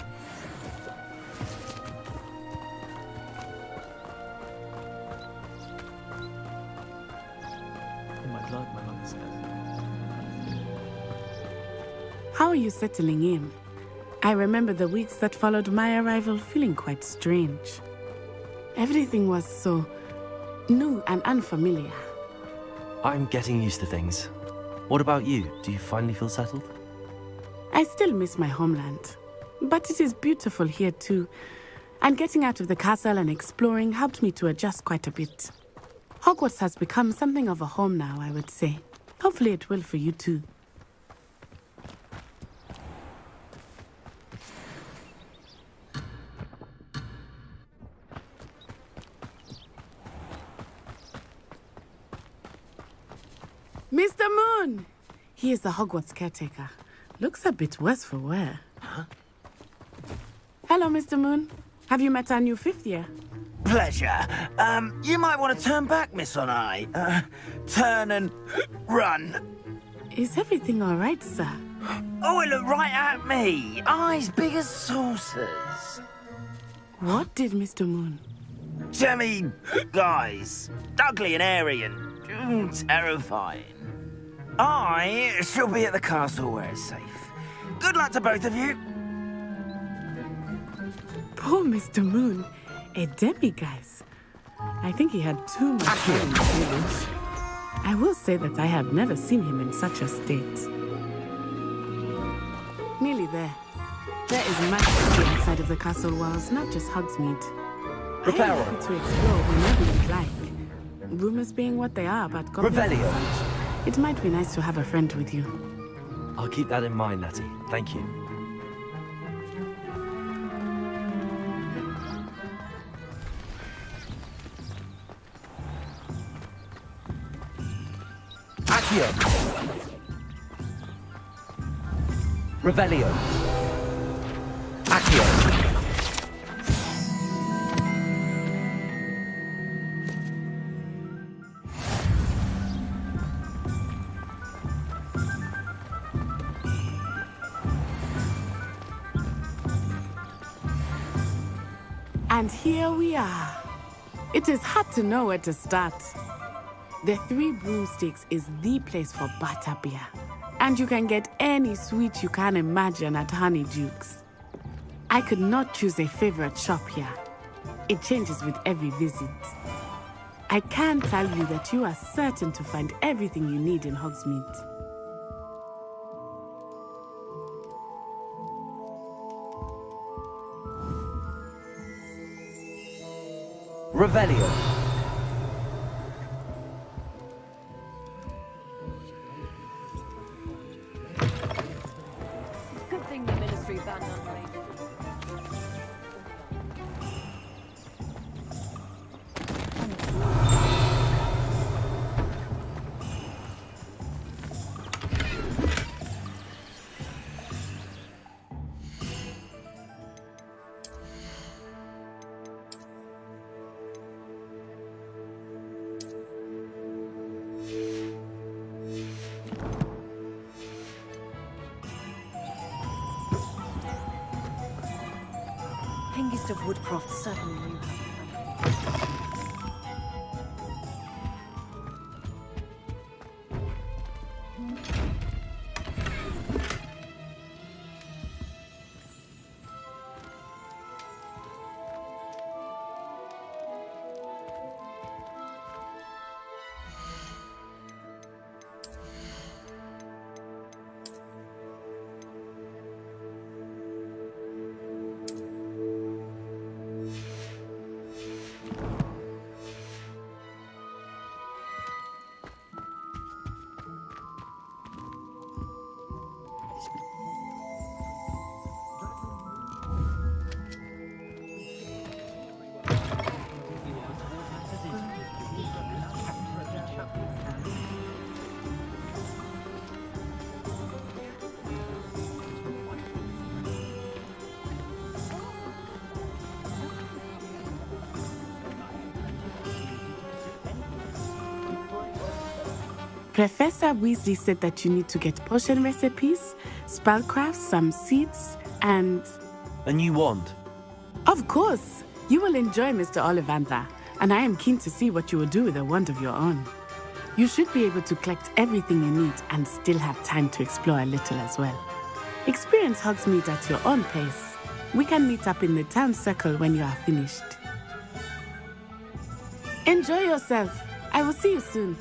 In my blood, my mother says. How are you settling in? I remember the weeks that followed my arrival feeling quite strange. Everything was so new and unfamiliar. I'm getting used to things. What about you? Do you finally feel settled? I still miss my homeland, but it is beautiful here too. And getting out of the castle and exploring helped me to adjust quite a bit. Hogwarts has become something of a home now, I would say. Hopefully it will for you too. Mr. Moon! He is the Hogwarts caretaker. Looks a bit worse for wear. Huh? Hello, Mr. Moon. Have you met our new fifth year? Pleasure. You might want to turn back, Miss Onai. Turn and run. Is everything all right, sir? Oh, it looked right at me. Eyes big as saucers. What did Mr. Moon? Jemmy, guys. Ugly and airy and terrifying. I shall be at the castle where it's safe. Good luck to both of you. Poor Mr. Moon. A demiguise. I think he had too much feelings. I will say that I have never seen him in such a state. Nearly there. There is much to see outside of the castle walls, not just Hogsmeade. I am happy to explore whenever you'd like. Rumors being what they are about goblins and such, it might be nice to have a friend with you. I'll keep that in mind, Natty. Thank you. Accio! Revelio! Accio! And here we are. It is hard to know where to start. The Three Broomsticks is the place for butterbeer. And you can get any sweet you can imagine at Honeydukes. I could not choose a favorite shop here. It changes with every visit. I can tell you that you are certain to find everything you need in Hogsmeade. Revelio! Good thing the Ministry banned unrated. Hengist of Woodcroft certainly knew how. Professor Weasley said that you need to get potion recipes, spellcraft, some seeds, and... A new wand. Of course! You will enjoy Mr. Ollivander, and I am keen to see what you will do with a wand of your own. You should be able to collect everything you need and still have time to explore a little as well. Experience Hogsmeade at your own pace. We can meet up in the town circle when you are finished. Enjoy yourself. I will see you soon.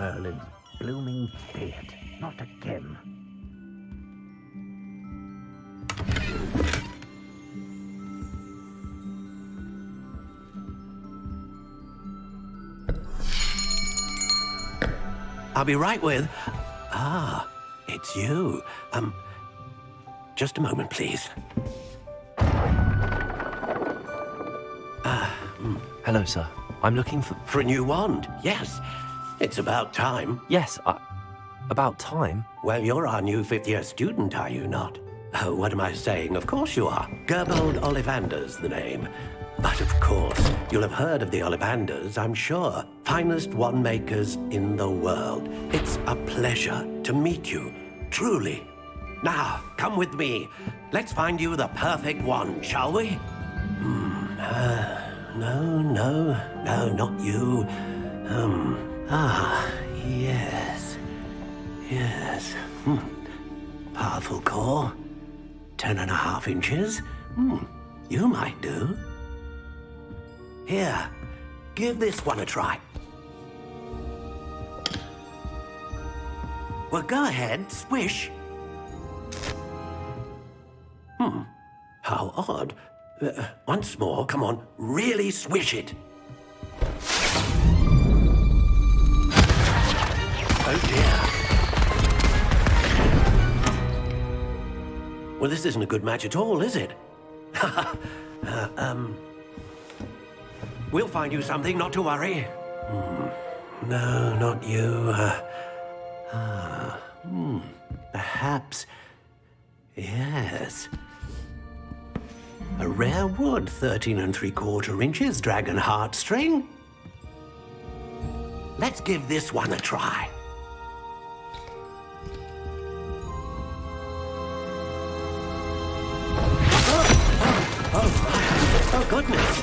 Merlin's blooming beard. Not again. I'll be right with... Ah, it's you. Just a moment, please. Hello, sir. I'm looking for... For a new wand, yes. It's about time. Yes, about time? Well, you're our new fifth-year student, are you not? Oh, what am I saying? Of course you are. Gerbold Ollivander's the name. But of course, you'll have heard of the Ollivanders, I'm sure. Finest wand makers in the world. It's a pleasure to meet you, truly. Now, come with me. Let's find you the perfect wand, shall we? No, not you. Yes. Powerful core. 10.5 inches. You might do. Here, give this one a try. Well, go ahead, swish. How odd. Once more, come on, really swish it. Oh dear. Well, this isn't a good match at all, is it? We'll find you something, not to worry. No, not you. Perhaps... Yes. A rare wood, 13 3/4 inches, dragon heartstring. Let's give this one a try. Oh, goodness.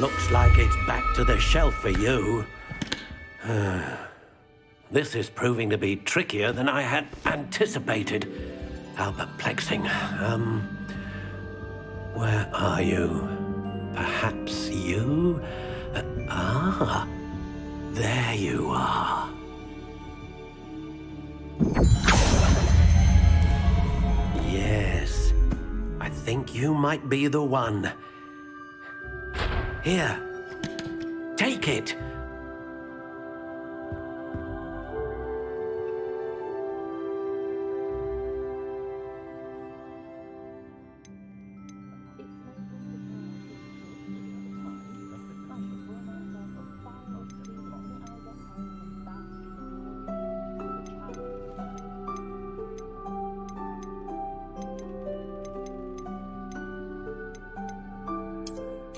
Looks like it's back to the shelf for you. This is proving to be trickier than I had anticipated. How perplexing. Where are you? Perhaps you? There you are. Yes, I think you might be the one. Here, take it.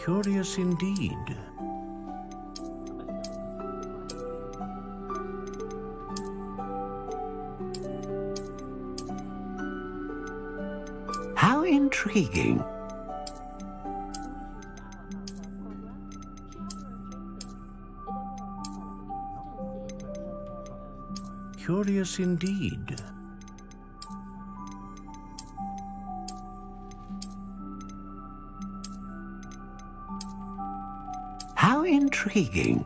Curious indeed. How intriguing. Curious indeed. How intriguing.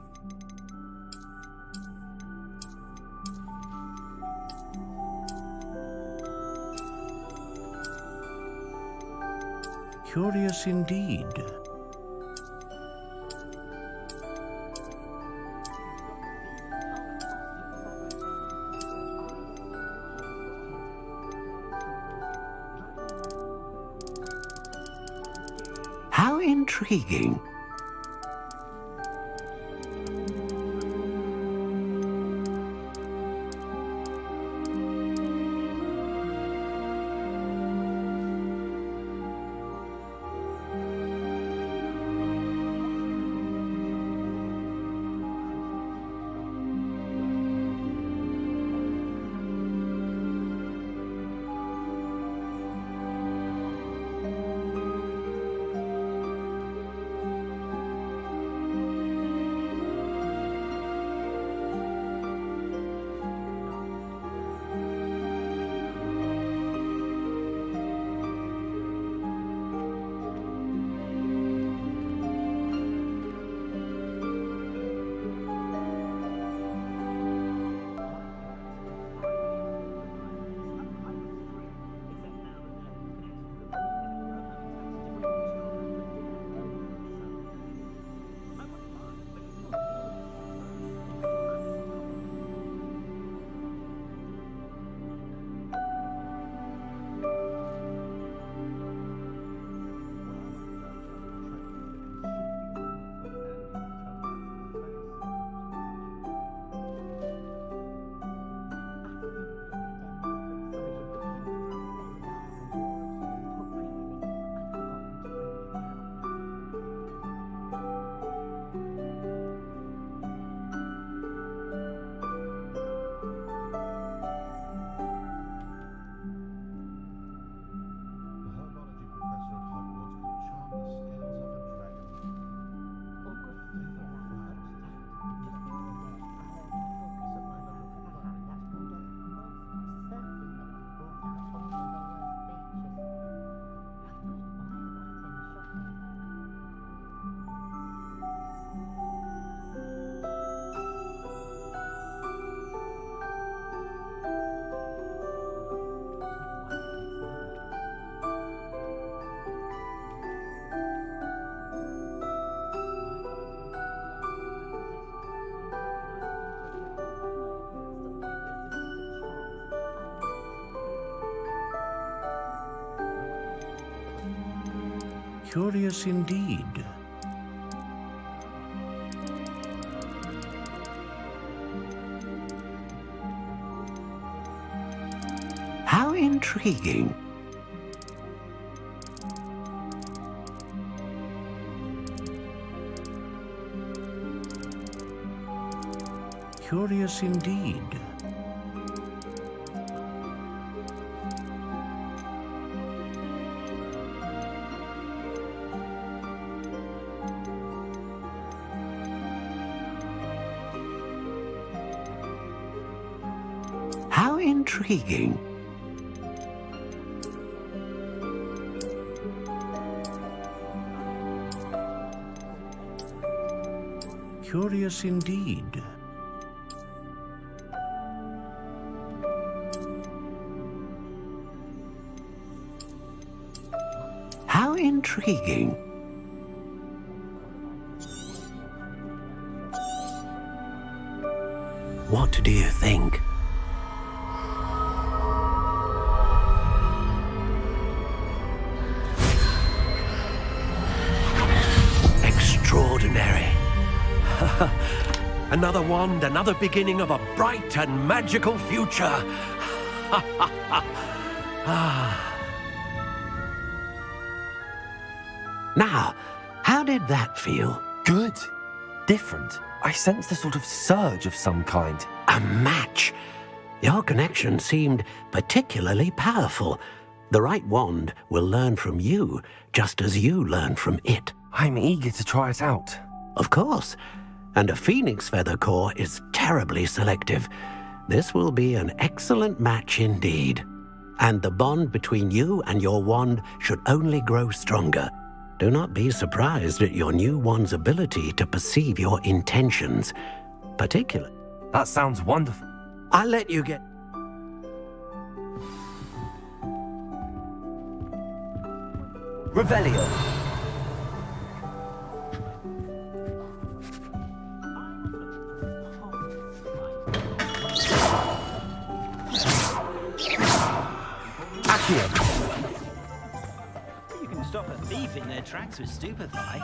Curious indeed. How intriguing. Curious indeed. How intriguing. Curious indeed. How intriguing. Curious indeed. How intriguing. What do you think? Extraordinary. Another wand, another beginning of a bright and magical future. Now, how did that feel? Good. Different. I sensed a sort of surge of some kind. A match. Your connection seemed particularly powerful. The right wand will learn from you, just as you learn from it. I'm eager to try it out. Of course. And a phoenix feather core is terribly selective. This will be an excellent match indeed. And the bond between you and your wand should only grow stronger. Do not be surprised at your new wand's ability to perceive your intentions, particularly. That sounds wonderful. I'll let you get... Revelio. You can stop a thief in their tracks with Stupefy.